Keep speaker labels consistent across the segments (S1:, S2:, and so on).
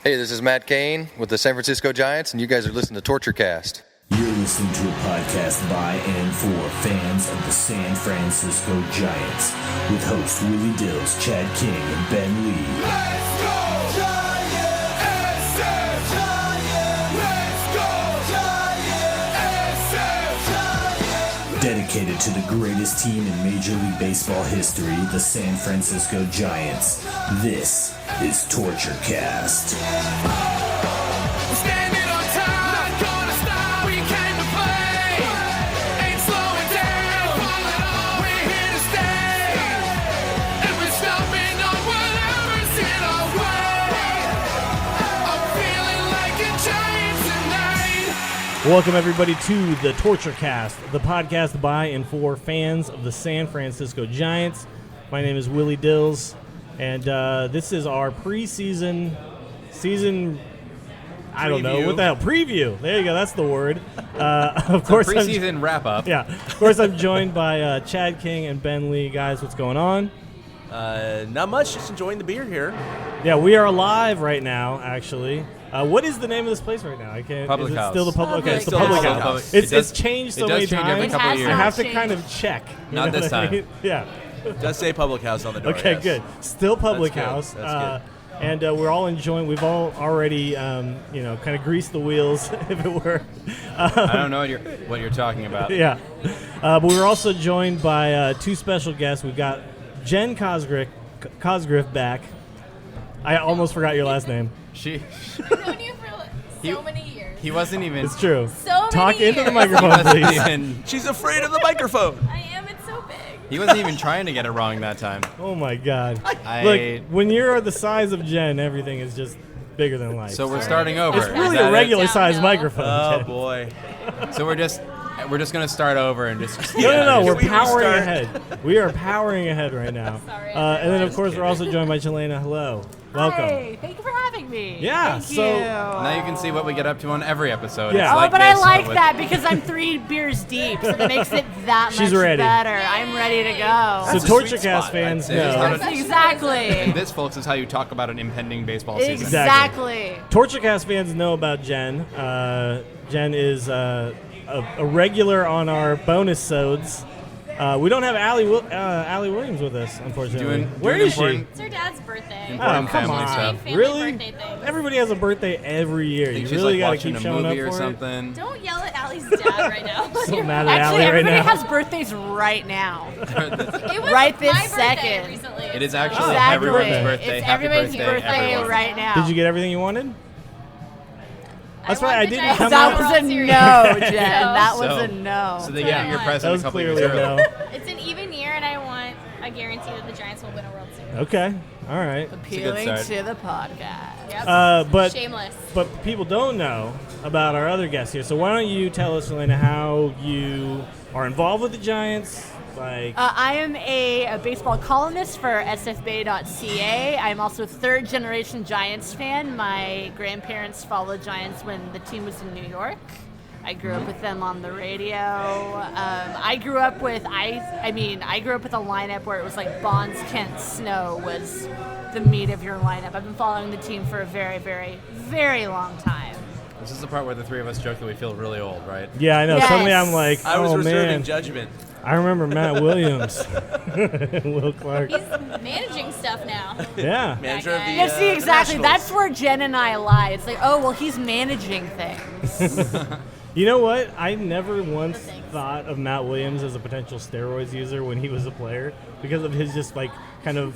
S1: Hey, this is Matt Cain with the San Francisco Giants, and you guys are listening to Torture Cast.
S2: You're listening to a podcast by and for fans of the San Francisco Giants with hosts Willie Dills, Chad King, and Ben Lee.
S3: Let's go Giants! SF Giants! Let's go Giants! SF Giants! Dedicated to the greatest team in Major League Baseball history, the San Francisco Giants. This is Torture Cast.
S4: Welcome, everybody, to the Torture Cast, the podcast by and for fans of the San Francisco Giants. My name is Willie Dills, and this is our preseason I don't know, what the hell, preview. There you go, that's the word. Of course,
S5: preseason wrap-up.
S4: Yeah, of course, I'm joined by Chad King and Ben Lee. Guys, what's going on?
S6: Not much, just enjoying the beer here.
S4: Yeah, we are live right now, actually. What is the name of this place right now? I can't.
S5: Public
S4: is it
S5: House.
S4: Still the public? Okay, it's the
S6: Still
S4: public
S6: Public
S4: house.
S6: House.
S4: It's changed so many
S5: change
S4: times.
S5: every couple of years.
S4: I have to kind of check. You
S5: Not
S4: know
S5: this
S4: what I
S5: time.
S4: mean? Yeah.
S6: Does say Public House on the door.
S4: Okay,
S6: yes.
S4: good. Still public
S6: That's good.
S4: house.
S6: That's
S4: And we're all enjoying. We've all already, kind of greased the wheels, if it were.
S5: I don't know what you're talking about.
S4: Yeah. But we're also joined by two special guests. We've got Jen Cosgriff back. I almost forgot your last name.
S7: I've known you for so many years.
S5: He wasn't even.
S4: It's true.
S7: So many
S4: Talk into the
S7: years.
S4: microphone,
S5: He wasn't
S4: please.
S5: even.
S6: She's afraid of the microphone.
S7: I am. It's so big.
S5: He wasn't even trying to get it wrong that time.
S4: Oh my God!
S5: I-
S4: Look, when you're the size of Jen, everything is just bigger than life.
S5: So we're starting over.
S4: it's
S5: Is
S4: really
S5: that
S4: a
S5: it?
S4: regular sized
S7: Downhill.
S4: microphone.
S6: Oh
S4: Jen.
S6: boy.
S5: So we're just gonna start over and just.
S4: No, we're
S6: we
S4: powering
S6: restart?
S4: ahead. We are powering ahead right now.
S7: Sorry.
S4: And then, of course, we're also joined by Chelena. Hello. Welcome.
S8: Hey, thank you for having me.
S4: Yeah,
S8: Thank
S4: so-
S8: you.
S5: Now you can see what we get up to on every episode.
S4: Yeah.
S5: It's
S4: Oh,
S5: like
S8: but I
S5: this,
S8: like
S5: with-
S8: that because I'm 3 beers deep, so that makes it that
S4: She's
S8: much
S4: ready.
S8: better. I'm ready to go.
S4: So
S6: That's a
S4: Torture
S6: sweet
S4: Cast
S6: spot,
S4: fans
S6: I'd say.
S4: know.
S5: That's
S8: That's exactly.
S5: This, folks, is how you talk about an impending baseball season.
S8: Exactly.
S4: Torture Cast fans know about Jen. Jen is a regular on our bonus sods. We don't have Allie Williams with us, unfortunately. Where
S5: doing
S4: is she?
S5: important-
S7: It's her dad's birthday.
S5: Important
S4: Oh, come
S5: family
S4: on.
S5: stuff.
S7: Family
S4: Really?
S7: birthday things.
S4: Everybody has a birthday every year.
S5: I think
S4: You
S5: she's
S4: really
S5: like
S4: got to
S5: watching
S4: keep
S5: a
S4: showing up
S5: movie or
S4: for
S5: something.
S7: Don't yell at Allie's dad right now.
S4: So mad at
S8: Actually,
S4: Allie right
S8: everybody
S4: now.
S8: has birthdays right now.
S7: It was
S8: Right this
S7: my birthday
S8: second.
S7: recently.
S5: It is
S7: so-
S5: actually
S8: Exactly.
S5: everyone's birthday.
S8: It's
S5: Happy
S8: everybody's
S5: birthday, everyone.
S8: right now.
S4: Did you get everything you wanted? That's
S7: want
S4: right. I
S7: the
S4: didn't
S7: Giants
S4: come
S7: to
S8: That
S4: out.
S7: win
S8: was
S7: the
S8: a
S7: World Series.
S8: no, Jen. That was
S5: So-
S8: a no.
S5: So they
S7: Yeah.
S5: gave you your
S7: That
S5: present
S4: That
S5: a
S4: was
S5: couple
S4: clearly
S5: years
S4: a
S5: ago.
S4: no.
S7: It's an even year, and I want a guarantee that the Giants will win a World Series.
S4: Okay. All right.
S8: Appealing
S5: start.
S8: to the podcast.
S7: Yep.
S4: But
S7: Shameless.
S4: But people don't know about our other guests here. So why don't you tell us, Chelena, how you are involved with the Giants? Like,
S8: I am a baseball columnist for sfbay.ca. I'm also a third-generation Giants fan. My grandparents followed Giants when the team was in New York. I grew up with them on the radio. I grew up with I grew up with a lineup where it was like Bonds, Kent, Snow was the meat of your lineup. I've been following the team for a very, very, very long time.
S5: This is the part where the three of us joke that we feel really old, right?
S4: yeah, I know.
S8: Yes.
S4: Suddenly I'm like,
S6: I was
S4: oh
S6: reserving
S4: man,
S6: judgment.
S4: I remember Matt Williams, Will Clark.
S7: He's managing stuff now.
S4: Yeah.
S6: Manager of the
S8: Yeah, see, exactly.
S6: Nationals.
S8: That's where Jen and I lie. It's like, oh, well, he's managing things.
S4: You know what? I never once
S7: things.
S4: thought of Matt Williams as a potential steroids user when he was a player because of his just like kind of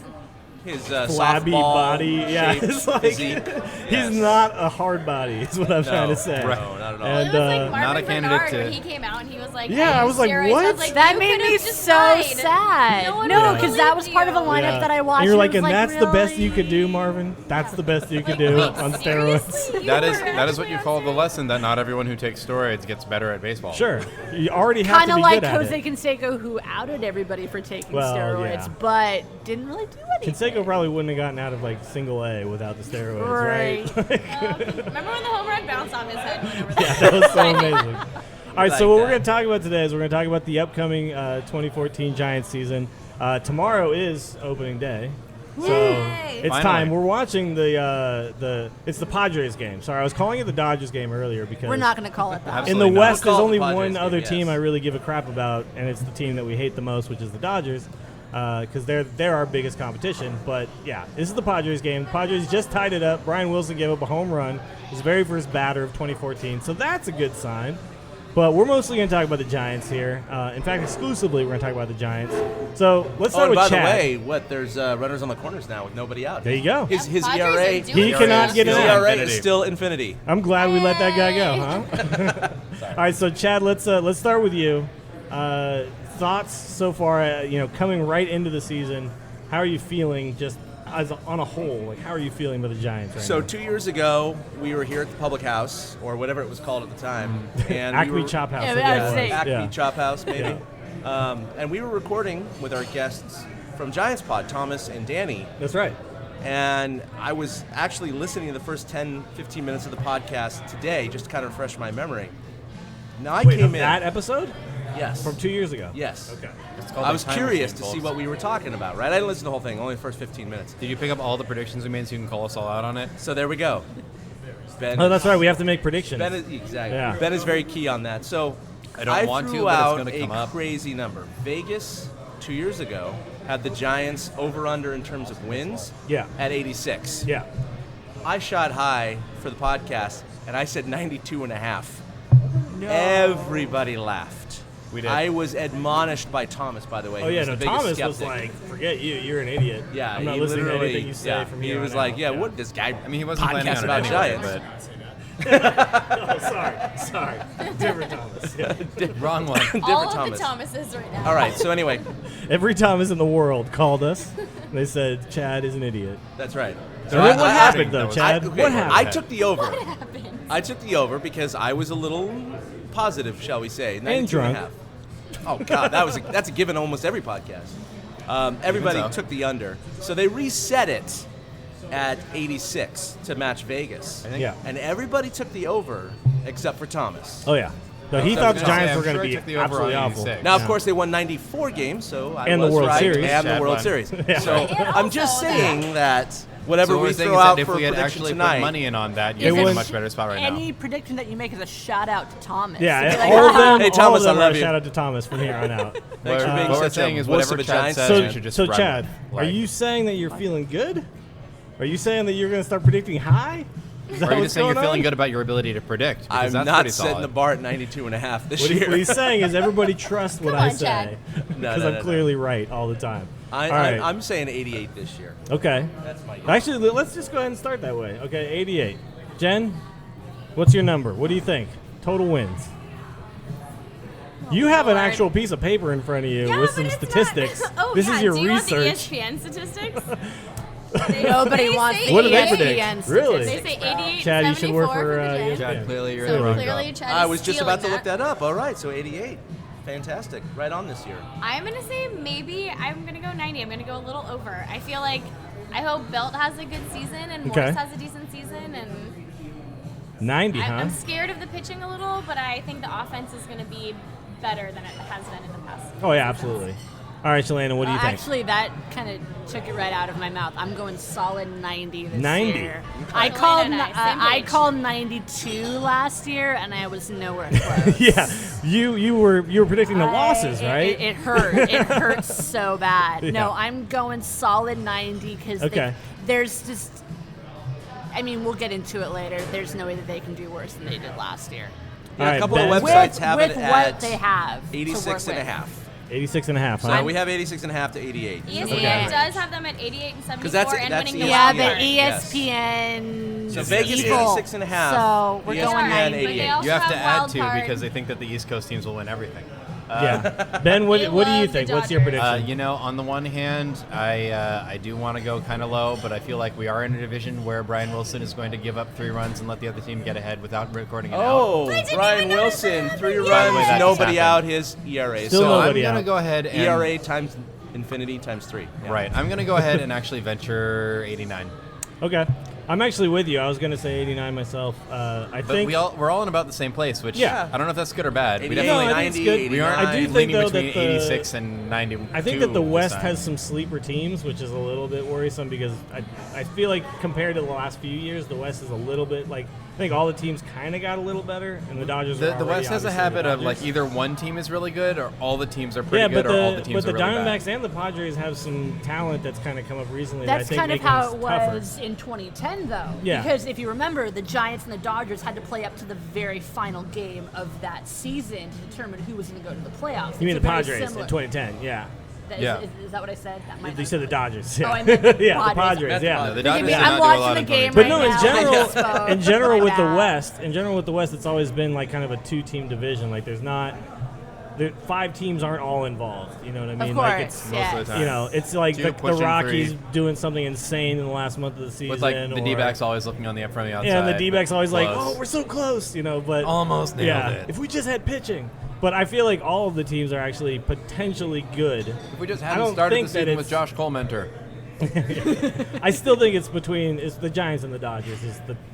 S6: his
S4: flabby
S6: softball
S4: body. Yeah,
S6: shaped
S4: it's like
S6: physique.
S4: he's
S6: Yes.
S4: not a hard body. Is what I'm trying to say.
S6: Right. No, not at all.
S4: And,
S7: It was like
S5: not a
S7: Marvin
S5: candidate
S7: Bernard
S5: to-
S7: when he came out and he was like,
S4: Yeah, I was like,
S7: steroids.
S4: what?
S7: I was like,
S8: That
S7: you
S8: made
S7: could've
S8: me
S7: just
S8: so
S7: died.
S8: sad.
S7: No one
S8: No,
S7: would
S8: because that was
S7: believe
S8: part of a
S7: you.
S8: lineup that I watched.
S4: And you're like,
S8: it
S4: and
S8: was
S4: that's the best you could do,
S8: really?
S4: Marvin. That's the best you could
S7: Like,
S4: do
S7: wait,
S4: on steroids.
S7: seriously? You
S5: That
S7: were
S5: is what you
S7: actually
S5: call
S7: on
S5: the
S7: steroids?
S5: lesson that not everyone who takes steroids gets better at baseball.
S4: Sure, you already have
S8: Kind
S4: to
S8: of
S4: be
S8: like
S4: good at
S8: Jose
S4: it.
S8: Canseco, who outed everybody for taking
S4: Well,
S8: steroids,
S4: yeah.
S8: but didn't really do anything.
S4: Canseco probably wouldn't have gotten out of like single A without the steroids, right?
S7: Remember when the home run bounced off his head? Whenever
S4: Yeah, that was so amazing. All right,
S6: Like
S4: so what we're
S6: that.
S4: going to talk about today is we're going to talk about the upcoming 2014 Giants season. Tomorrow is opening day. So
S7: Yay.
S4: it's
S5: Finally.
S4: time. We're watching it's the Padres game. Sorry, I was calling it the Dodgers game earlier because
S8: We're not going to call it that.
S4: in the
S5: Absolutely not.
S4: West
S6: We'll
S4: there's
S6: call it
S4: only
S6: the Padres
S4: one
S6: game,
S4: other
S6: yes.
S4: team I really give a crap about, and it's the team that we hate the most, which is the Dodgers, because they're our biggest competition. But yeah, this is the Padres game. Padres just tied it up. Brian Wilson gave up a home run, his very first batter of 2014, so that's a good sign. But we're mostly going to talk about the Giants here. In fact, exclusively, we're going to talk about the Giants. So let's start
S6: and
S4: with
S6: by
S4: Chad.
S6: the way, there's runners on the corners now with nobody out.
S4: There you go.
S6: His
S7: Padres are
S6: ERA,
S7: doing
S4: He
S7: it.
S4: cannot get
S6: his
S4: an
S6: ERA
S4: out.
S6: is still infinity.
S4: I'm glad we let that guy go, huh? All right, so Chad, let's start with you. Thoughts so far? Coming right into the season, how are you feeling? Just as on a whole, like how are you feeling about the Giants right
S6: So
S4: now?
S6: 2 years ago, we were here at the Public House, or whatever it was called at the time, and
S4: Acme
S6: we were,
S4: Chop House.
S8: Yeah,
S4: I think
S8: I
S4: it
S8: was
S4: was.
S8: saying.
S6: Acme
S4: Yeah.
S6: Chop House, maybe. And we were recording with our guests from Giants Pod, Thomas and Danny.
S4: That's right.
S6: And I was actually listening to the first 10, 15 minutes of the podcast today, just to kind of refresh my memory. Now I
S4: Wait,
S6: came
S4: of
S6: in.
S4: that episode
S6: Yes.
S4: from 2 years ago.
S6: Yes.
S4: Okay.
S5: It's called
S6: I
S5: the
S6: was
S5: Time
S6: curious
S5: Machine,
S6: to see
S5: folks.
S6: what we were talking about, right? I didn't listen to the whole thing, only the first 15 minutes.
S5: Did you pick up all the predictions we made so you can call us all out on it?
S6: So there we go. Ben,
S4: Oh, that's right. We have to make predictions.
S6: Ben is, exactly.
S4: Yeah.
S6: Ben is very key on that. So
S5: I don't want to,
S6: threw
S5: but it's
S6: out
S5: gonna come
S6: a
S5: up.
S6: crazy number. Vegas 2 years ago had the Giants over under in terms of wins
S4: Yeah.
S6: at 86.
S4: Yeah.
S6: I shot high for the podcast and I said 92.5. No. Everybody laughed.
S5: We did.
S6: I was admonished by Thomas, by the way.
S4: Oh
S6: He
S4: yeah.
S6: was
S4: No,
S6: the biggest
S4: Thomas was
S6: skeptic.
S4: like, "Forget you. You're an idiot.
S6: Yeah,
S4: I'm not
S6: he
S4: listening to
S6: literally-
S4: anything you say
S6: yeah,
S4: from
S6: he
S4: here
S6: was
S4: on
S6: like,
S4: out."
S6: yeah, what this guy?
S5: I mean, he wasn't planning
S6: podcast
S5: on it
S6: about
S5: anyway,
S6: Giants.
S4: Oh, sorry. Different Thomas. Yeah.
S5: but wrong one.
S7: All of
S6: Thomas.
S7: the Thomases right now.
S6: All right, so anyway,
S4: Every Thomas in the world called us. They said Chad is an idiot.
S6: that's right.
S4: So what
S6: I-
S4: happened
S5: that
S4: though,
S5: was-
S4: Chad?
S6: okay,
S4: What happened?
S6: I took the over.
S7: What happened?
S6: I took the over because I was a little positive, shall we say, 92
S4: drunk.
S6: and a half. Oh God, that's a given almost every podcast. Everybody
S5: so.
S6: took the under, so they reset it at 86 to match Vegas.
S4: Yeah.
S6: And everybody took the over except for Thomas.
S4: Oh yeah. No, he
S6: So
S4: thought the
S6: I'm
S4: Giants
S5: sure
S4: were going to
S5: I
S4: be
S5: took the over on
S4: absolutely awful.
S5: 86.
S6: Now, of
S4: Yeah.
S6: course, they won 94 games, so I
S4: And the
S6: was
S4: World
S6: right,
S4: Series.
S6: and the
S5: Chad
S6: World
S5: won.
S6: Series.
S4: Yeah.
S6: So
S7: And
S6: I'm just
S7: also
S6: saying that whatever
S5: So what
S6: we
S5: we're saying
S6: throw
S5: is
S6: out
S5: that if
S6: for
S5: we
S6: a
S5: had
S6: prediction
S5: actually
S6: tonight,
S5: put money in on that,
S4: It
S5: you'd be in
S4: was-
S5: a much better spot right now.
S8: Any prediction that you make is a shout out to Thomas.
S4: Yeah,
S8: To be like,
S4: all of them.
S6: Hey,
S4: all
S6: Thomas,
S4: of them
S6: I
S4: are a
S6: love you.
S4: shout out to Thomas from here on out.
S6: Thanks for being
S5: what we're
S6: such
S5: saying
S6: a
S5: is
S6: wuss
S5: whatever
S6: of a
S5: Chad
S6: Giants
S5: says,
S6: fan.
S5: you should just
S4: So
S5: run
S4: Chad,
S5: with.
S4: are you saying that you're feeling good? Are you saying that you're going to start predicting high? Is that
S5: Or are you
S4: what's
S5: just saying you're
S4: going
S5: feeling
S4: on?
S5: good about your ability to predict? Because
S6: I'm
S5: that's
S6: not
S5: pretty
S6: setting
S5: solid.
S6: the bar at 92 and a half this
S4: What
S6: year.
S4: he's saying is everybody trust what
S7: Come
S4: I
S7: on,
S4: say
S7: Chad.
S4: because
S6: no,
S4: I'm
S6: no.
S4: clearly right all the time. All right.
S6: I'm saying 88 this year.
S4: Okay.
S6: That's my guess.
S4: Actually, let's just go ahead and start that way. Okay, 88. Jen, what's your number? What do you think? Total wins. You have an
S7: Lord.
S4: actual piece of paper in front of you
S7: Yeah,
S4: with
S7: but
S4: some
S7: it's
S4: statistics.
S7: Not. Oh,
S4: this
S7: yeah.
S4: is your
S7: Do you
S4: research.
S7: Want the ESPN statistics?
S8: Nobody
S7: They
S8: wants
S7: say
S8: the
S4: What do they
S8: ESPN
S4: predict? Really?
S7: They
S8: statistics,
S7: say
S8: bro.
S7: 88.
S4: Chad, you should work
S7: 74
S4: for
S7: the Giants.
S5: Chad,
S4: ESPN.
S5: clearly you're
S7: So
S5: the wrong
S7: clearly,
S5: job.
S7: Chad
S6: I
S7: is
S6: was just
S7: stealing
S6: about to look that up. All right, so 88. Fantastic. Right on this year.
S7: I'm gonna say maybe I'm gonna go 90. I'm gonna go a little over. I feel like I hope Belt has a good season and
S4: Okay.
S7: Morris has a decent season, and
S4: 90, huh?
S7: I'm scared of the pitching a little, but I think the offense is gonna be better than it has been in the past.
S4: Oh, yeah, absolutely. All right, Chelena, what do you think?
S8: Actually, that kind of took it right out of my mouth. I'm going solid 90 this
S4: 90?
S8: year.
S7: Okay.
S8: Called
S7: Same
S8: I
S7: page.
S8: called 92 last year, and I was nowhere close.
S4: Yeah, you were predicting the losses, right?
S8: It hurt. It hurts so bad.
S4: Yeah.
S8: No, I'm going solid 90 because
S4: Okay.
S8: there's just. I mean, we'll get into it later. There's no way that they can do worse than they did last year.
S4: All right,
S6: a couple
S4: Ben.
S6: of websites have
S8: with
S6: it
S8: what
S6: at
S8: they have. to
S6: 86
S8: work
S6: and a
S8: with.
S6: half.
S4: 86 and a half,
S6: So
S4: huh?
S6: we have 86 and a half to 88.
S7: ESPN
S8: Okay.
S7: does have them at 88 and 74
S6: that's
S7: and winning the
S8: Yeah,
S7: wild
S8: but
S7: card.
S6: Yes.
S8: ESPN.
S6: So Vegas
S8: evil.
S6: 86 and a half.
S8: So we're
S6: ESPN
S8: going 90.
S6: 88.
S7: They also
S5: You have to add
S7: wild
S5: two
S7: card.
S5: because they think that the East Coast teams will win everything.
S4: Yeah. Ben, what
S7: They
S4: do you
S7: love the
S4: think? What's your
S7: Dodgers.
S4: prediction?
S5: On the one hand, I do want to go kind of low, but I feel like we are in a division where Brian Wilson is going to give up 3 runs and let the other team get ahead without recording it out.
S6: Oh,
S7: I didn't
S6: Brian
S7: even notice
S6: Wilson,
S7: that.
S6: 3
S7: Yeah.
S5: By the way,
S6: runs,
S5: that
S6: nobody
S5: just
S6: out,
S5: happened.
S6: his ERA.
S4: Still
S6: so
S5: I'm
S4: nobody
S5: going to
S4: out.
S5: go ahead and
S6: ERA times infinity times 3. Yeah.
S5: right. I'm going to go ahead and actually venture 89.
S4: Okay. I'm actually with you. I was going to say 89 myself. I
S5: But
S4: think
S5: we're all in about the same place, which
S4: Yeah.
S5: I don't know if that's good or bad. We
S6: 88,
S5: definitely
S4: I think it's
S6: 90,
S4: good.
S5: we aren't
S4: I do think,
S5: leaning
S4: though,
S5: between
S4: that the
S5: 86 and 92.
S4: I think that the
S5: this
S4: West
S5: time.
S4: has some sleeper teams, which is a little bit worrisome because I feel like compared to the last few years, the West is a little bit like I think all the teams kind of got a little better, and the Dodgers.
S5: The
S4: were
S5: West has a
S4: obviously
S5: habit
S4: the
S5: of like
S4: Dodgers.
S5: either one team is really good or all the teams are pretty
S4: Yeah,
S5: good
S4: but
S5: or all
S4: the
S5: the teams are really
S4: Diamondbacks
S5: bad.
S4: and the Padres have some talent that's kind of come up recently. that I
S8: That's
S4: think
S8: kind of
S4: make
S8: how
S4: things
S8: it
S4: tougher.
S8: was in 2010, though.
S4: Yeah.
S8: Because if you remember, the Giants and the Dodgers had to play up to the very final game of that season to determine who was going to go to the playoffs.
S4: You mean the
S8: It's a very
S4: Padres
S8: similar-
S4: in 2010? Yeah.
S5: Yeah.
S8: Is that what I said? That might
S4: You
S8: not
S4: said the
S8: be-
S4: Dodgers.
S8: Oh,
S4: Yeah,
S8: I meant the
S4: yeah, the
S8: Padres.
S4: Padres. Yeah.
S5: No, the
S8: Forgive
S5: Dodgers
S8: me,
S5: did
S8: I'm
S5: not do a lot
S8: watching
S5: in
S8: the game
S5: 2020.
S4: But
S8: right
S4: no,
S8: now.
S4: in general
S8: My
S4: with the
S8: bad.
S4: West, it's always been like kind of a two-team division. Like there's not, 5 teams aren't all involved. You know what I mean?
S8: Of
S4: like
S8: course,
S4: it's
S8: yes.
S5: Most of the time.
S4: you know, it's like
S5: Two
S4: the
S5: pushing
S4: Rockies
S5: three.
S4: doing something insane in the last month of the season.
S5: With like the
S4: or-
S5: D-backs always looking on the from the outside.
S4: Yeah, and the D-backs always like,
S5: Close.
S4: oh, we're so close, you know, but
S5: Almost nailed
S4: yeah,
S5: it.
S4: if we just had pitching. But I feel like all of the teams are actually potentially good.
S5: If we just
S4: I
S5: hadn't
S4: don't
S5: started
S4: think
S5: the
S4: that
S5: season
S4: it's-
S5: with Josh Colementer.
S4: I still think it's the Giants and the Dodgers.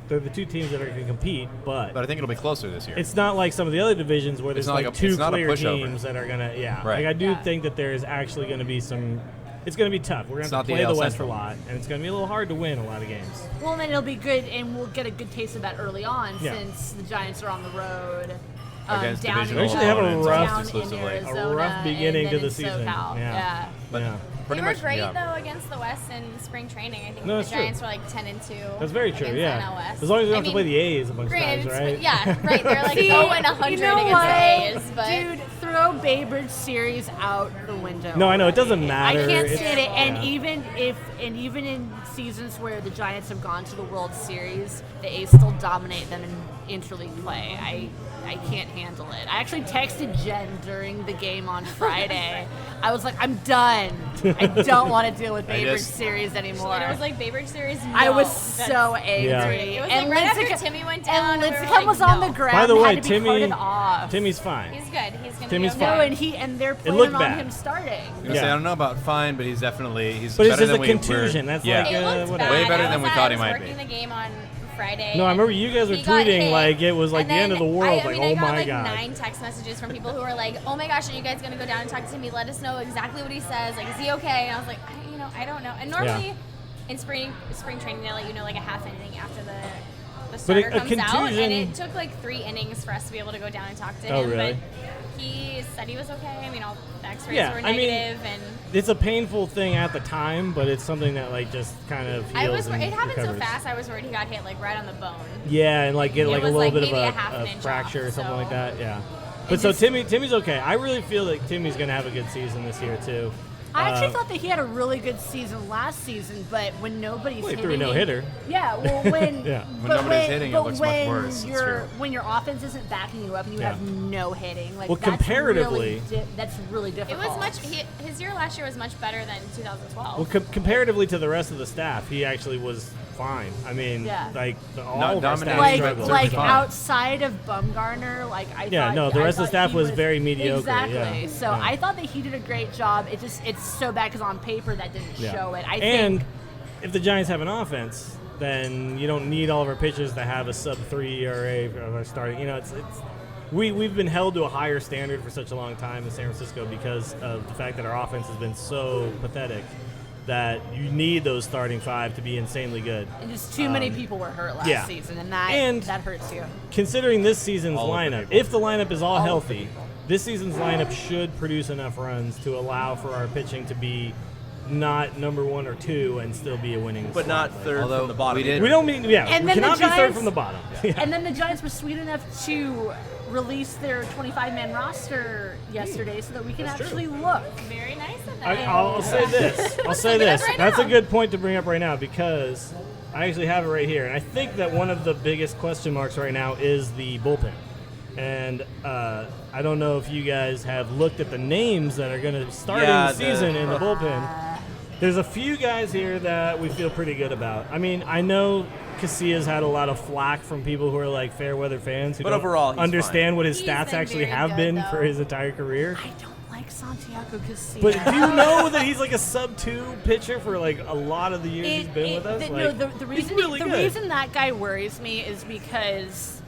S4: They're the two teams that are going to compete,
S5: But I think it'll be closer this year.
S4: it's not like some of the other divisions where there's
S5: not like
S4: like
S5: a-
S4: two
S5: it's not a
S4: clear
S5: pushover.
S4: teams that are going to,
S5: Right.
S4: Like I do
S8: Yeah.
S4: think that there is actually going to be some. It's going to be tough. We're going
S5: It's
S4: to have
S5: not
S4: to
S5: the
S4: play the
S5: AL
S4: West a
S5: Central.
S4: lot, and it's going to be a little hard to win a lot of games.
S8: Well, then it'll be good, and we'll get a good taste of that early on
S4: Yeah.
S8: since the Giants are on the road.
S5: Against
S8: down
S5: divisional
S8: in
S4: They actually have a
S5: opponents
S4: rough-
S8: down in
S5: exclusively.
S8: Arizona,
S4: A rough beginning
S8: and
S4: to
S8: then
S4: the
S8: in
S4: season.
S8: SoCal.
S4: Yeah.
S5: But
S4: Yeah.
S5: pretty
S7: They were
S5: much,
S7: great
S5: yeah.
S7: though against the West in spring training. I think
S4: No,
S7: the
S4: that's true.
S7: Giants were like 10-2.
S4: That's very true.
S7: against the
S4: Yeah,
S7: NL West.
S4: as long as we don't
S7: I
S4: have to
S7: mean,
S4: play the A's a bunch of
S7: granted,
S4: times, right?
S7: yeah, right. They're like
S8: See,
S7: 0 and 100
S8: you know
S7: against
S8: what?
S7: the A's, but
S8: Dude, throw Babe Ruth series out the window.
S4: No, I know it doesn't
S8: I
S4: matter.
S8: can't
S4: It's-
S8: stand it. And
S4: yeah.
S8: even in seasons where the Giants have gone to the World Series, the A's still dominate them in interleague play. I can't handle it. I actually texted Jen during the game on Friday. I was like, I'm done. I don't want to deal with Babe Ruth
S5: just-
S8: series anymore.
S7: and it was like Babe Ruth series. No,
S8: I was
S7: that's-
S8: so angry.
S4: Yeah.
S7: It was
S8: and
S7: like right
S8: Lincecum-
S7: after Timmy went down,
S8: And
S7: and we were
S8: Lincecum
S7: like,
S8: was on
S7: no.
S8: the ground.
S4: By the way,
S8: had to be carted off.
S4: Timmy's fine.
S7: He's good. He's gonna
S4: Timmy's
S7: be
S8: No,
S7: okay.
S8: and they're planning
S4: looked
S8: on
S4: bad.
S8: him starting.
S5: I was gonna say,
S4: Yeah.
S5: I don't know about fine, but he's definitely
S4: But it's
S5: better
S4: just
S5: than
S4: a
S5: we
S4: contusion.
S5: were.
S4: That's
S5: yeah.
S4: like
S7: It looked
S4: whatever.
S7: bad.
S5: Way better than we thought he
S7: I
S5: might
S7: was
S5: be.
S7: working the game on Friday.
S4: No, I remember you guys were
S7: he got
S4: tweeting
S7: hit,
S4: like it was like
S7: and
S4: the end of the
S7: then
S4: world.
S7: I
S4: Like,
S7: mean,
S4: oh
S7: I got
S4: my
S7: like
S4: god.
S7: 9 text messages from people who were like, "Oh my gosh, are you guys gonna go down and talk to Timmy? Let us know exactly what he says. Like, is he okay?" And I was like, I don't know. And normally in spring training, they let you know like a half inning after the
S4: But
S7: starter
S4: a
S7: comes out, and
S4: contusion-
S7: it took like 3 innings for us to be able to go down and talk to
S4: Oh,
S7: him.
S4: really?
S7: But he said he was okay. I mean, all the X-rays
S4: Yeah,
S7: were
S4: I mean,
S7: negative, and
S4: It's a painful thing at the time, but it's something that like just kind of heals
S7: I was.
S4: and
S7: It happened so
S4: recovers.
S7: fast. I was worried he got hit like right on the bone.
S4: Yeah, and like get
S7: It
S4: like a
S7: was,
S4: little
S7: like,
S4: bit of
S7: maybe a half an
S4: a
S7: inch
S4: fracture or
S7: off,
S4: something
S7: so
S4: like that. Yeah. But
S7: it
S4: so
S7: just-
S4: Timmy's okay. I really feel like Timmy's gonna have a good season this year too.
S8: I actually thought that he had a really good season last season, but when nobody's
S4: Well, he
S8: hitting,
S4: threw a no-hitter.
S8: Yeah, well, when
S4: Yeah.
S5: When
S8: but
S5: nobody's hitting, it
S8: but
S5: looks much
S8: when
S5: worse, it's true.
S8: when your offense isn't backing you up and you
S4: Yeah.
S8: have no hitting, like
S4: Well,
S8: that's
S4: comparatively-
S8: that's really
S7: It
S8: difficult.
S7: was much. His year last year was much better than 2012.
S4: Well, comparatively to the rest of the staff, he actually was fine. I mean,
S8: Yeah.
S4: like all
S5: Not
S4: of our staff
S5: dominating,
S4: struggled.
S8: like
S5: fine.
S8: outside of Bumgarner, like I
S4: Yeah,
S8: thought,
S4: no, the
S8: I
S4: rest of the
S8: thought
S4: staff
S8: he
S4: was very mediocre,
S8: Exactly.
S4: yeah.
S8: So
S4: Yeah.
S8: I thought that he did a great job. It's so bad because on paper that didn't
S4: Yeah.
S8: show it. I
S4: and
S8: think
S4: if the Giants have an offense, then you don't need all of our pitchers to have a sub-3 ERA of our starting. You know, we've been held to a higher standard for such a long time in San Francisco because of the fact that our offense has been so pathetic that you need those starting 5 to be insanely good.
S8: and just too many people were hurt last
S4: yeah.
S8: season, and
S4: And-
S8: that hurts you.
S4: Considering this season's
S5: All of the
S4: lineup,
S5: people.
S4: if the lineup is all
S8: All of the
S4: healthy,
S8: people.
S4: this season's lineup should produce enough runs to allow for our pitching to be not number 1 or 2 and still be a winning.
S6: But not third
S5: Although
S6: from the bottom.
S5: we did-
S4: We don't mean, yeah,
S8: And
S4: we
S8: then the
S4: cannot be third
S8: Giants-
S4: from the bottom.
S8: And then the Giants were sweet enough to release their 25-man roster yesterday so that we can actually look.
S7: Very nice of them.
S4: I'll say this. I'll say
S7: look it up
S4: this.
S7: right
S4: That's a
S7: now.
S4: good point to bring up right now because I actually have it right here. And I think that one of the biggest question marks right now is the bullpen. And I don't know if you guys have looked at the names that are going to start
S6: Yeah,
S4: in the season in the bullpen. There's a few guys here that we feel pretty good about. I mean, I know Casillas had a lot of flack from people who are like fair weather fans who
S6: But
S4: don't
S6: overall, he's
S4: understand what his
S7: He's
S4: stats
S7: been
S4: actually
S7: very
S4: have
S7: good,
S4: been
S7: though.
S4: for his entire career.
S8: I don't like like Santiago Casilla.
S4: But do you know that he's like a sub-2 pitcher for like a lot of the years he's been with us?
S8: The reason that guy worries me is because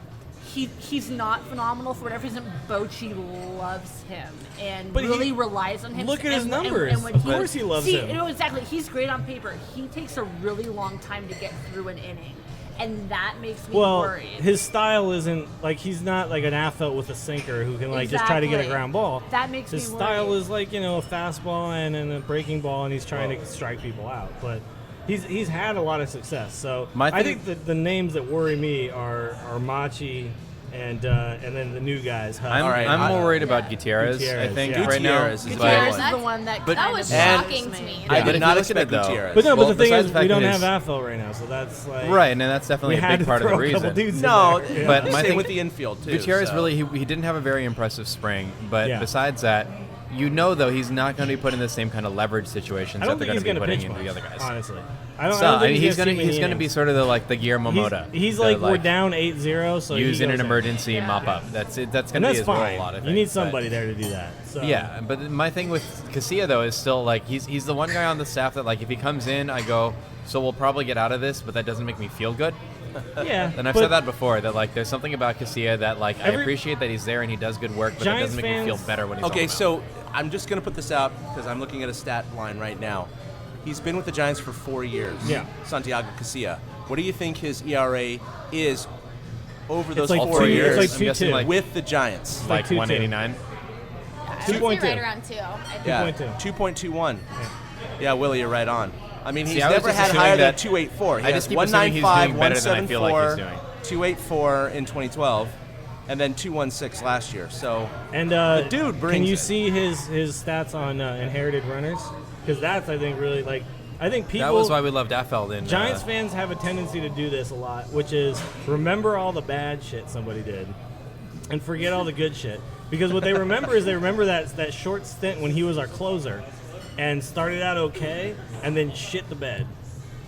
S8: he's not phenomenal for whatever reason. Bochy loves him and really relies on him.
S4: Look at his numbers.
S8: Of
S4: course he loves him.
S8: You know, exactly. He's great on paper. He takes a really long time to get through an inning. And that makes me worried.
S4: His style isn't like he's not like an athlete with a sinker who can like just try to get a ground ball.
S8: That makes me worried.
S4: His style is like, you know, a fastball and a breaking ball, and he's trying to strike people out. But he's had a lot of success. So I think that the names that worry me are Machi and then the new guys.
S5: I'm more worried about Gutierrez. I think right now.
S8: Gutierrez is the one that
S7: was shocking to me.
S6: I did not expect Gutierrez.
S4: But no, but the thing is, we don't have AFL right now, so that's like
S5: right, and that's definitely a big part of the reason.
S6: But my thing with the infield too.
S5: Gutierrez really he didn't have a very impressive spring, but besides that. You know, though, he's not going to be put in the same kind of leverage situations that they're going to be putting into the other guys.
S4: Honestly,
S5: he's going to be sort of the Guillermo Mota.
S4: He's like we're down 8-0, so
S5: using an emergency mop up. That's it. That's going to be his role a lot of things.
S4: You need somebody there to do that. So.
S5: Yeah, but my thing with Casilla though is still like he's the one guy on the staff that like if he comes in, I go, so we'll probably get out of this, but that doesn't make me feel good.
S4: Yeah,
S5: and I've said that before. That like, there's something about Casilla that like I appreciate that he's there and he does good work, but it doesn't make me feel better when he's
S6: okay. So I'm just gonna put this out because I'm looking at a stat line right now. He's been with the Giants for 4 years.
S4: Yeah,
S6: Santiago Casilla. What do you think his ERA is over those
S4: like
S6: 4 years?
S4: It's like 2.2
S6: with the Giants.
S5: Like 189.
S7: 2.2. Right around 2.
S6: Yeah, 2.21. Yeah, Willie, you're right on. I mean, he's never had higher than 284. He has 195, 174, 284 in 2012, and then 216 last year. So,
S4: and
S6: the dude brings
S4: can you
S6: it.
S4: see his stats on inherited runners? Because that's, I think, really like I think people.
S5: That was why we loved Affeld. In
S4: Giants fans have a tendency to do this a lot, which is remember all the bad shit somebody did, and forget all the good shit. Because what they remember is that short stint when he was our closer. And started out okay, and then shit the bed.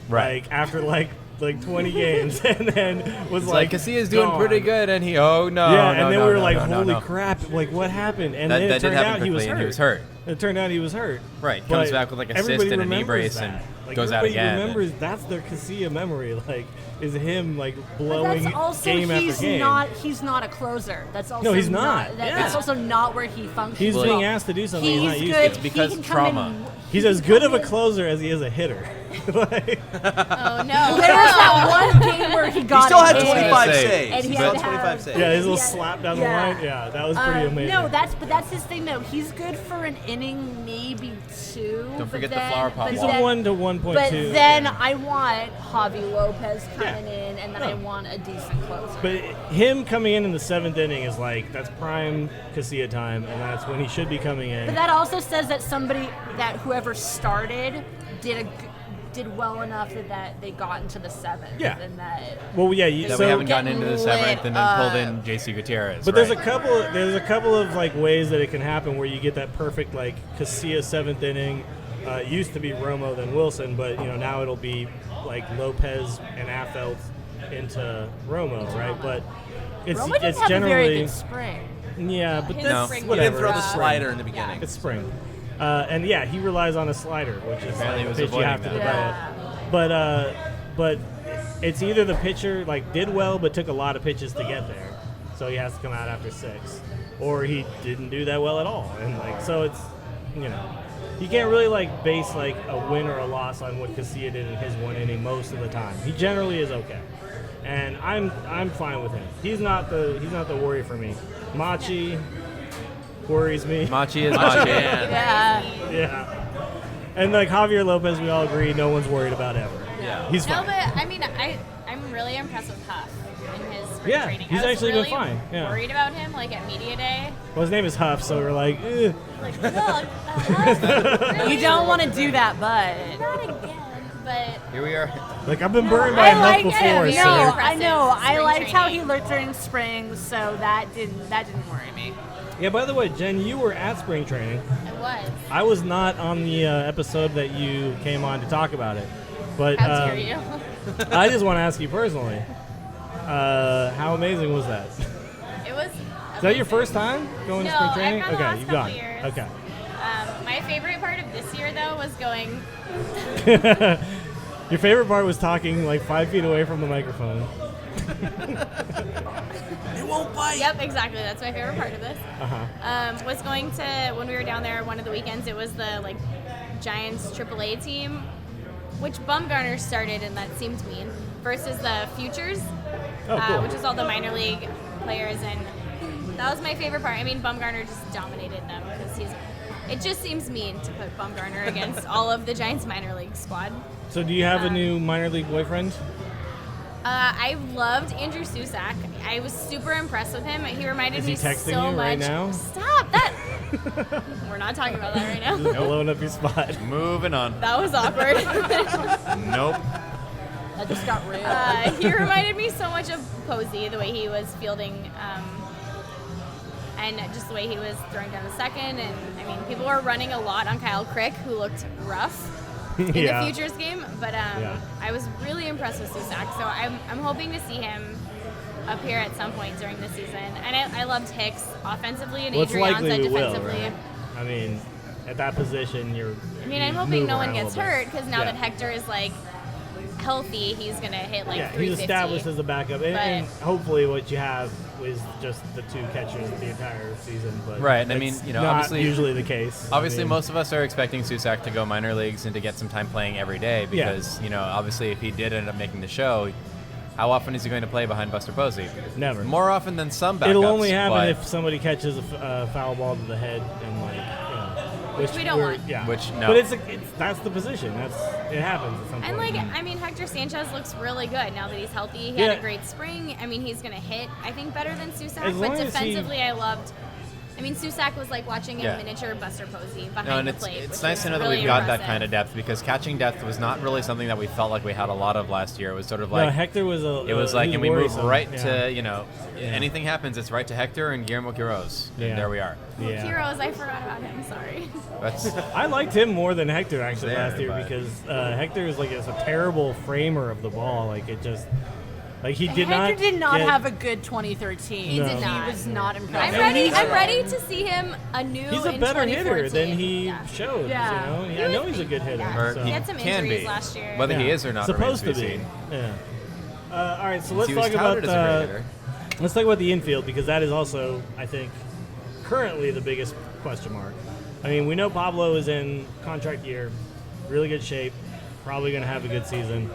S5: Right.
S4: Like, after, like 20 games, and then was
S5: like Casilla's doing pretty good, and holy crap,
S4: like, what happened? And
S5: then
S4: it turned out he was hurt.
S5: It
S4: turned out he was hurt.
S5: Right, comes back with, like, a cyst and a knee brace, and goes out again.
S4: Everybody remembers that's their Casilla memory, like, is him, like, blowing game after game.
S8: He's not a closer. That's also
S4: no, he's not.
S8: That's also not where he functions.
S4: He's being asked to do something he's not used to.
S5: It's because trauma.
S4: He's as good of a closer as he is a hitter.
S7: Oh, no.
S8: There was that one game where he got
S6: He still had 25 saves.
S8: And he
S6: had 25 saves.
S4: Yeah, his little slap down the line. Yeah, that was pretty amazing.
S8: No, that's his thing, though. He's good for an inning, maybe 2.
S5: Don't forget the flower pot.
S4: He's a 1 to 1.2.
S8: But then I want Javi Lopez coming in, and then I want a decent closer.
S4: But him coming in the 7th inning is like, that's prime Casilla time, and that's when he should be coming in.
S8: But that also says that whoever started did well enough that they got into the 7th.
S4: Yeah.
S8: And that
S5: we haven't gotten into the 7th and then pulled in JC Gutierrez.
S4: But there's a couple of like ways that it can happen where you get that perfect like Casilla 7th inning. It used to be Romo then Wilson, but now it'll be like Lopez and Affeld into Romo, right? But
S8: Romo didn't
S4: it's
S8: have
S4: generally
S8: a very good spring.
S4: Yeah, but that's
S6: He
S4: whatever.
S6: didn't throw the slider in the beginning.
S4: It's spring. And yeah, he relies on a slider, which is
S5: Apparently
S4: like a
S5: was
S4: pitch you have to develop. But it's either the pitcher like did well but took a lot of pitches to get there, so he has to come out after 6, or he didn't do that well at all, and like so it's you can't really like base like a win or a loss on what Casilla did in his 1 inning most of the time. He generally is okay, and I'm fine with him. He's not the worry for me. Machi worries me.
S5: Machi is Machi.
S8: Yeah.
S4: And like Javier Lopez, we all agree no one's worried about ever.
S5: Yeah.
S4: He's fine.
S7: No, but I mean, I'm really impressed with Huff in his spring training.
S4: He's actually
S7: really
S4: been fine. Yeah.
S7: Worried about him like at media day.
S4: Well, his name is Huff, so we're like,
S7: Like, look, Huff, really?
S8: You don't want to do that, but
S7: Not again, but
S5: Here we are.
S4: like I've been burned by Huff before.
S7: it.
S4: So.
S8: No,
S7: Impressive
S8: I know. I
S7: spring
S8: liked how
S7: training.
S8: he looked during spring, so that didn't worry me.
S4: Yeah. By the way, Jen, you were at spring training.
S7: it was.
S4: I was not on the episode that you came on to talk about it, but
S7: How dare you?
S4: I just want to ask you personally, how amazing was that?
S7: It was.
S4: Is that your first time going to
S7: No,
S4: spring
S7: I've
S4: training?
S7: gone the
S4: Okay,
S7: last
S4: you've
S7: couple
S4: gone.
S7: years.
S4: Okay.
S7: My favorite part of this year, though, was going.
S4: Your favorite part was talking like 5 feet away from the microphone.
S6: It won't bite.
S7: Yep, exactly. That's my favorite part of this. Was going to, when we were down there one of the weekends, it was the like Giants AAA team, which Bumgarner started, and that seemed mean, versus the Futures,
S4: cool.
S7: which is all the minor league players, and that was my favorite part. I mean, Bumgarner just dominated them because it just seems mean to put Bumgarner against all of the Giants minor league squad.
S4: So do you have a new minor league boyfriend?
S7: I loved Andrew Susak. I was super impressed with him. He reminded me so much.
S4: Is he texting you right now?
S7: Stop that! We're not talking about that right now.
S4: Just blowing up your spot.
S5: Moving on.
S7: That was awkward.
S5: Nope.
S8: That just got real.
S7: He reminded me so much of Posey, the way he was fielding, and just the way he was throwing down the second. And I mean, people were running a lot on Kyle Crick, who looked rough in the Futures game. But I was really impressed with Susak, so I'm hoping to see him up here at some point during the season. And I loved Hicks offensively and Adrianza defensively.
S4: Right? I mean, at that position,
S7: I'm hoping no one gets hurt because now that Hector is like healthy, he's gonna hit like 350.
S4: He's established as a backup, and hopefully what you have is just the two catchers the entire season. But
S5: right, and I mean,
S4: not
S5: obviously
S4: usually the case.
S5: Obviously, most of us are expecting Susak to go minor leagues and to get some time playing every day because obviously if he did end up making the show, how often is he going to play behind Buster Posey?
S4: Never.
S5: More often than some backups.
S4: It'll only happen if somebody catches a foul ball to the head and which
S7: we don't want.
S4: Yeah.
S5: Which no.
S4: But that's the position. it happens at some point.
S7: And Hector Sanchez looks really good now that he's healthy. He had a great spring. I mean, he's gonna hit, I think, better than Susak. But defensively, I loved. I mean, Susak was like watching a miniature Buster Posey behind the plate.
S5: It's nice to know that we've got that kind of depth because catching depth was not really something that we felt like we had a lot of last year. It was sort of like
S4: Hector was
S5: it was like, and we moved right
S4: to
S5: anything happens, it's right to Hector and Guillermo Quiroz. And there we are.
S7: Yeah. Quiroz, I forgot about him. Sorry.
S4: I liked him more than Hector actually last year because Hector is a terrible framer of the ball. Hector
S8: did not have a good 2013.
S7: He did not.
S8: He was not impressive.
S7: I'm ready to see him anew.
S4: He's a better hitter than he showed.
S8: Yeah.
S4: I know he's a good hitter.
S7: Yeah. He had some injuries last year.
S5: Whether he is or not
S4: supposed to be. Yeah. All right, so let's talk about the infield because that is also, I think, currently the biggest question mark. I mean, we know Pablo is in contract year, really good shape, probably going to have a good season.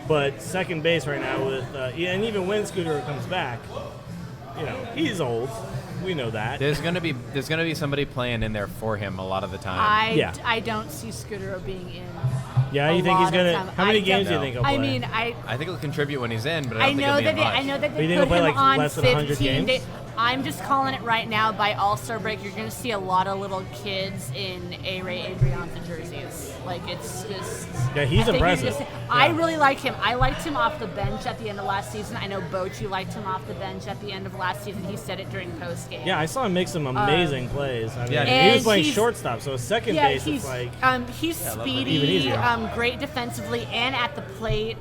S4: But second base right now with and even when Scooter comes back, he's old. We know that.
S5: There's gonna be somebody playing in there for him a lot of the time.
S8: I don't see Scooter being in.
S4: Yeah, you think he's gonna? How many games do you think he'll play?
S8: I mean,
S5: I think he'll contribute when he's in, but I don't think he'll be in much.
S8: I know that
S4: they
S8: put him on
S4: less than 100
S8: 15
S4: games?
S8: I'm just calling it right now. By All-Star break, you're going to see a lot of little kids in A-Ray Adrianza jerseys. It's just...
S4: Yeah, he's impressive.
S8: I really like him. I liked him off the bench at the end of last season. I know Bochy liked him off the bench at the end of last season. He said it during postgame.
S4: Yeah, I saw him make some amazing plays. I mean, he was playing shortstop, so second base
S8: he's speedy, great defensively and at the plate.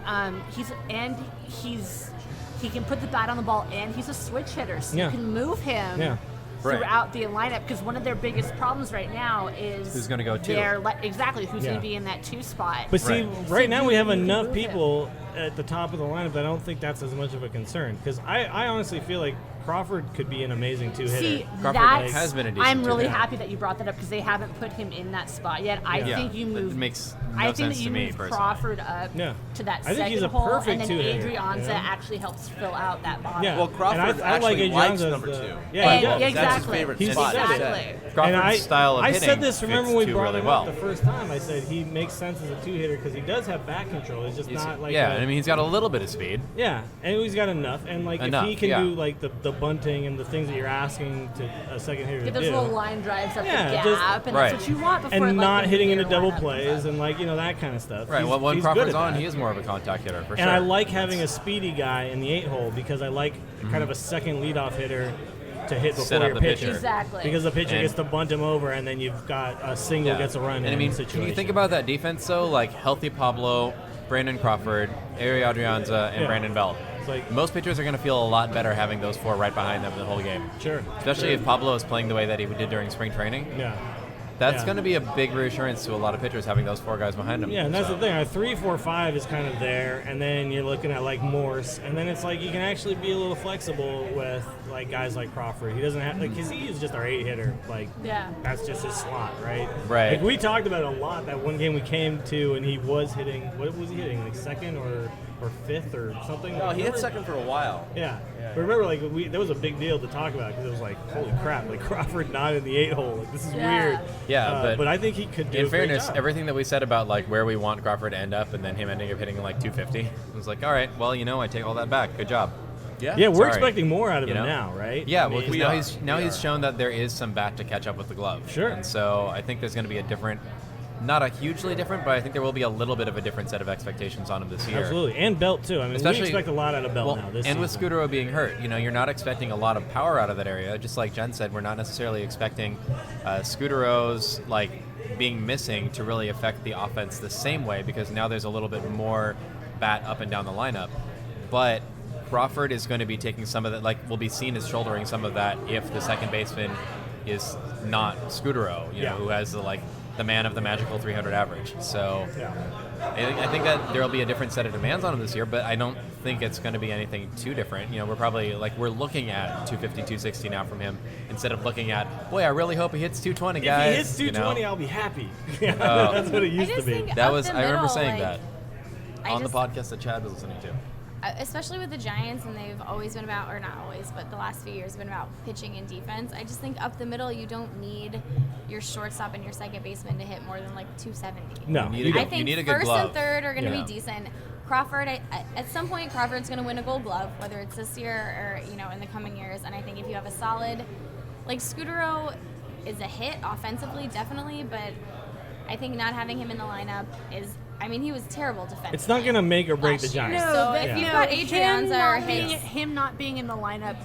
S8: He can put the bat on the ball, and he's a switch hitter, so you can move him throughout the lineup. Because one of their biggest problems right now is
S5: who's going to go two.
S8: Who's going to be in that 2 spot.
S4: But see, right now we have enough people at the top of the lineup that I don't think that's as much of a concern. Because I honestly feel like Crawford could be an amazing 2-hitter.
S8: See,
S5: Crawford has been a decent
S8: I'm really
S5: 2-hitter.
S8: happy that you brought that up because they haven't put him in that spot yet. I think you move.
S5: It makes no sense to me personally.
S8: Crawford up to that
S4: I think
S8: second
S4: he's a
S8: hole,
S4: perfect
S8: and then
S4: 2-hitter.
S8: Adrianza actually helps fill out that bottom.
S4: Yeah.
S6: Well, Crawford
S4: I like
S6: likes
S4: Adrianza's
S6: number 2.
S4: Yeah,
S8: exactly.
S6: That's his favorite spot.
S8: Exactly.
S5: Crawford's style of hitting
S4: I said this, remember when we brought
S5: really
S4: him
S5: well.
S4: up the first time, I said he makes sense as a 2-hitter because he does have back control. It's just not like
S5: he's got a little bit of speed.
S4: Yeah, and he's got enough. And if he can do the bunting and the things that you're asking to a second hitter to
S8: Get those
S4: do.
S8: little line drives up the gap, and that's what you want before
S4: and not hitting into double plays and that kind of stuff.
S5: Right. Well, when Crawford's on, he is more of a contact hitter for sure.
S4: And I like having a speedy guy in the 8-hole because I like kind of a second leadoff hitter to hit before your pitcher.
S8: Exactly.
S4: Because the pitcher gets to bunt him over, and then you've got a single gets a run.
S5: And I mean,
S4: situation.
S5: when you think about that defense, though, like healthy Pablo, Brandon Crawford, Ari Adrianza, and Brandon Belt. Most pitchers are going to feel a lot better having those 4 right behind them the whole game.
S4: Sure.
S5: Especially if Pablo is playing the way that he did during spring training.
S4: Yeah.
S5: That's going to be a big reassurance to a lot of pitchers having those 4 guys behind them.
S4: Yeah, and that's the thing. Our 3, 4, 5 is kind of there, and then you're looking at like Morse, and then it's like you can actually be a little flexible with like guys like Crawford. He doesn't have because he is just our 8 hitter. Like that's just his slot, right?
S5: Right.
S4: Like we talked about it a lot. That one game we came to, and he was hitting. What was he hitting? Like second or 5th or something?
S6: No, he hit second for a while.
S4: Yeah. But remember, like there was a big deal to talk about because it was like, holy crap, like Crawford not in the 8 hole. Like, this is weird.
S5: Yeah,
S4: but I think he could do.
S5: In fairness, everything that we said about like where we want Crawford to end up, and then him ending up hitting like 250, it was like, all right, well, I take all that back. Good job.
S4: Yeah, we're expecting more out of him now, right?
S5: Yeah, well, he's shown that there is some bat to catch up with the glove.
S4: Sure.
S5: And so I think there's going to be a different. Not a hugely different, but I think there will be a little bit of a different set of expectations on him this year.
S4: Absolutely, and Belt too. I mean, we expect a lot out of Belt now. This
S5: and
S4: season.
S5: with Scudero being hurt, you're not expecting a lot of power out of that area. Just like Jen said, we're not necessarily expecting Scudero's like being missing to really affect the offense the same way because now there's a little bit more bat up and down the lineup. But Crawford is going to be taking some of that, like will be seen as shouldering some of that if the second baseman is not Scudero, who has the man of the magical 300 average. So I think that there will be a different set of demands on him this year, but I don't think it's going to be anything too different. We're probably we're looking at 250, 260 now from him instead of looking at, boy, I really hope he hits 220, guys.
S4: If he hits 220, I'll be happy. That's what it used to be.
S5: I remember saying that on the podcast that Chad was listening to.
S7: Especially with the Giants, and they've always been about, or not always, but the last few years have been about pitching and defense. I just think up the middle, you don't need your shortstop and your second baseman to hit more than 270.
S4: No,
S7: I think
S5: you need a good
S7: first
S5: glove.
S7: and third are going to be decent. Crawford, at some point, Crawford's going to win a Gold Glove, whether it's this year or in the coming years. And I think if you have a solid, Scudero is a hit offensively, definitely, but I think not having him in the lineup is. I mean, he was terrible defensively.
S4: It's not going to make or break the Giants.
S8: No,
S7: so if you've got Adrianza or
S8: him not being in the lineup,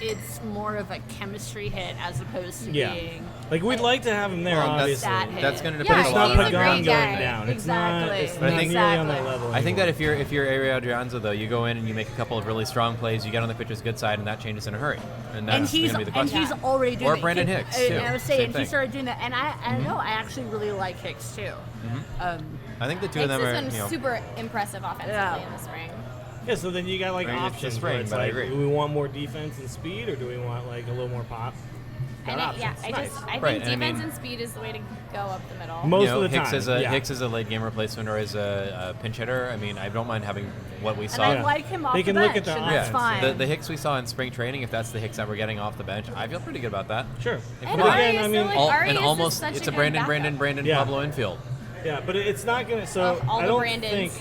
S8: it's more of a chemistry hit as opposed to being.
S4: We'd like to have him there, obviously.
S5: That's going to depend.
S4: But it's not
S7: he's a
S4: Pagan
S7: great
S4: going
S7: guy.
S4: down.
S8: Exactly.
S4: It's not nearly on that level.
S5: I think that if you're Ariel Adrianza, though, you go in and you make a couple of really strong plays, you get on the pitcher's good side, and that changes in a hurry. And that's going to be the question.
S8: And he's already doing
S5: or
S8: that.
S5: Brandon Hicks, too.
S8: And I was saying, he started doing that. And I know, I actually really like Hicks, too.
S5: I think the two of them are.
S7: Hicks has been super impressive offensively in the spring.
S4: Yeah, so then you got options.
S5: Spring, but I agree.
S4: Do we want more defense and speed, or do we want a little more pop?
S7: I think defense and speed is the way to go up the middle.
S4: Most of the time.
S5: Hicks is a late game replacement or as a pinch hitter. I mean, I don't mind having what we saw.
S8: And I like him off the bench,
S4: look at the
S8: and that's fine.
S5: The Hicks we saw in spring training, if that's the Hicks that we're getting off the bench, I feel pretty good about that.
S4: Sure.
S7: And Ari
S5: almost
S7: is
S5: it's a Brandon Pablo infield.
S4: Yeah, but it's not going to. So
S7: all
S4: I
S7: the
S4: don't
S7: Brandons.
S4: think.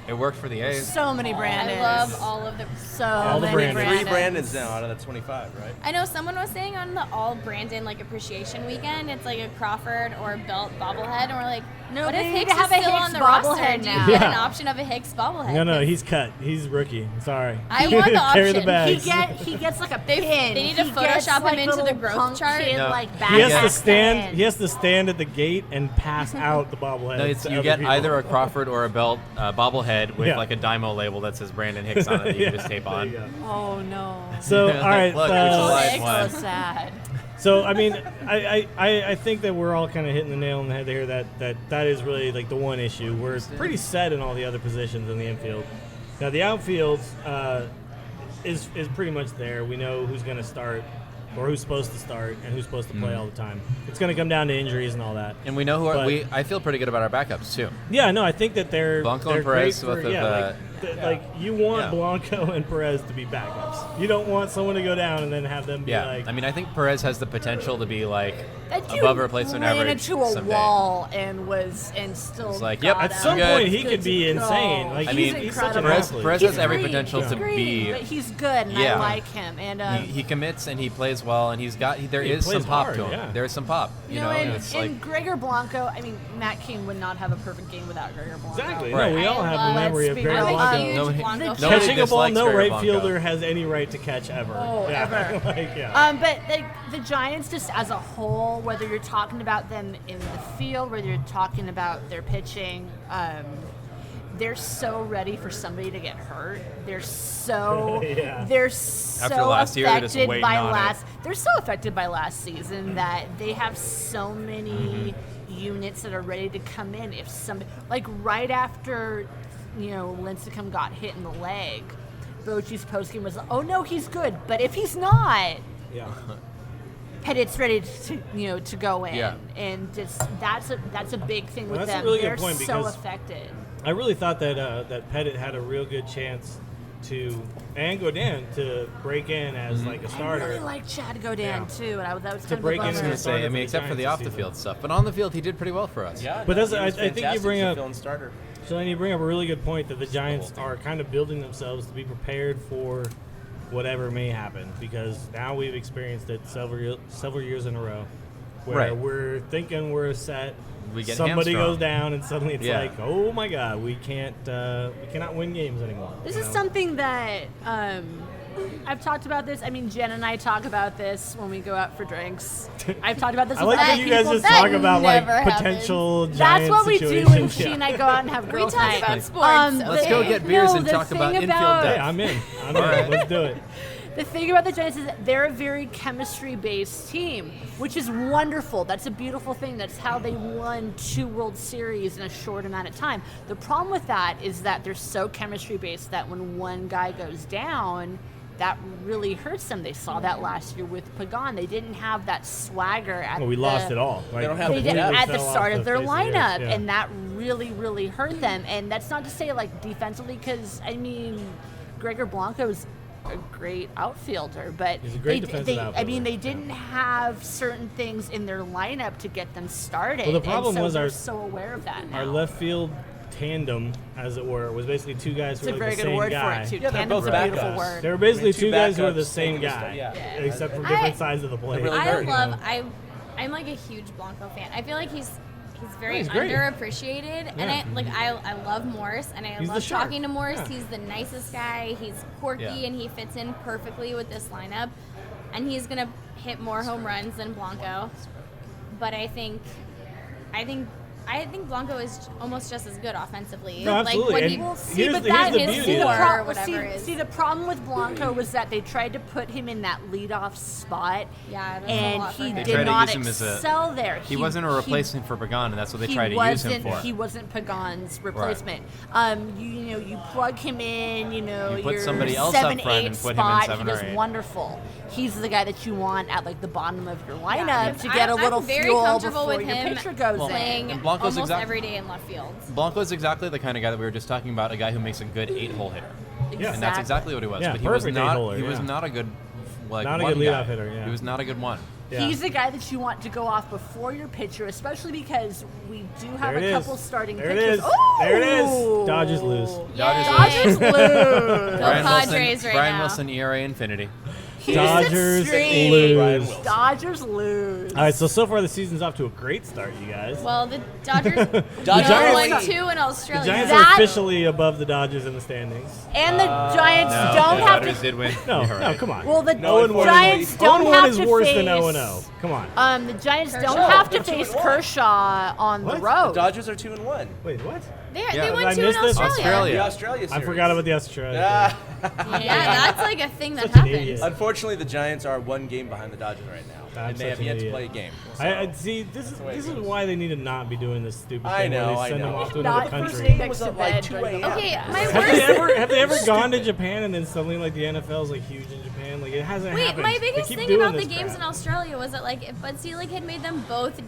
S5: It worked for the A's.
S8: So many Brandons.
S7: I love all of the.
S8: So many Brandons.
S6: 3 Brandons now out of the 25, right?
S7: I know someone was saying on the all Brandon appreciation weekend, it's a Crawford or Belt bobblehead, and we're like,
S8: no,
S7: what if
S8: Hicks
S7: Hicks is still on the roster?
S8: Now.
S7: Do you get an option of a Hicks bobblehead?
S4: No, he's cut. He's rookie. Sorry.
S7: I want the option.
S4: Carry the bags.
S8: He gets a pin.
S7: They need to Photoshop him into the growth chart.
S8: Kid,
S4: he has to stand. He has to stand at the gate and pass out the bobblehead.
S5: No, you get either a Crawford or a Belt bobblehead with a Dymo label that says Brandon Hicks on it that you can just tape on.
S8: Oh no.
S4: So all right.
S5: Look,
S8: so sad.
S4: So I mean, I think that we're all kind of hitting the nail on the head here. That is really the one issue. We're pretty set in all the other positions in the infield. Now the outfield is pretty much there. We know who's going to start or who's supposed to start and who's supposed to play all the time. It's going to come down to injuries and all that.
S5: And we know who I feel pretty good about our backups too.
S4: Yeah, no, I think that they're
S5: and Perez
S4: you want Blanco and Perez to be backups. You don't want someone to go down and then have them be like.
S5: I mean, I think Perez has the potential to be
S8: that
S5: above replacement average.
S8: Ran into a
S5: someday.
S8: wall and still.
S5: Yep.
S4: At some point he could be insane. He's such an athlete.
S5: Perez has every potential to be.
S8: But he's good, and I like him. And
S5: he commits and he plays well, and there is some pop to him. Yeah. There is some pop.
S8: And Gregor Blanco. I mean, Matt King would not have a perfect game without Gregor Blanco.
S4: Exactly. Right. No, we all have the memory of Gregor Blanco.
S5: Catching
S4: a ball, no right fielder has any right to catch ever.
S8: Oh, ever. But the Giants, just as a whole, whether you're talking about them in the field, whether you're talking about their pitching, they're so ready for somebody to get hurt. They're so
S5: After last year, they're just waiting on it.
S8: They're so affected by last season that they have so many units that are ready to come in. If somebody, like right after, Lincecum got hit in the leg, Bochy's postgame was, "Oh no, he's good, but if he's not."
S4: Yeah.
S8: Pettit's ready to go in,
S5: Yeah.
S8: and just that's a big thing with
S4: That's
S8: them.
S4: a really
S8: They're
S4: good point
S8: so
S4: because
S8: affected.
S4: I really thought that Pettit had a real good chance and Godin to break in as like a starter.
S8: I really like Chad Godin too, and that was kind of
S4: break
S8: a
S4: in
S5: I was
S8: bummer.
S5: going to say, except for the off the field stuff, but on the field he did pretty well for us.
S6: Yeah,
S4: But I think you bring up
S6: starter.
S4: Chelena, you bring up a really good point that the Giants are kind of building themselves to be prepared for whatever may happen, because now we've experienced it several years in a row where we're thinking we're set.
S5: We get
S4: Somebody
S5: hamstrung.
S4: goes down and suddenly it's
S5: Yeah.
S4: like, oh my God, we cannot win games anymore.
S8: This is something that I've talked about this. I mean, Jen and I talk about this when we go out for drinks. I've talked about this
S4: I
S8: with
S4: like
S8: other
S4: that you guys
S8: people.
S4: just talk about like
S7: never
S4: potential
S8: That's
S4: Giants
S8: what we do
S4: situations.
S8: when she and I go out and have
S7: We
S8: girls'
S7: talk
S8: night.
S7: about sports.
S5: Let's go get beers and
S8: the
S5: talk about
S8: thing
S5: infield
S8: about-
S5: depth.
S4: Hey, I'm in. Let's do it.
S8: The thing about the Giants is that they're a very chemistry-based team, which is wonderful. That's a beautiful thing. That's how they won 2 World Series in a short amount of time. The problem with that is that they're so chemistry-based that when one guy goes down, that really hurts them. They saw that last year with Pagan. They didn't have that swagger at
S4: We lost it all.
S6: They don't have
S8: They
S6: the
S8: did
S6: depth.
S8: at the
S4: Fell off
S8: start
S4: the
S8: of their
S4: face of the earth,
S8: lineup,
S4: yeah.
S8: and that really, really hurt them. And that's not to say like defensively, because I mean, Gregor Blanco's a great outfielder, but
S4: He's a great defensive
S8: I
S4: outfielder,
S8: mean, they didn't have certain things in their lineup to get them started.
S4: Well, the problem
S8: and so
S4: was
S8: they're
S4: our-
S8: so aware of that now.
S4: Our left field tandem, as it were, was basically 2 guys who
S8: It's a
S4: were like
S8: very
S4: the
S8: good
S4: same
S8: word
S4: guy.
S8: for it too.
S6: Yeah, they're
S8: Tandem's
S6: both
S8: a beautiful
S6: backups.
S8: word.
S4: They were basically 2 guys who were the
S6: backups
S4: same
S6: taking the
S4: guy,
S6: start, yeah.
S4: except from different sides of the plate.
S6: really
S7: I
S6: hurt.
S7: love. I'm like a huge Blanco fan. I feel like he's very
S4: he's great.
S7: underappreciated,
S4: Yeah.
S7: and I love Morris, and I
S4: He's the
S7: love
S4: shark.
S7: talking to Morris.
S4: Yeah.
S7: He's the nicest guy. He's quirky,
S5: Yeah.
S7: and he fits in perfectly with this lineup, and he's gonna hit more home runs than Blanco. But I think Blanco is almost just as good offensively.
S4: No, absolutely.
S7: Like when
S4: And
S7: he
S8: Well,
S4: here's
S8: see, but
S4: the
S8: that
S4: beauty
S8: is
S4: of
S8: the
S4: it.
S7: or whatever it is.
S8: See, the problem with Blanco was that they tried to put him in that leadoff spot,
S7: Yeah, that's a
S8: and
S7: lot for
S8: he
S7: him.
S5: They
S8: did
S5: tried to
S8: not
S5: use him as a-
S8: excel there.
S5: He wasn't a replacement for Pagan, and that's what they
S8: he
S5: tried to use him for.
S8: He wasn't Pagan's replacement. You plug him in.
S5: You put
S8: your
S5: somebody else up
S8: 7,
S5: front
S8: 8
S5: and put him in
S8: spot.
S5: 7
S8: he
S5: or
S8: does
S5: 8.
S8: wonderful. He's the guy that you want at like the bottom of your lineup
S7: Yeah,
S8: to get a little
S7: I'm very
S8: fuel
S7: comfortable
S8: before
S7: with
S8: your
S7: him
S8: pitcher goes
S7: playing
S8: in.
S5: And Blanco's
S7: almost
S5: exact-
S7: every day in left field.
S5: Blanco's exactly the kind of guy that we were just talking about, a guy who makes a good 8-hole hitter.
S4: Yeah.
S5: And that's exactly what he was.
S4: Yeah,
S5: but he was
S4: perfect
S5: not.
S4: eight-holer,
S5: He was
S4: yeah.
S5: not a good, like,
S4: Not a
S5: one
S4: good leadoff
S5: guy.
S4: hitter, yeah.
S5: He was not a good one.
S4: Yeah.
S8: He's the guy that you want to go off before your pitcher, especially because we do have
S4: There it
S8: a
S4: is.
S8: couple starting
S4: There it
S8: pitchers.
S4: is. There it is. Dodgers lose.
S8: Dodgers lose.
S7: Go
S5: Brian
S7: Padres
S5: Wilson,
S7: right
S5: Brian
S7: now.
S5: Wilson, ERA infinity.
S4: Dodgers
S8: Street.
S4: lose.
S8: Dodgers lose.
S4: All right, so far the season's off to a great start, you guys.
S7: Well, the Dodgers
S6: Giants-
S7: won 2 in
S4: The
S7: Australia.
S4: Giants
S8: That-
S4: are officially above the Dodgers in the standings.
S8: And the Giants
S5: No,
S8: don't
S5: the
S8: have
S5: Dodgers
S8: to.
S5: did win.
S4: No,
S5: You're right.
S4: come on.
S8: Well, the
S6: No, unfortunately,
S8: Giants don't
S4: 0-1
S8: have
S4: is
S8: to
S4: worse
S8: face.
S4: than 0-0. Come on.
S8: The Giants don't
S7: Kershaw.
S8: have to
S6: They're
S8: face
S6: 2-1.
S8: Kershaw on the
S4: What?
S8: road.
S6: The Dodgers are 2-1.
S4: Wait, what?
S7: They
S5: Yeah.
S7: won
S4: I
S7: 2 in
S4: missed this?
S5: Australia.
S6: The Australia
S4: I
S6: series.
S4: forgot about the Australia.
S6: Ah.
S7: Yeah, that's like a thing that
S4: Such an
S7: happens.
S4: idiot.
S6: Unfortunately, the Giants are 1 game behind the Dodgers right now,
S4: I'm
S6: and they
S4: such
S6: have
S4: an
S6: yet
S4: idiot.
S6: to play a game.
S4: I see. This
S6: way it
S4: is
S6: goes.
S4: why they need to not be doing this stupid
S6: I
S4: thing
S6: know,
S4: where they
S6: I
S4: send them
S6: know.
S4: off to
S8: Not
S4: another
S8: first
S4: country.
S8: thing
S6: It was
S8: next
S6: at
S8: to
S6: like
S8: bed
S6: 2
S8: during
S6: a.m.
S7: Okay, my
S4: Have
S7: worst.
S4: they ever gone to Japan and then suddenly like the NFL's like huge in Japan? Like it hasn't
S7: Wait,
S4: happened.
S7: my
S4: They
S7: biggest
S4: keep
S7: thing
S4: doing
S7: about the
S4: this
S7: games
S4: crap.
S7: in Australia was that like if Bud Selig had made them both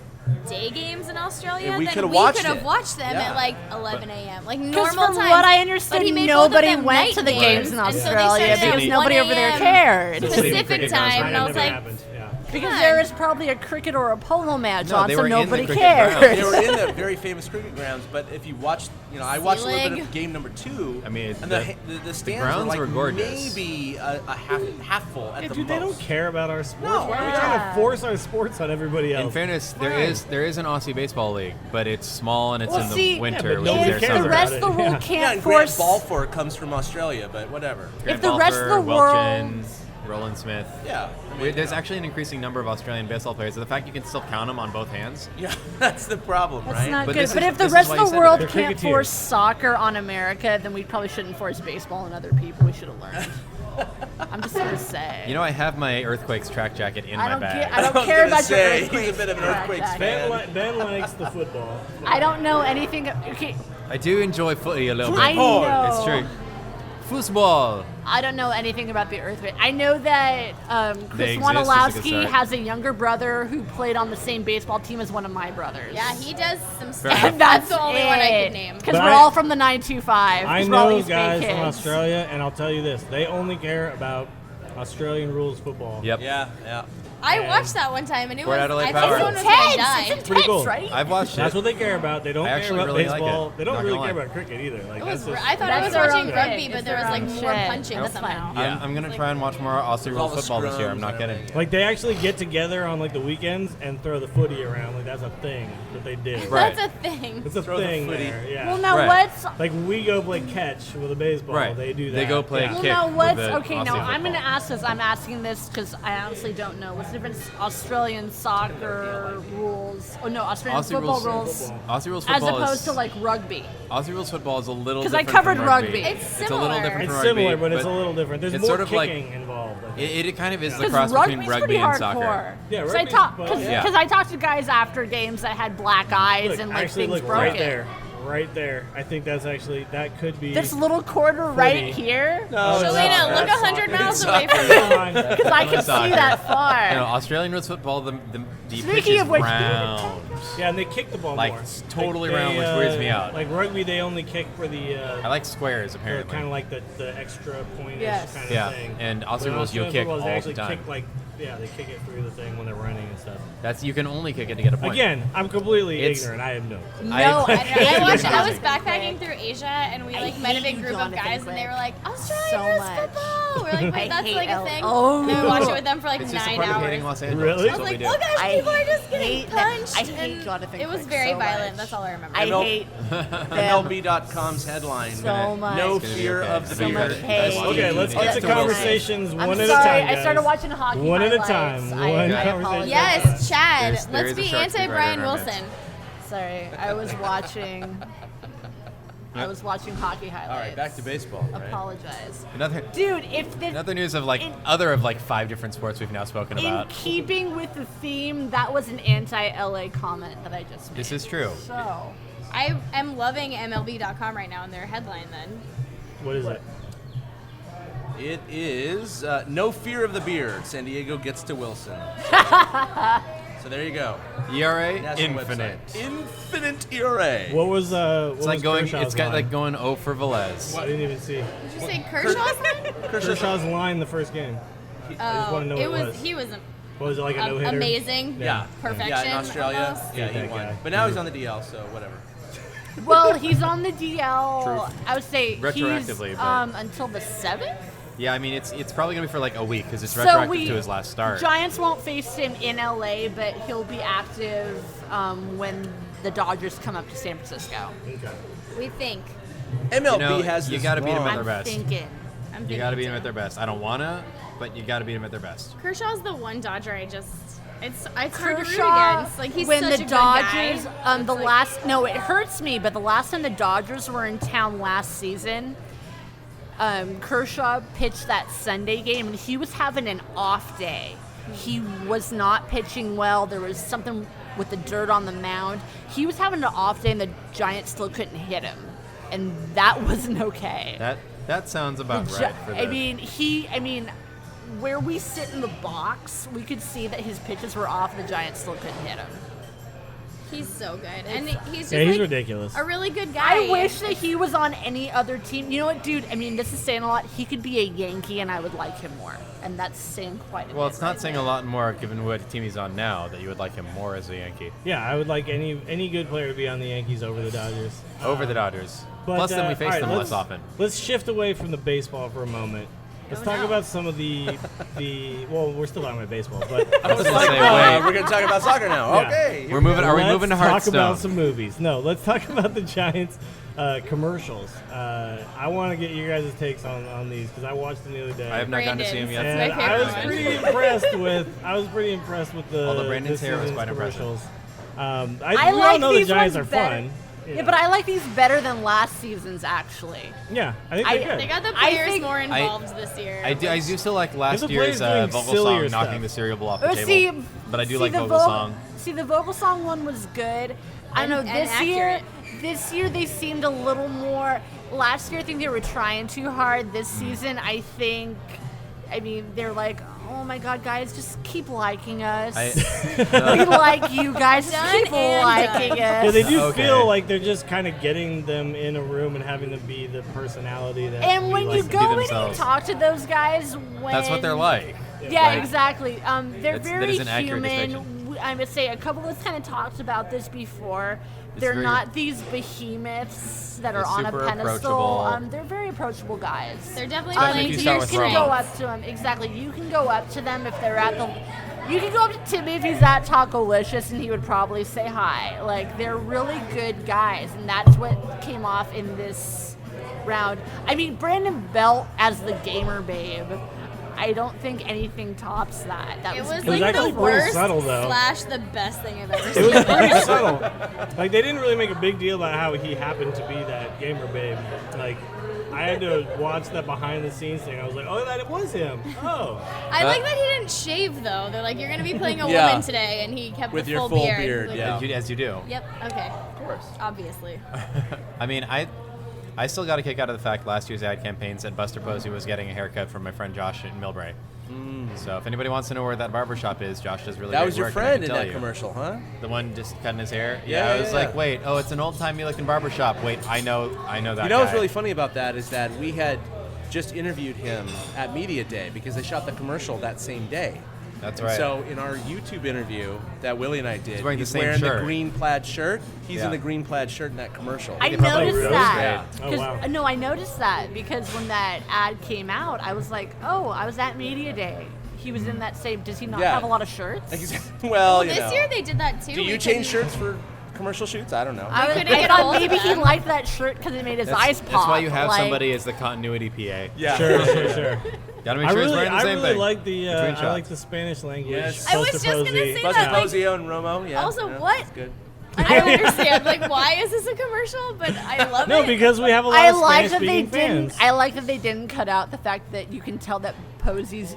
S7: day games in Australia,
S6: Yeah, we
S7: then
S6: could've
S7: we
S6: watched
S7: could have
S6: it.
S7: watched them
S6: Yeah.
S7: at like 11 a.m. like
S8: Because
S7: normal
S8: from
S7: times.
S8: what I
S7: But
S8: understood,
S7: he made both of
S8: nobody
S7: them
S8: went
S7: night
S8: to the games in
S7: and so they
S8: Australia
S7: started at
S8: because nobody
S7: 1
S8: over there
S7: a.m.
S8: cared.
S7: Pacific
S5: cricket
S7: time,
S5: grounds,
S7: and
S5: right?
S7: I was
S4: Never
S7: like,
S4: happened. Yeah.
S8: Because
S7: on.
S8: there is probably a cricket or a polo match
S5: No,
S8: on,
S5: they
S8: so
S5: were in the
S8: nobody
S5: cricket
S8: cared.
S5: grounds.
S6: They were in the very famous cricket grounds, but if you watched, I watched a little bit
S7: Selig.
S6: of game number 2.
S5: I mean,
S6: and
S5: the
S6: the stands
S5: grounds
S6: were like
S5: were gorgeous.
S6: maybe a half full at
S4: Yeah,
S6: the
S4: dude,
S6: most.
S4: they don't care about our sports.
S6: No,
S4: Why are we
S8: yeah.
S4: trying to force our sports on everybody else?
S5: In fairness, there is an Aussie baseball league, but it's small and it's
S8: Well,
S5: in the
S8: see,
S5: winter.
S4: Yeah, but
S5: which
S4: nobody
S5: is
S8: If
S5: their
S4: cares
S8: the
S5: summer.
S4: about
S8: rest
S4: it.
S8: of the world
S4: Yeah.
S6: Yeah,
S8: can't
S6: and Grant
S8: force,
S6: Balfour comes from Australia, but whatever.
S8: if the rest of the
S5: Balfour,
S8: world,
S5: Welchins, Roland Smith.
S6: Yeah.
S5: There's actually an increasing number of Australian baseball players. The fact you can still count them on both hands.
S6: Yeah, that's the problem,
S8: That's
S6: right?
S8: not
S5: But
S8: good.
S5: this
S8: But
S5: is-
S8: if the
S5: this
S8: rest
S5: is
S8: of
S5: why
S8: the
S5: you
S8: world
S4: They're
S8: can't
S4: cricketers.
S8: force soccer on America, then we probably shouldn't force baseball on other people. We should have learned. I'm just gonna say.
S5: You know, I have my Earthquakes track jacket in
S8: I
S5: my
S8: don't
S5: bag.
S8: I don't care about your
S6: say,
S8: Earthquakes.
S6: he's a bit of an Earthquakes
S8: track
S6: fan.
S8: jacket.
S4: Ben likes the football.
S8: I don't know anything. Okay,
S5: I do enjoy footy a little bit.
S8: I know.
S5: It's true. Football.
S8: I don't know anything about the Earthquake. I know that Chris
S5: They exist, it's a good
S8: Wondolowski
S5: start.
S8: has a younger brother who played on the same baseball team as one of my brothers.
S7: Yeah, he does some
S5: Fair
S7: stuff.
S5: enough.
S7: That's the only one I could name.
S8: Because
S4: But
S8: we're
S4: I-
S8: all from the 925.
S4: I
S8: 'cause we're all
S4: know
S8: East Bay
S4: guys from
S8: kids.
S4: Australia, and I'll tell you this: they only care about Australian rules football.
S5: Yep.
S6: Yeah.
S7: I
S4: And-
S7: watched that one time, and it
S5: Port
S7: was.
S5: Adelaide
S7: I thought
S5: Power.
S7: someone was
S8: It's
S7: gonna
S8: intense.
S7: die.
S8: It's intense,
S4: Pretty cool.
S8: right?
S5: I've watched
S4: That's
S5: it.
S4: what they care about. They don't
S5: I
S4: care
S5: actually
S4: about
S5: really like
S4: baseball.
S5: it.
S4: They don't
S5: Not
S4: really
S5: gonna
S4: care
S5: lie.
S4: about cricket either. Like
S7: It was.
S4: that's just,
S7: I thought I
S8: That's
S7: was
S8: their
S7: watching
S8: own
S7: rugby,
S8: thing.
S7: but
S8: It's
S7: there was
S8: their
S7: like
S8: own
S7: more
S8: shit.
S7: punching
S8: That's
S7: somehow.
S8: fine.
S5: I'm gonna try and watch more Aussie
S6: All
S5: rules
S6: the
S5: football this year. I'm
S6: scrums
S5: not
S6: and
S5: kidding.
S6: everything.
S4: like they actually get together on like the weekends and throw the footy around. Like that's a thing that they do.
S5: Right.
S7: That's a thing.
S4: It's a
S6: Throw the
S4: thing
S6: footy.
S4: there. Yeah.
S8: Well, now
S5: Right.
S8: what's
S4: like we go play catch with a baseball.
S5: Right.
S4: They do that.
S5: They go play
S4: Yeah.
S8: Well,
S5: kick
S8: now
S5: with
S8: what's
S5: the
S8: okay? Now
S5: Aussie
S8: I'm going to
S5: football.
S8: ask this. I'm asking this because I honestly don't know. What's the difference? Australian soccer rules? Oh no, Australian
S5: Aussie
S8: football
S5: rules-
S8: rules,
S5: Aussie rules
S8: as
S5: football
S8: opposed
S5: is
S8: to like rugby.
S5: Aussie rules football is a little
S8: 'Cause I
S5: different
S8: covered
S5: from
S8: rugby.
S7: It's
S5: It's a little
S7: similar.
S5: different
S4: It's
S5: from rugby.
S4: similar, but it's a little different. There's
S5: it's
S4: more
S5: sort of like-
S4: kicking involved. I think.
S5: It kind of is the
S8: Because
S5: cross between
S8: rugby's
S5: rugby
S8: pretty
S5: and
S8: hardcore.
S5: soccer.
S4: Yeah,
S8: Because I
S4: rugby's
S8: talk,
S4: fun.
S8: because
S5: Yeah.
S8: I talked to guys after games that had black eyes
S4: Look,
S8: and like
S4: actually,
S8: things
S4: look
S8: broken.
S4: right there, right there. I think that's actually that could be.
S8: This little quarter right here,
S6: No, it's
S7: Chelena,
S6: not.
S7: look
S6: That's
S7: 100
S6: soccer.
S7: miles
S6: It's
S7: away
S6: soccer.
S7: from you.
S4: Come on.
S8: because I can see
S5: Soccer.
S8: that far.
S5: You know, Australian rules football, the pitch
S8: Speaking
S5: is
S8: of which,
S5: round.
S4: Yeah, and they kick the ball
S5: Like,
S4: more.
S5: it's totally
S4: Like,
S5: round, which weirds me out.
S4: Like rugby, they only kick for the.
S5: I like squares, apparently.
S4: kind of like the extra pointish
S8: Yes.
S4: kind of
S5: Yeah,
S4: thing.
S5: and Aussie
S4: But
S5: rules, you'll
S4: Australian
S5: kick
S4: football,
S5: all
S4: they
S5: the
S4: actually
S5: time.
S4: Kick like they kick it through the thing when they're running and stuff.
S5: You can only kick it to get a point.
S4: Again, I'm completely
S5: It's-
S4: ignorant. I have no clue.
S8: No,
S5: I-
S7: I was backpacking through Asia, and we
S8: I
S7: like met a
S8: hate
S7: big
S8: you,
S7: group of
S8: Jonathan
S7: guys, and they
S8: Quick.
S7: were like, Australian
S8: So
S7: rules
S8: much.
S7: football. We're like,
S8: I
S7: wait, that's
S8: hate
S7: like a
S8: L-
S7: thing.
S8: Oh.
S7: And we watched it with them for like
S5: It's just a
S7: 9
S5: part of
S7: hours.
S5: hating Los Angeles.
S4: Really?
S5: That's
S7: I was
S5: what
S7: like,
S5: we
S7: oh
S5: do.
S7: gosh,
S8: I
S7: people are just getting
S8: hate that.
S7: punched.
S8: I hate
S7: and
S8: Jonathan
S7: It was
S8: Quick
S7: very
S8: so
S7: violent.
S8: much.
S7: That's all I remember.
S8: I
S6: ML
S8: hate them
S6: MLB.com's headline.
S8: so much.
S6: No
S5: gonna be
S6: fear
S5: okay.
S6: of the
S5: So
S6: beard.
S8: much hate.
S4: Okay, let's
S5: Oh,
S4: get
S5: that's
S4: to
S5: the Wilson.
S4: conversations
S8: I'm
S4: one at
S8: sorry.
S4: a time.
S8: I started
S4: guys.
S8: watching hockey
S4: One at a
S8: highlights.
S4: time.
S8: I
S4: One
S8: apologize.
S4: conversation.
S7: Yes, Chad.
S5: There
S7: Let's
S5: is a
S7: be
S5: shark
S7: anti
S5: right
S7: Brian
S5: in our midst.
S7: Wilson.
S8: Sorry, I was watching. I was watching hockey highlights.
S6: All right, back to baseball. Right?
S8: Apologize,
S5: Another,
S8: dude. If the
S5: another news of like other of like 5 different sports we've now spoken
S8: in
S5: about.
S8: keeping with the theme, that was an anti-LA comment that I just made.
S5: This is true.
S8: So
S7: I am loving MLB.com right now in their headline. Then
S4: What is it?
S6: It is no fear of the beard. San Diego gets to Wilson. So there you go.
S5: ERA
S6: National
S5: infinite.
S6: website. Infinite ERA.
S4: What was
S5: It's like going.
S4: Kershaw's
S5: It's got
S4: line?
S5: like going 0 for Velez.
S4: I didn't even see
S7: did you say Kershaw's line?
S4: Kershaw's line the first game. I just want to know
S7: it
S4: what it
S7: was.
S4: was.
S7: He was
S4: What was it like a no hitter?
S7: amazing.
S6: Yeah.
S7: Perfection.
S6: Yeah, in Australia.
S7: almost.
S6: Yeah, he
S4: That
S6: won.
S4: guy.
S6: But now he's on the DL, so whatever.
S8: well, he's on the DL.
S5: Truth.
S8: I would say
S5: Retroactively,
S8: he's,
S5: but-
S8: until the 7th.
S5: Yeah, I mean it's probably gonna be for like a week because it's
S8: So
S5: retroactive to his last start.
S8: Giants won't face him in LA, but he'll be active when the Dodgers come up to San Francisco.
S4: Okay.
S7: We think.
S6: MLB
S5: You know,
S6: has
S5: you
S6: this
S5: gotta beat him
S6: wrong.
S5: at their
S8: I'm
S5: best.
S8: thinking.
S7: I'm
S5: You
S7: thinking
S5: got to beat
S7: too.
S5: them at their best. I don't wanna, but you got to beat them at their best.
S7: Kershaw's the one Dodger I just. It's hard to root
S8: Kershaw,
S7: against. Like he's
S8: when
S7: such
S8: the
S7: a good
S8: Dodgers,
S7: guy.
S8: the
S7: It's like-
S8: last, no, it hurts me, but the last time the Dodgers were in town last season, Kershaw pitched that Sunday game, and he was having an off day. He was not pitching well. There was something with the dirt on the mound. He was having an off day, and the Giants still couldn't hit him, and that wasn't okay.
S5: That sounds about
S8: The
S5: right. For the,
S8: I mean, where we sit in the box, we could see that his pitches were off. The Giants still couldn't hit him.
S7: He's so good, and he's just
S4: Yeah, he's
S7: like
S4: ridiculous.
S7: a really good guy.
S8: I wish that he was on any other team. You know what, dude? I mean, this is saying a lot. He could be a Yankee, and I would like him more. And that's saying quite a bit.
S5: well, it's not
S8: right
S5: saying
S8: there.
S5: a lot more given what team he's on now that you would like him more as a Yankee
S4: Yeah, I would like any good player to be on the Yankees over the Dodgers.
S5: over the Dodgers.
S4: But,
S5: Plus, then we
S4: all
S5: face
S4: right,
S5: them
S4: let's-
S5: less often.
S4: Let's shift away from the baseball for a moment. Let's talk about some of the. Well, we're still talking about baseball, but
S6: we're going to talk about soccer now.
S4: Yeah.
S6: Okay.
S5: We're moving. Are we moving to Hearthstone?
S4: Let's talk about some movies. No, let's talk about the Giants commercials. I want to get you guys' takes on these because I watched them the other day.
S5: I have not gotten to see them yet.
S4: And I was pretty impressed with the.
S5: Although Brandon's hair was quite
S4: commercials.
S5: impressive.
S4: We all know the Giants are fun.
S8: Yeah, but I like these better than last season's, actually.
S4: Yeah, I think they're good.
S7: They got the players more involved this year.
S5: I do still like last year's Vogelsong knocking the cereal bowl off the table. But I do like Vogelsong.
S8: See, the Vogelsong one was good. I know this year they seemed a little more. Last year I think they were trying too hard. This season they're like, oh my God, guys, just keep liking us. We like you guys. Just keep liking us.
S4: Yeah, they do feel like they're just kind of getting them in a room and having them be the personality that.
S8: And when you go in and talk to those guys,
S5: that's what they're like.
S8: Yeah, exactly. They're very
S5: human.
S8: I would say a couple of us kind of talked about this before. They're not these behemoths that are on a pedestal. They're very approachable guys.
S7: They're definitely playing to your strengths.
S8: You can go up to them. Exactly. You can go up to them if they're at the. You can go up to Timmy if he's at Tacolicious, and he would probably say hi. Like, they're really good guys, and that's what came off in this round. I mean, Brandon Belt as the gamer babe. I don't think anything tops that. That
S7: was
S8: like
S7: the worst
S4: subtle, though.
S7: / the best thing I've ever seen.
S4: It was pretty subtle. Like, they didn't really make a big deal about how he happened to be that gamer babe. Like, I had to watch that behind the scenes thing. I was like, oh, that was him. Oh.
S7: I like that he didn't shave, though. They're like, you're going to be playing a woman today, and he kept
S6: with
S7: the
S6: your
S7: full
S6: beard.
S7: Like,
S5: As you do.
S7: Yep, okay.
S6: Of course.
S7: Obviously.
S5: I mean, I still got a kick out of the fact last year's ad campaign said Buster Posey was getting a haircut from my friend Josh in Millbrae. So if anybody wants to know where that barbershop is, Josh does really
S6: that
S5: great
S6: was your
S5: work,
S6: friend in that commercial, huh?
S5: The one just cutting his hair?
S6: Yeah,
S5: I was like, wait, it's an old-timey looking barbershop. Wait, I know that
S6: You know
S5: guy.
S6: what's really funny about that is that we had just interviewed him at Media Day because they shot the commercial that same day.
S5: That's right.
S6: So in our YouTube interview that Willie and I did,
S5: he's
S6: wearing
S5: shirt.
S6: the green plaid shirt. He's in the green plaid shirt in that commercial.
S8: I noticed that.
S4: Oh, wow.
S8: No, I noticed that because when that ad came out, I was like, oh, I was at Media Day. He was in that same. Does he not have a lot of shirts?
S6: Well,
S7: this year they did that too.
S6: Do you change shirts for commercial shoots? I don't know.
S8: I thought maybe he liked that shirt because it made his eyes pop.
S5: That's why you have somebody as the continuity PA.
S6: Yeah.
S4: Sure.
S5: Gotta make sure he's wearing the same thing.
S4: I like the Spanish language.
S6: Yes.
S7: I was just going to say
S6: Buster
S7: that.
S6: Posey and Romo. Yeah.
S7: Also, what?
S6: That's good.
S7: I don't understand. Like, why is this a commercial? But I love it.
S4: No, because we have a lot of Spanish-speaking fans.
S8: I like that they didn't cut out the fact that you can tell that Posey's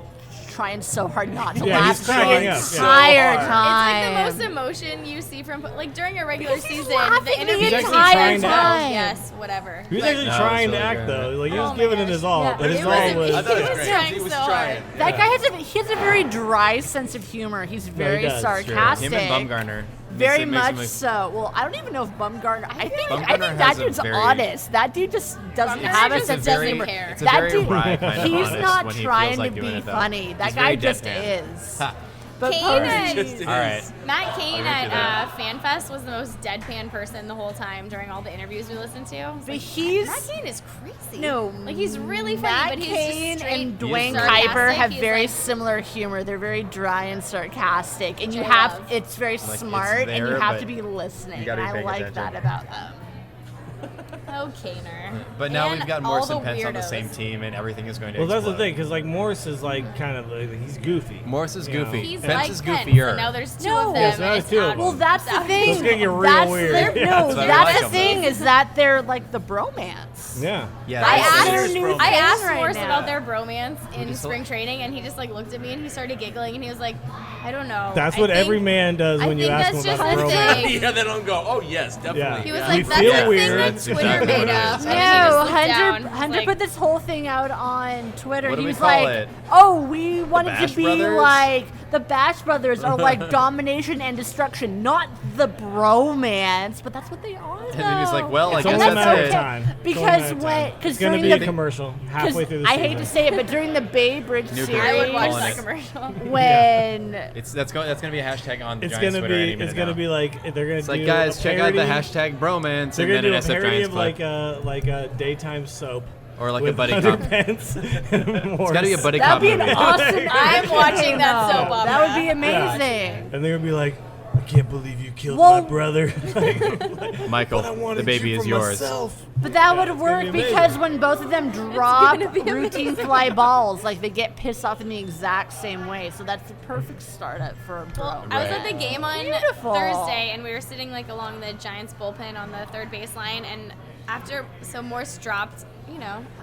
S8: trying so hard not to laugh
S4: he's
S8: the
S4: cracking up.
S8: entire
S7: It's
S8: time.
S7: like the most emotion you see from, like, during a regular
S8: Because he's
S7: season.
S8: laughing
S7: The interview
S8: the entire time.
S7: Yes, whatever.
S4: He was
S7: But-
S4: actually trying to act, though. Like, he was giving it his all.
S8: Yeah.
S4: But his
S7: It
S4: all
S7: was-
S4: was...
S6: I thought it was great.
S7: trying
S6: He was
S7: so
S6: trying.
S7: hard.
S8: That guy has a very dry sense of humor. He's very
S4: does.
S8: sarcastic.
S5: Him and Bumgarner.
S8: Very
S5: makes
S8: much so. Well, I don't even know if Bumgarner. I think
S5: Bumgarner
S8: that
S5: has a
S8: dude's
S5: very-
S8: honest. That dude just doesn't have a
S7: just
S8: sense of
S7: doesn't
S8: humor.
S7: care.
S5: It's a
S8: That
S5: very
S8: dude,
S5: wry kind of
S8: he's
S5: honest
S8: not
S5: when he
S8: trying
S5: feels like
S8: to
S5: doing
S8: be
S5: it, though.
S8: funny. That
S5: He's
S8: guy
S5: very
S8: just
S5: deadpan.
S8: is.
S5: Ha.
S8: But
S7: Kane
S8: Posey,
S5: All right.
S7: Matt Cain
S5: I'll get you
S7: at FanFest was the most deadpan person the whole time during all the interviews we listened to.
S8: But he's
S7: Matt Cain is crazy.
S8: no,
S7: like he's really funny,
S8: Matt
S7: but he's
S8: Cain
S7: just straight
S8: and Dwayne
S7: sarcastic.
S8: Kuiper have
S7: He's
S8: very
S7: like,
S8: similar humor. They're very dry and sarcastic, and you
S7: Which I
S8: have
S7: love.
S8: it's very
S5: it's
S8: smart, and you
S5: there,
S8: have
S5: but
S8: to be listening.
S5: you gotta be
S8: I
S5: paying
S8: like
S5: attention.
S8: that about them.
S7: Oh, Kaner.
S5: But now
S7: And
S5: we've got
S7: all
S5: Morse
S7: the
S5: and Pence on the
S7: weirdos.
S5: same team, and everything is going to
S4: Well, that's
S5: explode.
S4: the thing, because, like, Morris is, like, kind of, like, he's goofy.
S5: Morse is
S4: You know?
S5: goofy.
S7: He's
S5: Pence
S7: like
S5: is
S7: Pence,
S5: goofier.
S7: and now there's two
S8: No.
S7: of them.
S4: Yes, now
S7: and
S4: there's
S7: it's
S4: two of
S7: out.
S4: them.
S8: Well, that's the thing.
S4: It's gonna get real
S8: That's
S4: weird.
S8: their-
S4: Yeah.
S8: No,
S5: That's why we
S8: that's
S5: like
S8: the
S5: 'em.
S8: thing is that they're like the bromance.
S4: Yeah.
S5: Yeah,
S7: I
S5: that's
S7: asked,
S5: it.
S8: their new
S7: I
S8: thing
S7: asked
S8: right
S7: Morse
S8: now.
S7: about their bromance in
S5: just
S7: spring training, and he just like looked at me and he started giggling, and he was like, "I don't know."
S4: That's
S7: I
S4: what
S7: think-
S4: every man does
S7: I
S4: when you
S7: think
S4: ask
S7: that's
S4: him
S7: just
S4: about
S7: the
S4: romance.
S7: thing.
S6: Yeah, they don't go, oh, yes, definitely.
S4: Yeah.
S7: He was
S6: Yeah.
S7: like,
S4: We
S7: "That's
S4: feel
S7: the
S4: weird.
S7: thing that
S5: That's
S7: Twitter
S5: exactly
S7: made
S5: what it
S7: up."
S5: is.
S7: And he
S8: No,
S7: just looked down.
S8: Hunter
S7: He's like,
S8: put this whole thing out on Twitter.
S5: What do
S8: He
S5: we
S8: was
S5: call
S8: like,
S5: it?
S8: "Oh, we wanted
S5: Bash
S8: to be
S5: Brothers?
S8: like the Bash Brothers are like domination and destruction, not the bromance." But that's what they are.
S5: And then he's like, well,
S4: It's
S5: I
S4: only
S5: guess
S4: a
S5: that's
S4: matter
S5: it.
S4: of time. It's only a
S8: Because
S4: matter of
S8: when-
S4: time.
S8: 'cause
S4: It's going to
S8: during
S4: be
S8: the-
S4: a commercial halfway through the
S8: I
S4: season.
S8: hate to say it, but during the Bay Bridge
S5: New
S8: series,
S7: I would watch
S5: Calling
S7: that
S5: it.
S7: commercial.
S8: when
S5: That's going to be a hashtag on
S4: It's
S5: Giants
S4: gonna
S5: Twitter any
S4: be.
S5: minute
S4: It's gonna
S5: now.
S4: be like they're gonna
S5: It's
S4: do.
S5: like, guys,
S4: a
S5: check out the
S4: parody.
S5: hashtag bromance
S4: They're
S5: and
S4: gonna
S5: then
S4: do
S5: an
S4: a
S5: SF
S4: parody
S5: Giants
S4: of
S5: clip.
S4: like a
S5: Or like a
S4: with
S5: buddy
S4: Hunter
S5: cop.
S4: Pence and Morris.
S5: It's got to be a buddy
S8: That'd
S5: cop
S8: be an
S5: movie.
S8: awesome.
S7: I'm watching that soap opera.
S8: That would be amazing.
S4: And they're gonna be like, I can't believe you killed my brother.
S5: Michael,
S4: But I wanted
S5: the baby
S4: you
S5: is
S4: for
S5: yours.
S4: myself.
S8: But that would
S4: it's gonna
S8: work
S4: be
S8: because
S4: amazing.
S8: when both of them drop
S7: gonna be
S8: routine
S7: amazing.
S8: fly balls, like they get pissed off in the exact same way. So that's the perfect startup for a bro.
S7: I was at the game on
S8: Beautiful.
S7: Thursday, and we were sitting like along the Giants bullpen on the third baseline, and Morse dropped,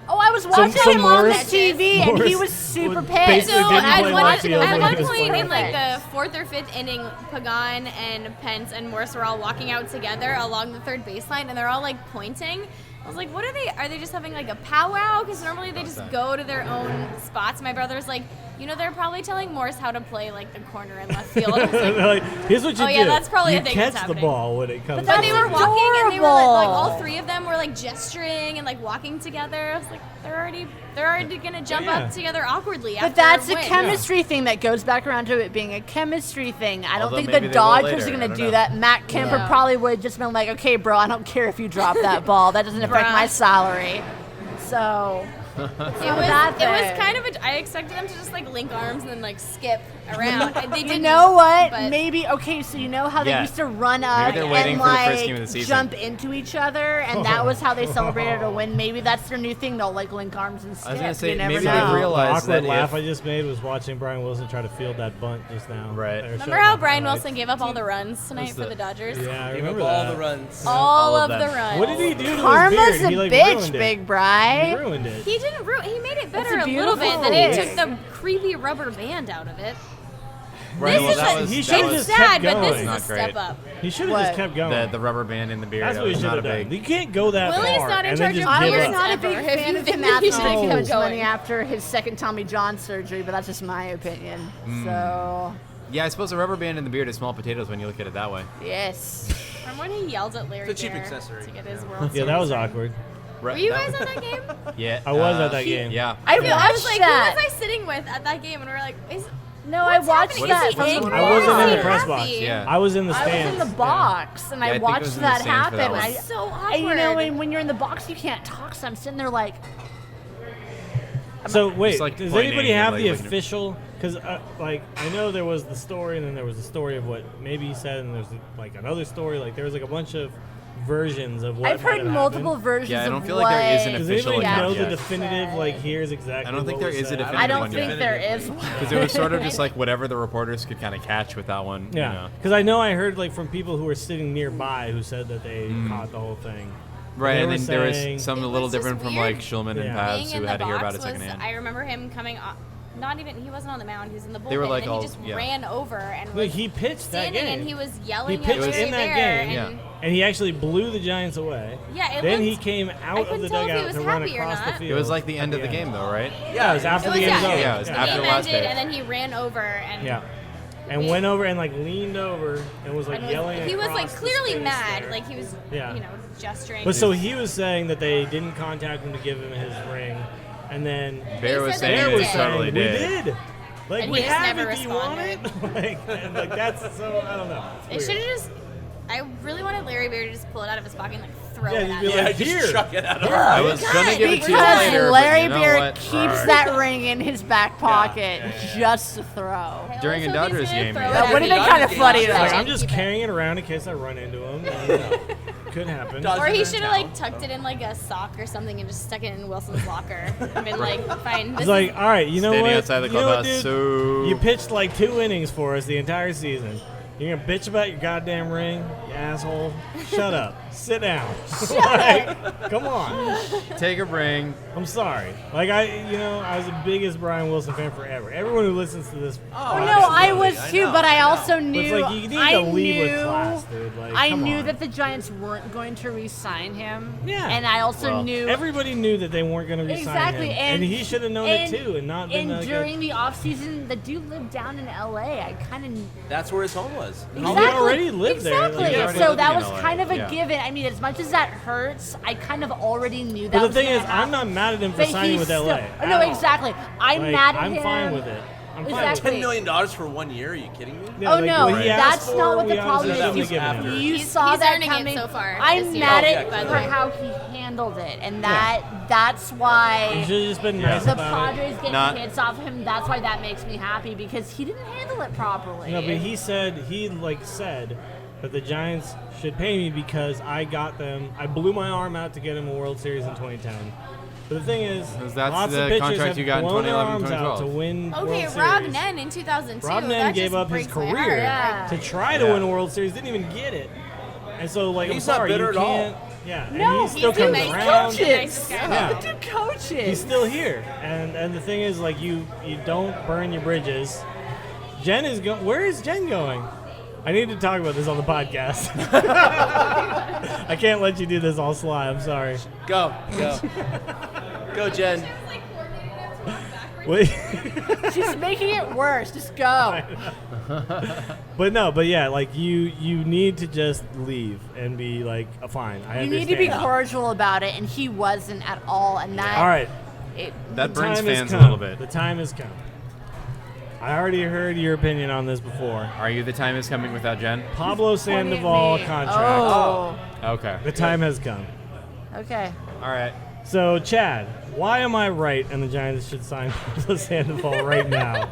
S8: Oh, I was watching
S4: so
S8: him on
S4: Morris-
S8: that TV, and he
S4: Morris
S8: was super
S4: would
S8: pissed.
S4: basically
S7: So
S4: didn't
S7: at
S4: play
S7: one,
S4: left field
S7: at
S4: when
S7: one
S4: he was
S7: point in like
S8: perfect.
S7: the fourth or fifth inning, Pagan and Pence and Morse were all walking out together along the third baseline, and they're all like pointing. I was like, what are they? Are they just having like a powwow? Because normally they just go to their own spots. My brother's like, they're probably telling Morse how to play like the corner and left field. I was like,
S4: They're like, here's what you
S7: Oh,
S4: do.
S7: yeah, that's probably
S4: you
S7: a thing
S4: catch
S7: that's
S4: the
S7: happening.
S4: ball when it comes.
S7: but they were
S8: That's
S7: walking, and they were like all
S8: adorable.
S7: three of them were like gesturing and like walking together. I was like, they're already gonna jump
S4: Yeah.
S7: up together awkwardly.
S8: But
S7: after
S8: that's
S7: a
S8: a
S7: win.
S8: chemistry thing that goes back around to it being a chemistry thing. I don't
S5: Although
S8: think
S5: maybe
S8: the
S5: they will
S8: Dodgers
S5: later.
S8: are
S5: I
S8: going to
S5: don't
S8: do
S5: know.
S8: that. Matt Kemper
S7: No.
S8: probably would have just been like, okay, bro, I don't care if you drop that ball. That doesn't affect
S7: Bruh.
S8: my salary. So,
S7: It was
S8: that
S7: kind of I expected them to just like link arms and then like skip around. And they
S8: you
S7: didn't.
S8: know what?
S7: but-
S8: Maybe, okay, so you know how they
S5: Yeah.
S8: used to run up
S5: they're waiting
S8: and
S5: for the first
S8: like
S5: game of the season.
S8: jump into each other, and that was how they celebrated a win. Maybe that's their new thing. They'll like link arms and skip.
S5: I was gonna say,
S8: you never
S5: maybe
S8: know.
S5: they've
S4: The
S5: realized
S4: awkward
S5: that
S4: laugh
S5: if-
S4: I just made was watching Brian Wilson try to field that bunt just now.
S5: Right.
S4: They were
S7: Remember
S4: showing
S7: how
S4: the
S7: Brian
S4: highlights.
S7: Wilson gave up all the runs tonight for
S5: the-
S7: the Dodgers?
S4: Yeah, I
S6: Gave
S4: remember
S6: up all
S4: that.
S6: the runs.
S7: All
S5: All
S7: of
S5: of
S7: the
S5: them.
S7: runs.
S4: What did he do to his
S8: Karma's
S4: beard?
S8: a
S4: He, like,
S8: bitch,
S4: ruined
S8: Big
S4: it.
S8: Bri.
S4: He ruined it.
S7: He didn't ruin. He made it better
S8: That's a
S7: a little bit. Then he
S8: beautiful
S7: took the creepy rubber band out of it.
S5: Right, well,
S7: This
S5: that
S7: is
S5: was,
S4: he
S5: that
S4: should've
S5: was
S4: just
S7: sad,
S4: kept
S7: but this
S4: going.
S7: is a
S5: Not
S7: step
S5: great.
S7: up.
S4: He should have just
S8: What?
S4: kept going.
S5: the rubber band in the beard.
S4: That's
S5: that
S4: what he
S5: was
S4: should
S5: not
S4: have
S5: a
S4: done.
S5: big.
S4: You can't go that
S7: Willie's
S4: far
S7: not in
S4: and then
S7: charge
S4: just
S7: of
S8: I
S4: give
S8: was
S7: beards
S4: up.
S8: not a
S7: ever.
S8: big
S7: If
S8: fan
S7: you
S8: of
S7: think
S8: him
S7: that he
S8: after
S7: should
S8: he
S7: keep
S8: was
S7: going.
S8: money after his second Tommy John surgery, but that's just my opinion. So,
S5: Yeah, I suppose a rubber band in the beard is small potatoes when you look at it that way.
S8: yes.
S7: Remember when he yelled at Larry
S6: It's a cheap
S7: Bear
S6: accessory.
S7: to get his World
S4: Yeah, that was
S7: Series ring?
S4: awkward.
S5: Right,
S7: Were you
S5: that-
S7: guys at that game?
S5: Yeah,
S4: I was at that game.
S5: Yeah.
S8: I
S7: I was
S8: watched
S7: like,
S8: that.
S7: who was I sitting with at that game? And we were like,
S8: No, I
S7: what's
S8: watched
S7: happening?
S8: that
S7: Is he
S8: from the
S7: angry?
S4: I wasn't in the
S7: Is he
S4: press
S7: happy?
S4: box.
S5: Yeah.
S4: I was in the
S8: I
S4: stands.
S8: was in the
S4: Yeah.
S8: box, and
S5: Yeah, I
S8: I
S5: think it
S8: watched
S5: was in the
S8: that
S5: stands for that
S8: happen.
S5: one.
S8: I,
S7: It was so
S8: and you know,
S7: awkward.
S8: when you're in the box, you can't talk, so I'm sitting there like,
S4: So wait,
S5: like
S4: does
S5: pointing
S4: anybody
S5: and,
S4: have
S5: like,
S4: the
S5: looking at-
S4: official? Because like I know there was the story, and then there was the story of what maybe he said, and there's like another story. Like there was like a bunch of versions of what.
S8: I've heard multiple versions
S5: Yeah, I don't
S8: of
S5: feel like there is an
S8: what-
S4: Does
S5: official
S4: anybody
S5: like
S4: know
S5: that
S4: the
S5: yet.
S4: definitive? Like here's exactly.
S5: I don't think
S4: what
S5: there
S4: was
S5: is a
S4: said.
S5: definitive
S8: I don't
S5: one
S8: think
S5: yet.
S8: there is one.
S5: Because it was sort of just like whatever the reporters could kind of catch with that one.
S4: Yeah,
S5: You know.
S4: because I know I heard like from people who were sitting nearby who said that they caught the whole thing.
S5: Right,
S4: They
S5: and
S4: were
S5: then there
S4: saying-
S5: was something a
S7: It
S5: little
S7: was just
S5: different from
S7: weird.
S5: like Shulman and
S4: Yeah.
S5: Pavs
S7: Being
S5: who
S7: in
S5: had
S7: the
S5: to hear about it
S7: box was,
S5: secondhand.
S7: I remember him coming on. Not even, he wasn't on the mound, he was in the bullpen.
S5: They were, like,
S7: and then
S5: all-
S7: he just
S5: yeah.
S7: ran over and
S4: Like,
S7: was
S4: he pitched that
S7: standing
S4: game.
S7: and he was yelling
S4: He pitched
S7: at Larry
S4: in that
S7: Bear.
S4: game,
S7: And
S4: and he actually blew the Giants away.
S7: Yeah, it
S4: Then
S7: looked-
S4: he came out of
S7: couldn't
S4: the
S7: tell if he
S4: dugout
S7: was
S4: to run
S7: happy or
S4: across the
S7: not.
S4: field.
S5: It was like the end
S4: at
S5: of the game, though, right?
S4: Yeah, it was after
S7: It
S4: the
S7: was,
S4: end
S7: yeah,
S4: zone.
S5: Yeah, it was
S7: the
S5: after
S7: game
S5: the last
S7: ended,
S5: pitch.
S7: and then he ran over and
S4: Yeah. And went over and like leaned over and was like
S7: and
S4: yelling.
S7: he was like
S4: across the
S7: clearly
S4: space
S7: mad,
S4: there.
S7: like he was,
S4: Yeah.
S7: gesturing.
S4: But so he was saying that they didn't contact him to give him his ring, and then
S5: Bear was
S7: said that
S5: saying
S4: Bear
S7: they
S5: they
S4: was
S7: did.
S4: saying
S5: totally
S4: we
S5: did.
S4: did. Like
S7: And
S4: we
S7: he just
S4: have
S7: never
S4: it. Do you want it?
S7: responded.
S4: and like that's so I don't know.
S7: They
S4: It's
S7: should
S4: weird.
S7: have just. I really wanted Larry Bear to just pull it out of his pocket and like throw
S4: Yeah,
S7: it
S4: you'd
S7: at
S4: be
S7: him.
S4: like,
S6: just
S4: here.
S6: chuck it at him.
S5: I was gonna give it to you
S8: Because
S5: later, but
S8: Larry
S5: you know
S8: Bear
S5: what?
S8: keeps that ring in his back pocket just to throw.
S7: I
S5: During
S7: always
S5: a
S7: hope he's
S5: Dodgers
S7: gonna
S5: game,
S7: throw
S5: yeah.
S7: it
S8: That
S7: at
S8: would have
S7: me.
S8: been kind of funny
S4: It's like,
S8: though.
S4: I'm just carrying it around in case I run into him. And, you know, could happen.
S6: Dodgers
S7: Or he
S6: in
S7: should have
S6: town.
S7: like tucked it in like a sock or something and just stuck it in Wilson's locker and been like, fine.
S4: It's
S7: This
S4: like,
S7: is,
S4: all right, you know
S5: Standing
S4: what?
S5: outside the
S4: You know what,
S5: clubhouse,
S4: dude?
S5: so
S4: You pitched like 2 innings for us the entire season. You're gonna bitch about your goddamn ring, you asshole. Shut up. Sit down. Like, come on.
S5: take a ring.
S4: I'm sorry. Like I was the biggest Brian Wilson fan forever. Everyone who listens to this.
S8: Oh no, I was
S6: I
S8: too,
S6: know,
S8: but I
S6: I know.
S8: also
S4: It's
S8: knew.
S4: like you need
S8: I
S4: to leave with
S8: knew-
S4: class, dude. Like,
S8: I
S4: come
S8: knew
S4: on.
S8: that the Giants weren't going to re-sign him.
S4: Yeah.
S8: And I also
S5: Well,
S8: knew
S4: Everybody knew that they weren't going to resign
S8: exactly,
S4: him,
S8: and
S4: he should have known it too, and not been
S8: And
S4: like
S8: during the offseason, the dude lived down in LA. I kind of
S6: That's where his home was.
S4: He already lived there.
S8: Exactly.
S4: Like, he
S5: already
S8: So
S5: lived
S8: that
S5: in
S8: was
S5: LA,
S8: kind of a
S5: yeah.
S8: given. I mean, as much as that hurts, I kind of already knew that.
S4: But the
S8: was
S4: thing
S8: gonna
S4: is, I'm
S8: happen.
S4: not mad at him for
S8: But
S4: signing
S8: he's
S4: with
S8: still-
S4: LA.
S8: No,
S4: at all.
S8: exactly. I'm
S4: Like,
S8: mad at
S4: I'm
S8: him.
S4: fine with it. I'm
S8: exactly.
S6: $10 million for 1 year? Are you kidding me?
S8: Yeah, that's not what the problem is. You saw
S7: he's
S8: that
S7: earning
S8: coming.
S7: it so far.
S8: I'm mad at
S7: by the
S8: for
S7: way.
S8: how he handled it, and that's why
S4: He should have just been nice
S8: the
S4: about it.
S8: Padres getting hits off him. That's why that makes me happy because he didn't handle it properly.
S4: No, but he said that the Giants should pay me because I got them. I blew my arm out to get him a World Series in 2010. But the thing is,
S5: that's
S4: lots
S5: the
S4: of pitchers
S5: contract
S4: have
S5: you got in
S4: blown their
S5: 2011,
S4: arms out to
S5: 2012.
S4: win
S7: Okay,
S4: World
S7: Rob
S4: Series.
S7: Nen in 2002.
S4: Rob Nen
S7: that
S4: gave
S7: just
S4: up his
S7: breaks my
S4: career
S7: heart.
S4: to try to win a World Series. Didn't even get it. And so, like,
S6: He's
S4: I'm
S6: not
S4: sorry,
S6: bitter
S4: you
S6: at all.
S4: can't. Yeah,
S8: No,
S4: and he still
S7: he's
S4: comes
S7: nice.
S4: around.
S8: Coaches.
S4: Yeah.
S8: The two coaches.
S4: He's still here, and the thing is, like, you don't burn your bridges. Jen is going. Where is Jen going? I need to talk about this on the podcast. I can't let you do this all sly. I'm sorry.
S6: Go. Go, Jen.
S4: Wait.
S8: She's making it worse. Just go.
S4: But yeah, like you need to just leave and be like, fine. I
S8: You
S4: understand.
S8: need to be cordial about it, and he wasn't at all. And that.
S4: All right.
S5: That
S4: The
S5: burns
S4: time has
S5: fans a
S4: come.
S5: little bit.
S4: The time has come. I already heard your opinion on this before.
S5: Are you the time is coming without Jen?
S4: Pablo Sandoval contract.
S8: Oh.
S5: Okay.
S4: The time has come.
S8: Okay.
S5: All right.
S4: So, Chad, why am I right and the Giants should sign Pablo Sandoval right now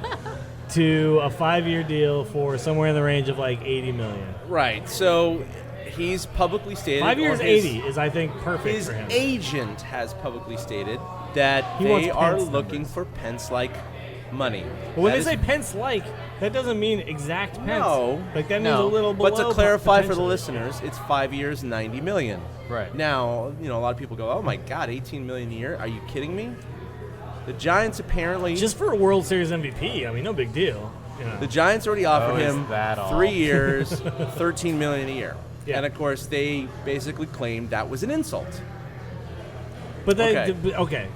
S4: to a 5-year deal for somewhere in the range of like $80 million?
S6: Right. So he's publicly stated.
S4: 5 years,
S6: or his-
S4: 80 is, I think, perfect
S6: His
S4: for him.
S6: agent has publicly stated that
S4: He wants
S6: they are
S4: Pence
S6: looking
S4: numbers.
S6: for Pence-like money.
S4: But when
S6: That
S4: they
S6: is-
S4: say Pence-like, that doesn't mean exact Pence.
S6: No.
S4: Like, that means a little below.
S6: But to clarify for the
S4: potentially.
S6: listeners, it's 5 years, $90 million.
S5: Right.
S6: Now, a lot of people go, "Oh my God, $18 million a year? Are you kidding me?" The Giants apparently
S4: Just for a World Series MVP, I mean, no big deal. You know.
S6: the Giants already offered
S5: is
S6: him
S5: that all?
S6: 3 years, $13 million a year.
S4: Yeah.
S6: And of course, they basically claimed that was an insult.
S4: But they,
S6: Okay.
S4: okay.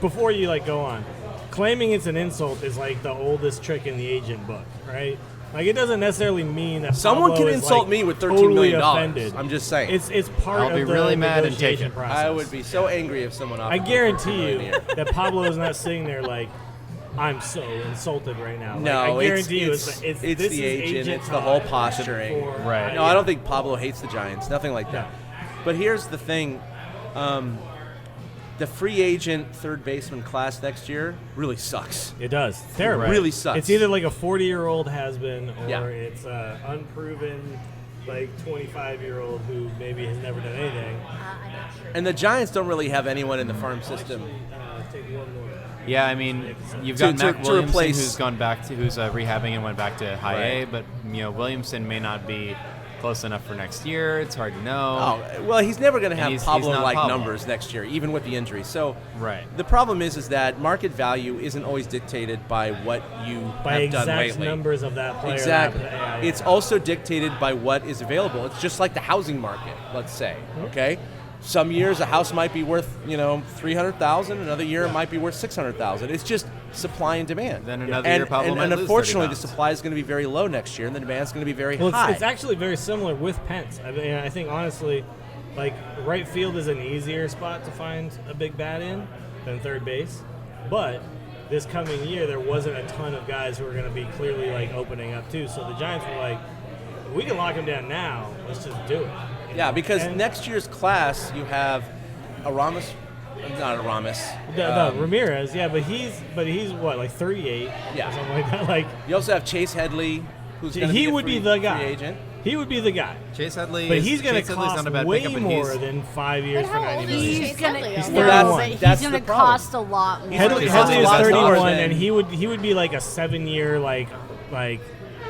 S4: Before you go on, claiming it's an insult is like the oldest trick in the agent book, right? Like it doesn't necessarily mean that
S6: Someone
S4: Pablo
S6: can
S4: is,
S6: insult
S4: like,
S6: me with $13
S4: totally
S6: million.
S4: offended.
S6: I'm just saying.
S4: It's part
S5: I'll
S4: of
S5: be
S4: the
S5: really mad and take
S4: negotiation
S5: it.
S4: process.
S6: I would be so angry if someone offered
S4: I
S6: me
S4: guarantee
S6: $13
S4: you
S6: million a year.
S4: that Pablo is not sitting there like, I'm so insulted right now.
S6: No,
S4: I guarantee you
S6: it's
S4: this
S6: the
S4: is
S6: agent. It's the
S4: talk
S6: whole posturing.
S4: for-
S5: Right.
S6: No, I don't think Pablo hates the Giants. Nothing like that.
S4: No.
S6: But here's the thing. The free agent third baseman class next year really sucks.
S4: It does. It's terrible.
S6: It really sucks.
S4: It's either like a 40-year-old has-been or
S6: Yeah.
S4: it's an unproven, 25-year-old who maybe has never done anything.
S6: And the Giants don't really have anyone in the farm system.
S4: Take one more.
S5: Yeah, I mean, you've
S6: To-
S5: got
S6: to-
S5: Mac
S6: to
S5: Williamson,
S6: replace-
S5: who's rehabbing and went back to high A,
S6: Right.
S5: but Williamson may not be close enough for next year. It's hard to know.
S6: Oh, well, he's never going to
S5: And
S6: have
S5: he's
S6: Pablo-like
S5: not Pablo.
S6: numbers next year, even with the injury. So
S5: Right.
S6: the problem is that market value isn't always dictated by what you
S4: By
S6: have done
S4: exact
S6: lately.
S4: numbers of that player.
S6: Exactly.
S4: Yeah.
S6: It's also dictated by what is available. It's just like the housing market, let's say, okay? Some years a house might be worth, $300,000. Another year it might be worth $600,000. It's just supply and demand.
S5: Then another year Pablo might
S6: and
S5: lose
S6: unfortunately,
S5: 30
S6: the
S5: pounds.
S6: supply is going to be very low next year, and the demand is going to be very
S4: Well,
S6: high.
S4: it's actually very similar with Pence. I think, honestly, right field is an easier spot to find a big bat in than third base. But this coming year, there wasn't a ton of guys who were going to be clearly, opening up, too. So the Giants were like, we can lock him down now. Let's just do it.
S6: Yeah, because
S4: And-
S6: next year's class, you have Ramirez.
S4: Ramirez, yeah, but he's what, 38?
S6: Yeah.
S4: Or something like that.
S6: You also have Chase Headley, who's going to be
S4: He
S6: a
S4: would
S6: free,
S4: be the guy.
S6: free agent.
S4: He would be the guy.
S5: Chase Headley,
S4: But he's going to
S5: Chase Headley's
S4: cost
S5: not a bad
S4: way
S5: pickup, but
S4: more
S5: he's,
S4: than 5 years
S7: But
S4: for
S7: how
S4: 90
S7: old is
S4: million.
S7: Chase Headley?
S8: He's
S7: though?
S8: gonna,
S6: That's- that's
S8: he's
S6: the
S8: gonna
S6: problem.
S8: cost a lot more.
S6: Headley-
S4: Headley
S6: Headley
S4: is
S6: costs a lot
S4: 31,
S6: more
S4: and
S6: than-
S4: he would be like a 7-year like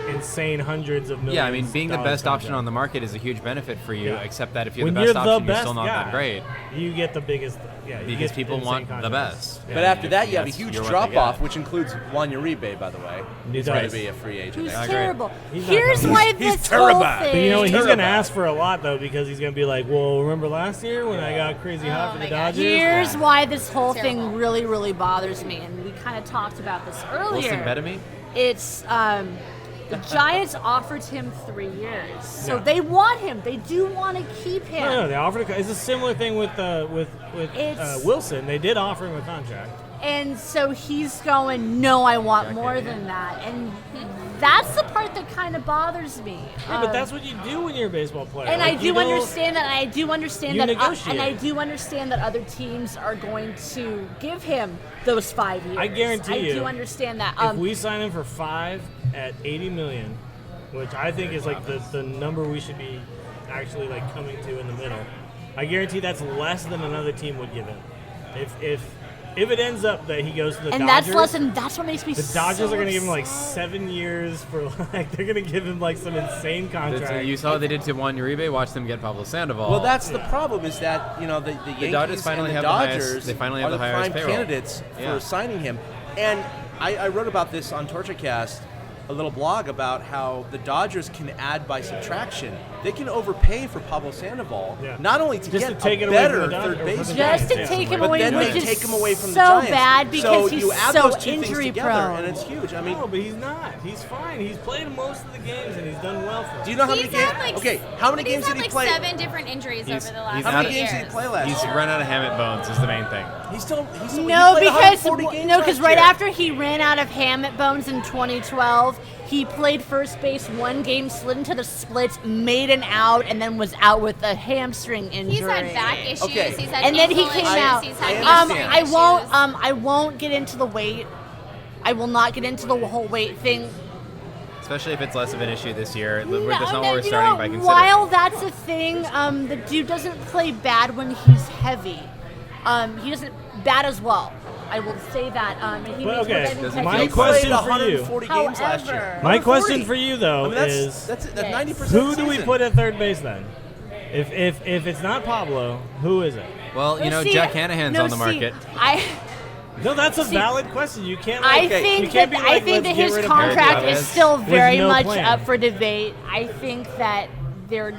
S4: insane hundreds of millions.
S5: yeah, I mean, being the
S4: dollar
S5: best option
S4: contract.
S5: on the market is a huge benefit for you,
S4: Yeah.
S5: except that if you're
S4: When
S5: the
S4: you're
S5: best
S4: the
S5: option, you're
S4: best
S5: still not
S4: guy,
S5: that great.
S4: You get the biggest, you
S5: Because
S4: get
S5: people
S4: insane
S5: want the
S4: contracts.
S5: best.
S4: Yeah.
S6: But after that, you have a
S5: That's-
S6: huge
S5: you're what they
S6: drop-off,
S5: get.
S6: which includes Juan Uribe, by the way.
S4: He
S6: He's going
S4: does.
S6: to be a free agent
S8: Who's
S6: next
S5: I
S6: year.
S5: agree.
S8: terrible.
S4: He's not
S8: Here's
S4: coming.
S8: why
S6: He's
S8: this whole
S6: terrible.
S8: thing.
S4: But he's
S6: Terrible.
S4: gonna ask for a lot though, because he's gonna be like, well, remember last year when I got crazy hot for the
S7: my God.
S4: Dodgers?
S8: Here's
S4: Yeah.
S8: why this whole
S7: Terrible.
S8: thing really, really bothers me, and we kind of talked about this earlier.
S5: Wilson Bettamy?
S8: It's the Giants offered him 3 years, so
S4: Yeah.
S8: they want him. They do want to keep him.
S4: No, they offered. It's a similar thing with
S8: It's-
S4: Wilson. They did offer him a contract.
S8: And so he's going, no, I want more than that. And that's the part that kind of bothers me.
S4: Yeah, but that's what you do when you're a baseball player.
S8: And
S4: like,
S8: I do understand that. And I do understand that.
S4: Negotiate.
S8: And I do understand that other teams are going to give him those 5 years.
S4: I guarantee you.
S8: I do understand that.
S4: If we sign him for 5 at $80 million, which I think is like the number we should be actually like coming to in the middle, I guarantee that's less than another team would give him. If it ends up that he goes to the
S8: and
S4: Dodgers,
S8: that's what makes me.
S4: The Dodgers are going to give him like 7 years for like they're going to give him like some insane contract.
S5: You saw what they did to Juan Uribe. Watch them get Pablo Sandoval.
S6: Well, that's the problem is that the Yankees
S5: Dodgers finally
S6: and the
S5: have
S6: Dodgers
S5: they finally
S6: are
S5: have
S6: the
S5: the
S6: prime
S5: highest payroll.
S6: candidates for signing him. And I wrote about this on TortureCast, a little blog about how the Dodgers can add by subtraction. They can overpay for Pablo Sandoval, not only to get a better third baseman,
S8: just to take him away,
S6: but then
S8: which
S6: they
S8: is
S6: take him away from
S8: so
S6: the Giants.
S8: bad because
S6: so
S8: he's
S6: you add
S8: so
S6: those two
S8: injury
S6: things together,
S8: prone.
S6: and it's huge. I mean,
S4: no, but he's not. He's fine. He's played most of the games and he's done well for them.
S6: Do you know how many
S7: He's
S6: games?
S7: had like,
S6: Okay, how many games did he play?
S7: 7 different injuries over the last
S6: How many games
S7: years.
S6: did he play last
S5: He's
S6: year?
S5: run out of Hammett bones is the main thing.
S6: He's still
S8: No,
S6: he played
S8: because right after he ran out of Hammett bones in 2012, he played first base 1 game, slid into the splits, made an out, and then was out with a hamstring injury.
S7: He's had back issues.
S6: Okay.
S7: He's had
S8: and then he
S7: ankle
S8: came
S7: issues.
S8: out.
S7: He's had
S8: I won't get into the weight. I will not get into the whole weight thing.
S5: Especially if it's less of an issue this year. That's
S8: No,
S5: not what we're
S8: you
S5: starting
S8: know,
S5: by considering.
S8: while that's a thing, the dude doesn't play bad when he's heavy. He doesn't bat as well. I will say that. And he
S4: But
S8: makes
S4: okay,
S8: more than
S4: my
S6: He
S4: question
S6: played
S4: for you.
S6: 140 games last year.
S8: However,
S4: My
S6: 140.
S4: question for you though
S6: I mean,
S4: is
S6: that's 90%.
S4: who do we
S6: season.
S4: put at third base then? If it's not Pablo, who is it?
S5: Well, you know,
S8: See,
S5: Jack Hanahan's
S8: no,
S5: on the market.
S4: No, that's a valid question. You can't.
S8: I
S4: Like, you
S8: think
S4: can't
S8: that
S4: be like,
S8: I think
S4: let's
S8: that
S4: get
S8: his
S4: rid of
S8: contract
S4: Perez
S8: is still
S4: with
S8: very
S4: no
S8: much
S4: plan.
S8: up for debate. I think that they're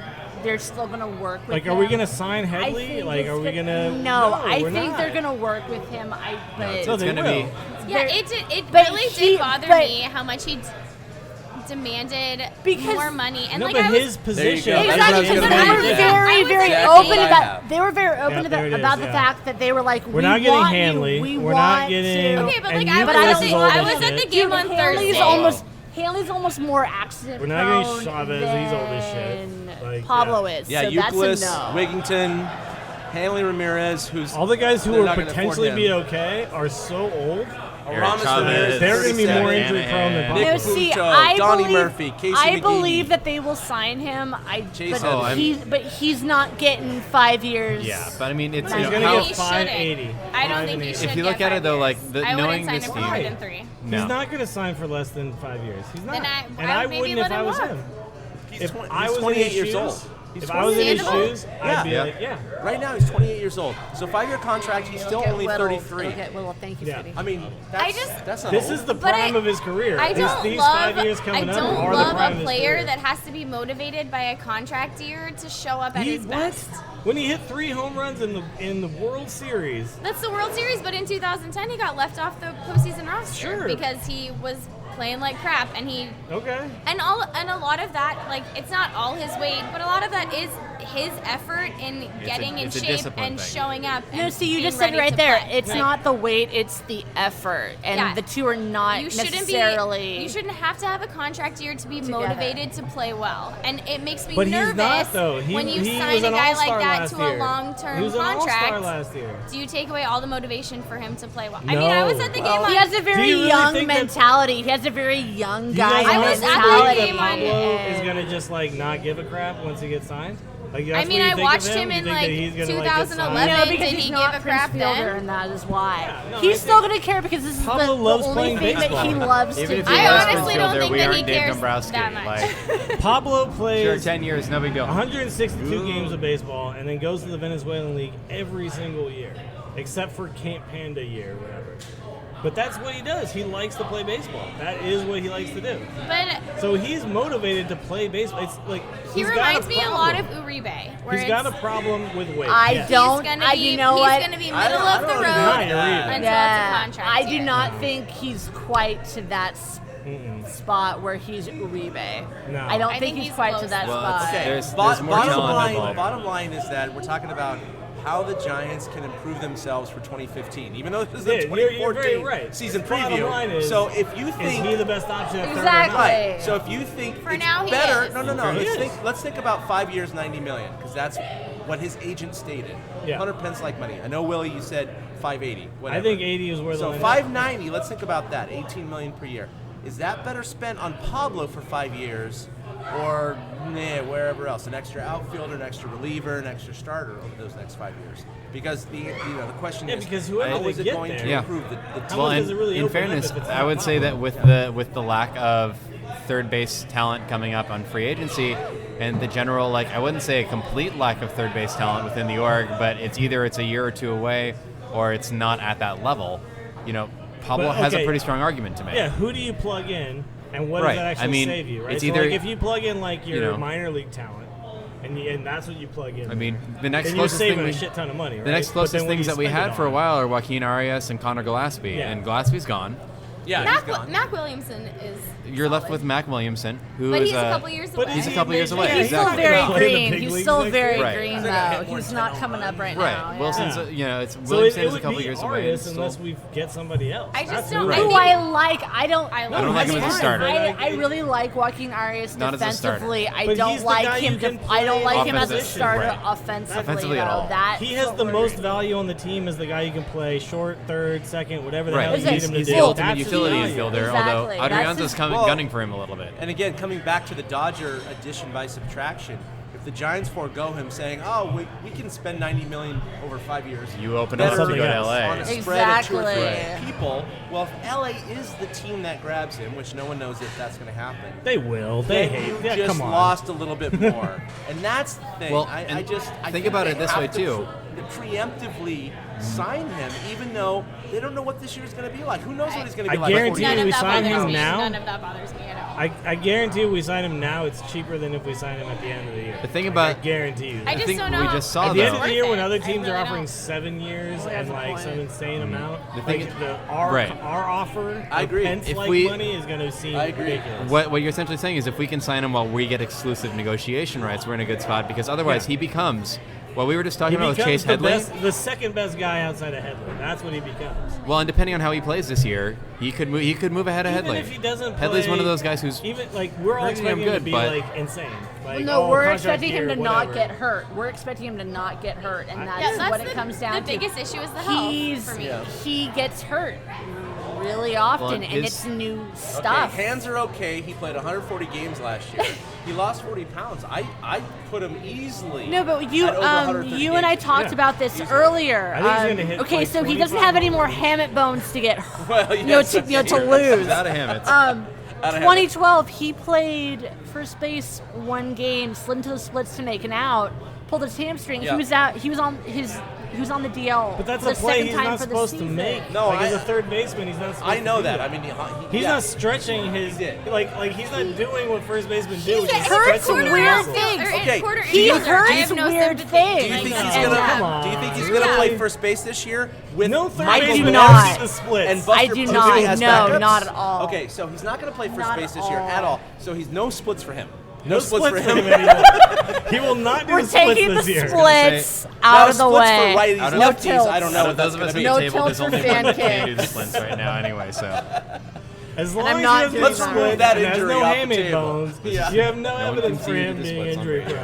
S8: still going to work with
S4: Like,
S8: him.
S4: are we going to sign
S8: I
S4: Headley?
S8: think
S4: Like,
S8: it's
S4: are we
S8: go-
S4: going to?
S8: No, I
S4: we're
S8: think
S4: not.
S8: they're going to work with him. But
S5: It's
S4: So they
S5: going to
S4: will.
S5: be.
S7: Yeah,
S8: There-
S7: it
S8: but
S7: really
S8: he-
S7: did bother
S8: but-
S7: me how much he demanded
S8: Because-
S7: more money. And
S4: No,
S7: like
S4: but
S7: I was,
S4: his position.
S6: There you go.
S8: Exactly,
S6: That's
S8: because
S6: what
S8: they
S6: I
S8: were
S6: was gonna
S8: very,
S7: say.
S8: very
S7: That's
S8: open
S6: what I
S8: about.
S6: have.
S8: They were very open
S4: there it
S8: about
S4: is,
S8: the
S4: yeah.
S8: fact that they were like,
S4: We're not getting
S8: want
S4: Hanley.
S8: You, we
S4: We're
S8: want
S4: not getting.
S8: To.
S7: okay, but
S4: and
S7: like I
S4: you
S7: was,
S8: I
S7: at
S8: don't
S7: the,
S8: think-
S7: I was at the
S8: Dude,
S7: game on Thursday.
S8: Haley's almost more accident
S4: We're not
S8: prone
S4: getting Chavez. He's old as shit.
S8: than
S4: Like,
S8: Pablo is.
S6: Yeah,
S8: so
S6: Euclid,
S8: that's a no.
S6: Wigington, Hanley Ramirez, who's
S4: All the guys who
S6: they're
S4: will
S6: not gonna afford
S4: potentially
S6: him.
S4: be okay are so old.
S6: Aramis
S5: Chavez,
S6: Ramirez,
S4: They're going to be more
S6: 37.
S4: injury prone than
S5: Hanahan.
S4: Pablo.
S8: No,
S6: Nick
S8: see,
S6: Puccio,
S8: I
S6: Donnie
S8: believe,
S6: Murphy, Casey
S8: I
S6: McGee.
S8: believe that they will sign him.
S6: Chase
S5: Oh,
S8: But he's not getting 5 years.
S5: Yeah, but I mean, it's
S8: He's
S4: He's
S5: you know,
S4: going to
S5: how,
S4: get
S7: He
S4: 580.
S7: shouldn't. I don't think he should.
S5: if you
S7: get
S5: look at
S7: 5
S5: it though, like
S7: years.
S5: the,
S7: I
S5: knowing
S7: wouldn't
S5: this
S7: sign him for more
S5: team,
S7: than 3.
S5: no.
S4: He's not going to sign for less than 5 years. He's not.
S7: Then
S4: And I
S7: maybe
S4: wouldn't
S7: let
S4: if I
S7: him
S4: was
S7: walk.
S4: him.
S6: He's
S4: If
S6: 20
S4: I
S6: he's
S4: was
S6: 28
S4: in his
S6: years
S4: shoes,
S6: old. He's
S4: if I was in his
S6: 28 years
S4: shoes,
S6: old.
S4: I'd be
S5: Yeah.
S4: like, yeah.
S6: Right now, he's 28 years old. So 5-year contract. He's still only 33.
S8: Well, thank you,
S4: Yeah.
S8: Sweetie.
S6: I mean, that's not
S4: This
S6: old.
S4: is the
S7: But
S4: prime of his career.
S7: I don't
S4: These
S7: love.
S4: 5 years coming
S7: I
S4: up
S7: don't
S4: are the
S7: love
S4: prime of
S7: a
S4: his
S7: player
S4: career.
S7: that has to be motivated by a contract year to show up at
S4: He
S7: his
S4: what?
S7: best.
S4: When he hit 3 home runs in the World Series.
S7: That's the World Series, but in 2010 he got left off the postseason roster
S4: Sure.
S7: because he was playing like crap, and
S4: Okay.
S7: and a lot of that, like, it's not all his weight, but a lot of that is his effort in getting in
S5: it's a
S7: shape
S5: discipline
S7: and
S5: thing.
S7: showing up.
S8: No,
S7: and
S8: see, you
S7: being
S8: just said it
S7: ready
S8: right
S7: to
S8: there.
S7: play.
S8: It's
S7: Like,
S8: not the weight; it's the effort, and
S7: Yeah.
S8: the two are not
S7: you shouldn't
S8: necessarily.
S7: You shouldn't have to have a contract year to be motivated to play well, and it makes me
S4: But
S7: nervous
S4: he's not though.
S7: when you
S4: he
S7: sign
S4: was
S7: a
S4: an
S7: guy
S4: all-star
S7: like that
S4: last
S7: to a
S4: year. He
S7: long-term
S4: was an all-star
S7: contract.
S4: last year.
S7: Do you take away all the motivation for him to play well? I
S4: No.
S7: mean, I was at the game.
S8: He
S7: on,
S8: has a
S4: Do
S8: very
S4: you really
S8: young
S4: think that-
S8: mentality. He has a very young
S4: Do you
S8: guy
S4: guys
S7: I was
S4: honestly
S7: at the
S8: mentality.
S7: game
S4: think that Pablo
S8: and-
S4: is gonna just like not give a crap once he gets signed? Like,
S7: I
S4: that's
S7: mean,
S4: what you
S7: I
S4: think
S7: watched
S4: of
S7: him
S4: You
S7: in,
S4: think
S7: like,
S4: that he's gonna, like, get signed?
S7: 2011.
S8: No, because
S7: Did
S8: he's
S7: he
S8: not
S7: give a
S8: Prince
S7: crap
S8: Fielder,
S7: then?
S8: and that is why.
S4: Yeah, no, I
S8: He's still
S4: think-
S8: going to care because this is
S4: Pablo
S8: the
S4: loves
S8: only
S4: playing
S8: thing that he
S4: baseball.
S8: loves
S5: Even
S8: to
S5: if
S8: do.
S5: he
S7: I
S5: was
S7: honestly
S5: Prince
S7: don't
S5: Fielder,
S7: think
S5: we
S7: that
S5: aren't
S7: he
S5: Dave
S7: cares
S5: Dombrowski.
S7: that much.
S5: Like,
S4: Pablo plays
S5: sure, 10 years, no big deal.
S4: 162 games of baseball and then goes to the Venezuelan League every single year, except for Camp Panda year or whatever. But that's what he does. He likes to play baseball. That is what he likes to do.
S7: But
S4: So he's motivated to play baseball. It's like
S7: he
S4: he's
S7: reminds
S4: got
S7: me a
S4: problem.
S7: lot of Uribe. Where
S4: He's got a problem with weight.
S8: I
S4: Yes.
S8: don't.
S7: He's gonna be,
S8: you know
S7: he's
S8: what?
S7: going to be
S6: I
S7: middle
S6: don't
S7: of the
S6: agree
S7: road
S6: with
S4: that.
S7: until it's a
S8: Yeah,
S7: contract
S8: I do
S7: year.
S8: not think he's quite to that spot where he's Uribe.
S4: No.
S8: I don't
S7: I
S8: think
S7: think
S8: he's
S7: he's
S8: quite to
S7: close
S8: that
S7: to it.
S8: spot.
S6: Okay,
S5: There's more talent involved.
S6: bottom line is that we're talking about how the Giants can improve themselves for 2015, even though this is a
S4: 2014
S6: season preview. So if you think
S4: is he the best option at third or
S8: Exactly.
S4: not?
S6: right, so if you think
S7: For
S6: it's
S7: now, he
S6: better,
S7: is.
S6: no. Let's think about 5 years, $90 million, because that's what his agent stated.
S4: Yeah.
S6: 100 pence like money. I know, Willie, you said 580. Whatever.
S4: I think 80 is where
S6: so
S4: the
S6: 590. Let's think about that. 18 million per year. Is that better spent on Pablo for 5 years, or wherever else? An extra outfielder, an extra reliever, an extra starter over those next 5 years? Because the question is,
S4: because whoever
S6: how
S4: they
S6: is it
S4: get
S6: going
S4: there-
S6: to improve the
S4: How
S6: team?
S4: much does it really
S5: in
S4: open up
S5: fairness,
S4: if it's
S5: I
S4: not
S5: would say that
S4: Pablo?
S5: with the lack of third base talent coming up on free agency, and the general, I wouldn't say a complete lack of third base talent within the org, but it's either a year or two away, or it's not at that level. Pablo has a pretty strong argument to make.
S4: Yeah, who do you plug in, and what
S5: Right.
S4: does that actually
S5: I mean,
S4: save you? Right.
S5: it's
S4: So
S5: either-
S4: if you plug in your
S5: know.
S4: minor league talent, and that's what you plug in.
S5: I mean, the next
S4: then you're
S5: closest
S4: saving
S5: thing
S4: a shit ton of money. Right?
S5: the next
S4: But
S5: closest
S4: then when
S5: things
S4: you
S5: that we
S4: spend
S5: had
S4: it
S5: for a
S4: on-
S5: while are Joaquin Arias and Connor Gillespie,
S4: Yeah.
S5: and Gillespie's gone.
S6: Yeah, he's gone.
S7: Mac Williamson is.
S5: You're left
S7: solid.
S5: with Mac Williamson, who
S7: But
S5: is
S7: he's a couple years
S4: But
S7: away.
S5: he's a couple years away.
S4: Yeah,
S8: He's still
S5: Exactly.
S8: very
S4: Play the
S8: green.
S4: big
S8: He's
S4: leagues
S8: still
S4: next
S8: very
S5: year. Right.
S8: green,
S6: He's gonna hit
S8: though.
S6: more
S8: He's
S6: than
S8: not
S6: 10
S8: coming up right
S5: right.
S8: now.
S5: Wilson's
S4: Yeah.
S5: it's
S4: So
S5: Williamson
S4: it
S5: is a
S4: would
S5: couple
S4: be
S5: years away.
S4: Arias
S5: and
S4: unless
S5: still-
S4: we get somebody else.
S7: I just
S4: That's
S7: don't-
S4: who
S7: I
S4: it
S8: Who
S4: is.
S7: think-
S8: I like, I don't
S5: like him as a starter.
S8: I really like Joaquin Arias
S5: Not as a starter.
S8: defensively. I
S4: But
S8: don't
S4: he's the
S8: like
S4: guy
S8: him.
S4: you can
S8: I don't
S4: play
S8: like him as a
S5: offensive,
S8: starter
S5: right.
S8: offensively.
S5: Offensively at
S8: though.
S5: all.
S8: That's
S4: He has
S8: what
S4: the
S8: we're
S4: most
S8: doing.
S4: value on the team as the guy you can play short, third, second, whatever the
S5: Right.
S4: hell you need
S8: He's
S4: him to
S5: He's
S4: do.
S5: the ultimate
S4: That's his
S5: utility
S4: value.
S5: infielder,
S8: Exactly.
S5: although
S8: That's
S5: Adrianza's
S8: his-
S5: gunning for him a little bit.
S6: And again, coming back to the Dodger addition by subtraction, if the Giants forego him saying, "Oh, we can spend $90 million over 5 years,"
S5: You open up
S6: better
S5: to go to
S4: else.
S6: on
S5: LA.
S6: a spread of 2 or 3
S8: Exactly.
S6: people. Well, if LA is the team that grabs him, which no one knows if that's going to happen,
S4: They will. They
S6: then
S4: hate.
S6: you
S4: Yeah,
S6: just
S4: come on.
S6: lost a little bit more, and that's the thing.
S5: Well,
S6: I
S5: and
S6: think
S5: about
S6: they
S5: it this
S6: have
S5: way,
S6: to
S5: too.
S6: preemptively sign him, even though they don't know what this year is going to be like. Who knows what he's going to
S4: I
S6: be like?
S4: guarantee
S7: None
S4: you
S7: of
S4: we
S7: that
S4: sign
S7: bothers
S4: him
S7: me.
S4: now.
S7: None of that bothers me at all.
S4: I guarantee if we sign him now, it's cheaper than if we sign him at the end of the year.
S5: The thing
S4: I
S5: about
S4: guarantee you.
S7: I
S4: that.
S7: just
S5: think
S7: don't
S5: we
S7: know.
S5: just saw,
S4: At the end
S5: though.
S4: of the year, when other
S7: I
S4: teams
S7: really
S4: are offering
S7: don't.
S4: 7 years
S8: Well,
S4: and
S8: that's a
S4: like
S8: point.
S4: some insane amount,
S5: The thing
S4: like
S5: is-
S4: our
S5: Right.
S4: offer,
S6: I agree.
S4: Pence
S5: If
S4: like
S5: we-
S4: money is going to seem
S6: I agree.
S4: ridiculous.
S5: What you're essentially saying is if we can sign him while we get exclusive negotiation rights, we're in a good spot, because otherwise he becomes what we were just talking
S4: He
S5: about with
S4: becomes
S5: Chase Headley.
S4: the second best guy outside of Headley. That's what he becomes.
S5: Well, and depending on how he plays this year, he could move ahead of
S4: Even
S5: Headley.
S4: if he doesn't play,
S5: Headley's one of those guys who's
S4: even like we're all
S5: pretty damn
S4: expecting him to
S5: good,
S4: be
S5: but-
S4: like insane. Like,
S8: No,
S4: oh,
S8: we're
S4: contract
S8: expecting him
S4: year,
S8: to not
S4: whatever.
S8: get hurt. We're expecting him to not get hurt, and that's,
S7: that's
S8: what it comes down
S7: the
S8: to.
S7: biggest issue is the health for me.
S8: He gets hurt really often, and
S5: his-
S8: it's new stuff.
S6: Okay, hands are okay. He played 140 games last year. He lost 40 pounds. I put him easily.
S8: No, but you,
S6: at over 130
S8: you and I
S6: games.
S8: talked
S4: Yeah.
S8: about this earlier.
S4: I think he's gonna hit,
S8: okay,
S4: like,
S8: so he doesn't
S4: 25
S8: have any more
S4: more
S8: hammock bones to get,
S6: Well,
S8: to
S6: yes, that's
S8: to
S6: true.
S8: lose.
S5: He's out of him. It's,
S6: Out of
S8: 2012, he played first base one game, slid into the splits to make an out, pulled his hamstring.
S6: Yeah.
S8: He was out. He was on the DL.
S4: But that's
S8: for
S4: a
S8: the
S4: play
S8: second
S4: he's
S8: time
S4: not
S8: for the
S4: supposed to
S8: season.
S4: make.
S6: No,
S4: like, as
S6: I-
S4: a third baseman, he's not supposed
S6: I know
S4: to do
S6: that.
S4: that.
S6: I mean,
S4: He's
S6: yeah.
S4: not stretching his
S6: did.
S4: like he's not doing what first basemen do.
S7: He's
S4: which is
S8: hurts
S4: stretching their
S8: weird
S4: muscles.
S8: things.
S6: Okay,
S8: He
S6: do you-
S8: hurts
S7: I have no
S8: weird
S7: sympathy.
S8: things.
S6: Do you think
S4: I
S6: he's
S4: know.
S6: gonna?
S4: Come on.
S6: Do you think he's gonna
S8: Yeah.
S6: play first base this year with
S4: No third
S6: Michael
S4: baseman
S8: do
S6: Miller
S8: not.
S4: the splits.
S6: and Buster
S8: I do
S6: Posey
S8: not.
S6: as
S8: No,
S6: backups?
S8: not at all.
S6: Okay, so he's not gonna play first
S8: Not
S6: base
S8: at
S6: this year
S8: all.
S6: at all. So he's no splits for him.
S4: No
S6: splits for him.
S4: anymore. He will not do
S8: We're
S4: the splits
S8: taking the
S4: this year.
S8: splits
S6: Now,
S8: out of the
S6: splits
S8: way.
S6: for righties,
S5: Out of-
S8: no
S6: lefties.
S8: tilts.
S6: I don't know
S5: out
S6: what
S5: of
S6: that's
S5: those of
S6: gonna
S5: us
S6: be.
S5: at
S8: No
S5: the table,
S8: tilts
S5: there's
S8: for
S5: only one
S8: fan
S5: that can do the
S8: kicks.
S5: splints right now anyway, so.
S4: As long
S8: I'm
S4: as
S8: not
S4: he doesn't
S8: doing
S4: get
S8: that.
S4: split
S6: Let's remove that
S4: and has
S6: injury
S4: no
S6: off the
S4: hamate
S6: table.
S4: bones,
S6: Yeah.
S4: you have no
S5: one
S4: evidence
S5: can
S4: for
S5: see
S4: him
S5: the
S4: being
S5: splits on
S4: injury
S5: paper.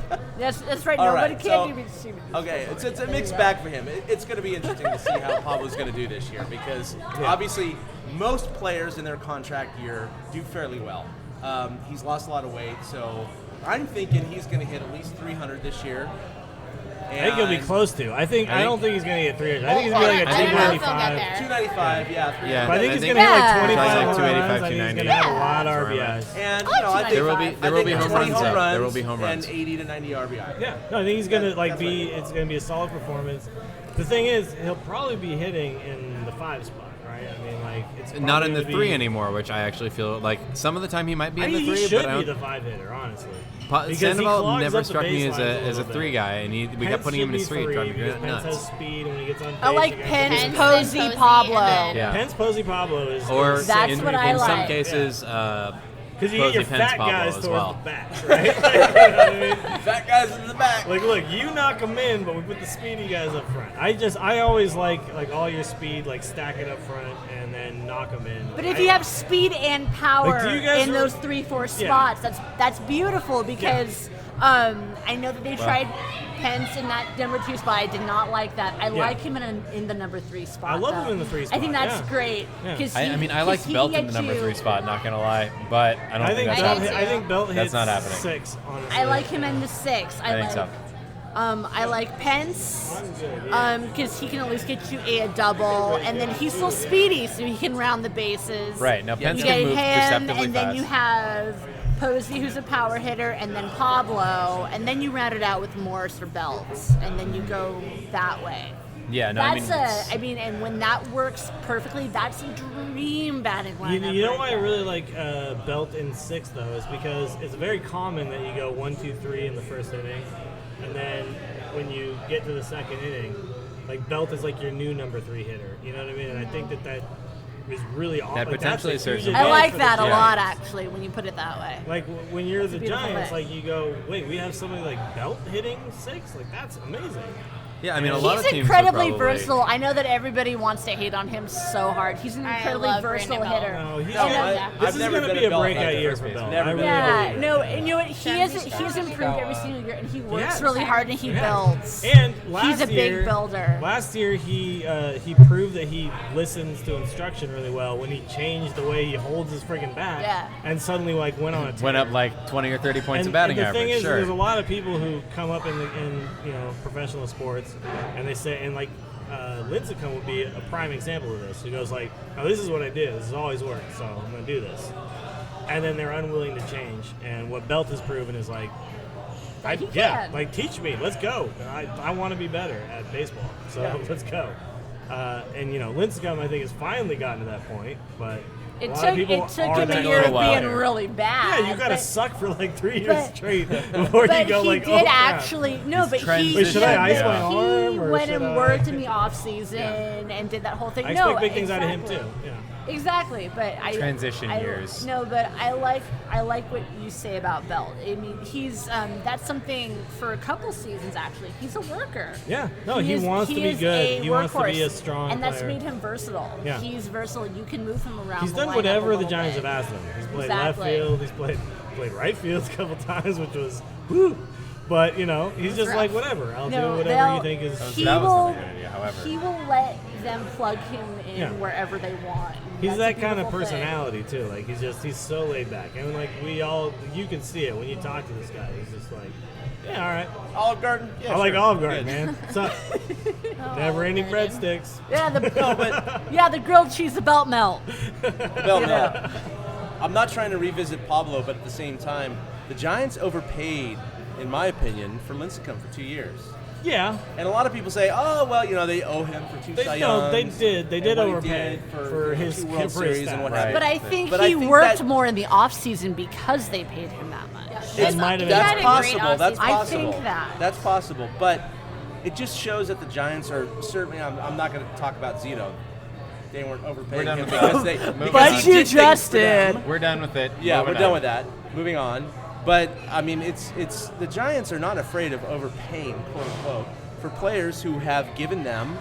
S4: prone.
S8: That's right.
S6: All
S8: Nobody
S6: right,
S8: can
S6: so-
S8: do see me.
S6: Okay, it's a mixed bag for him. It's going to be interesting to see how Pablo's going to do this year because obviously most players in their contract year do fairly well. He's lost a lot of weight, so I'm thinking he's going to hit at least 300 this year.
S4: I think he'll be close to. I don't think he's going to get 300. I think he's
S6: Well,
S4: going to get
S7: I don't know if he'll
S4: 295.
S7: get there.
S6: 295, yeah. 300.
S5: Yeah.
S4: But I think
S5: I
S4: he's
S5: think-
S4: going to hit like
S8: Yeah.
S4: 25
S5: Like
S4: home
S5: 285,
S4: runs. I think he's going to
S5: 290.
S4: have a lot of
S5: Yeah.
S4: RBIs.
S6: And
S8: I
S6: you know,
S8: like
S6: I think
S8: 295.
S5: There will be
S6: I think
S5: home
S6: 20
S5: runs, though.
S6: runs
S5: There will be home
S6: and
S5: runs.
S6: 80 to 90 RBI.
S4: Yeah, no, I think he's gonna
S6: That's
S4: be.
S6: right.
S4: It's gonna be a solid performance. The thing is, he'll probably be hitting in the 5 spot, right? I mean, like it's
S5: Not in
S4: probably
S5: the
S4: gonna
S5: 3
S4: be,
S5: anymore, which I actually feel like some of the time he might be
S4: I
S5: in the
S4: mean,
S5: 3,
S4: he should
S5: but I
S4: be
S5: don't.
S4: the 5 hitter, honestly. Because he
S5: Sandoval
S4: clogs
S5: never
S4: up the
S5: struck me
S4: baselines
S5: as a
S4: little
S5: 3
S4: bit.
S5: guy, and we
S4: Pence
S5: kept putting him in
S4: should
S5: his
S4: be
S5: 3, driving me
S4: because Pence has
S5: nuts.
S4: speed and when he gets on base.
S8: I like
S4: against
S8: Pence,
S4: the-
S7: Pence,
S8: Posey,
S7: Posey,
S8: Pablo.
S7: and then-
S5: Yeah.
S4: Pence, Posey, Pablo is.
S5: Or
S8: That's
S5: in,
S8: what I
S5: in some
S8: like.
S5: cases,
S4: Because you get your fat guys towards the back, right? You know
S6: what I mean? Fat guys in the back.
S4: Like, look, you knock them in, but we put the speedy guys up front. I always like all your speed, like stack it up front and then knock them in.
S8: But if you have speed and power in those 3-4 spots, that's beautiful because I know that they tried Pence in that number 2 spot. I did not like that. I like him in the number 3 spot.
S4: I love him in the 3 spot.
S8: I think that's great.
S5: I like Belt in the number 3 spot. Not gonna lie, but I
S4: think Belt hits
S5: that's not happening.
S4: 6. Honestly.
S8: I like him in the 6.
S5: I think so.
S8: I like Pence because he can at least get you a double, and then he's still speedy, so he can round the bases.
S5: Right now, Pence
S8: you
S5: can
S8: get
S5: move
S8: him,
S5: deceptively
S8: and
S5: fast.
S8: then you have Posey, who's a power hitter, and then Pablo, and then you round it out with Morris or Belt, and then you go that way.
S5: Yeah, no,
S8: and when that works perfectly, that's a dream batting lineup.
S4: You know why I really like Belt in 6 though is because it's very common that you go 1, 2, 3 in the first inning, and then when you get to the second inning, like Belt is like your new number 3 hitter. You know what I mean? And I think that is really awesome.
S5: That potentially serves.
S8: I like that a lot, actually, when you put it that way.
S4: Like when you're the Giants, like you go, wait, we have somebody like Belt hitting 6? Like that's amazing.
S5: Yeah, I mean, a lot of teams.
S8: He's incredibly versatile. I know that everybody wants to hate on him so hard. He's an incredibly versatile hitter.
S4: No, this is going to be a breakout year for Belt.
S8: You know what? He has improved every single year, and he works really hard, and he builds.
S4: And
S8: he's a big builder.
S4: Last year, he proved that he listens to instruction really well when he changed the way he holds his freaking bat, and suddenly like went on a tear.
S5: Went up like 20 or 30 points in batting average.
S4: The thing is, there's a lot of people who come up in professional sports. And they say, and like Lincecum would be a prime example of this. He goes like, "Oh, this is what I did. This has always worked, so I'm going to do this." And then they're unwilling to change. And what Belt has proven is like, teach me. Let's go. I want to be better at baseball, so let's go. And Lincecum, I think, has finally gotten to that point, but.
S8: It took him a year of being really bad.
S4: Yeah, you got to suck for like 3 years straight before you go like,
S8: he
S4: should I ice my arm? Or
S8: went and worked in the off season and did that whole thing.
S4: I expect big things out of him too. Yeah.
S8: Exactly, but
S5: transition years.
S8: No, but I like what you say about Belt. I mean, he's that's something for a couple seasons actually. He's a worker.
S4: Yeah, no, he wants to be good. He wants to be a strong
S8: and that's
S4: player.
S8: made him versatile. Yeah. He's versatile. You can move him around.
S4: He's done whatever the Giants have asked him. He's played left field. He's played right field a couple times, which was woo. But he's just like whatever. I'll do whatever you think is.
S8: He will let them plug him in wherever they want.
S4: He's that kind of personality too. Like he's so laid back, and like you can see it when you talk to this guy. He's just like, yeah, all right.
S6: Olive Garden. Yeah,
S4: I like Olive Garden, man. What's up? Never-ending breadsticks.
S8: Yeah, the grilled cheese, the Belt melt.
S6: Belt melt. I'm not trying to revisit Pablo, but at the same time, the Giants overpaid, in my opinion, for Lincecum for 2 years.
S4: Yeah.
S6: And a lot of people say, oh, well, they owe him for 2 Cy Youngs.
S4: They did overpay for his
S6: World Series and what have you.
S8: But I think he worked more in the offseason because they paid him that much.
S6: That's possible. That's possible.
S8: I think that.
S6: That's possible. But it just shows that the Giants are certainly, I'm not going to talk about Zito. They weren't overpaying him because they.
S8: But you just did.
S5: We're done with it.
S6: Yeah, we're done with that. Moving on. But I mean, it's the Giants are not afraid of overpaying, quote unquote, for players who have given them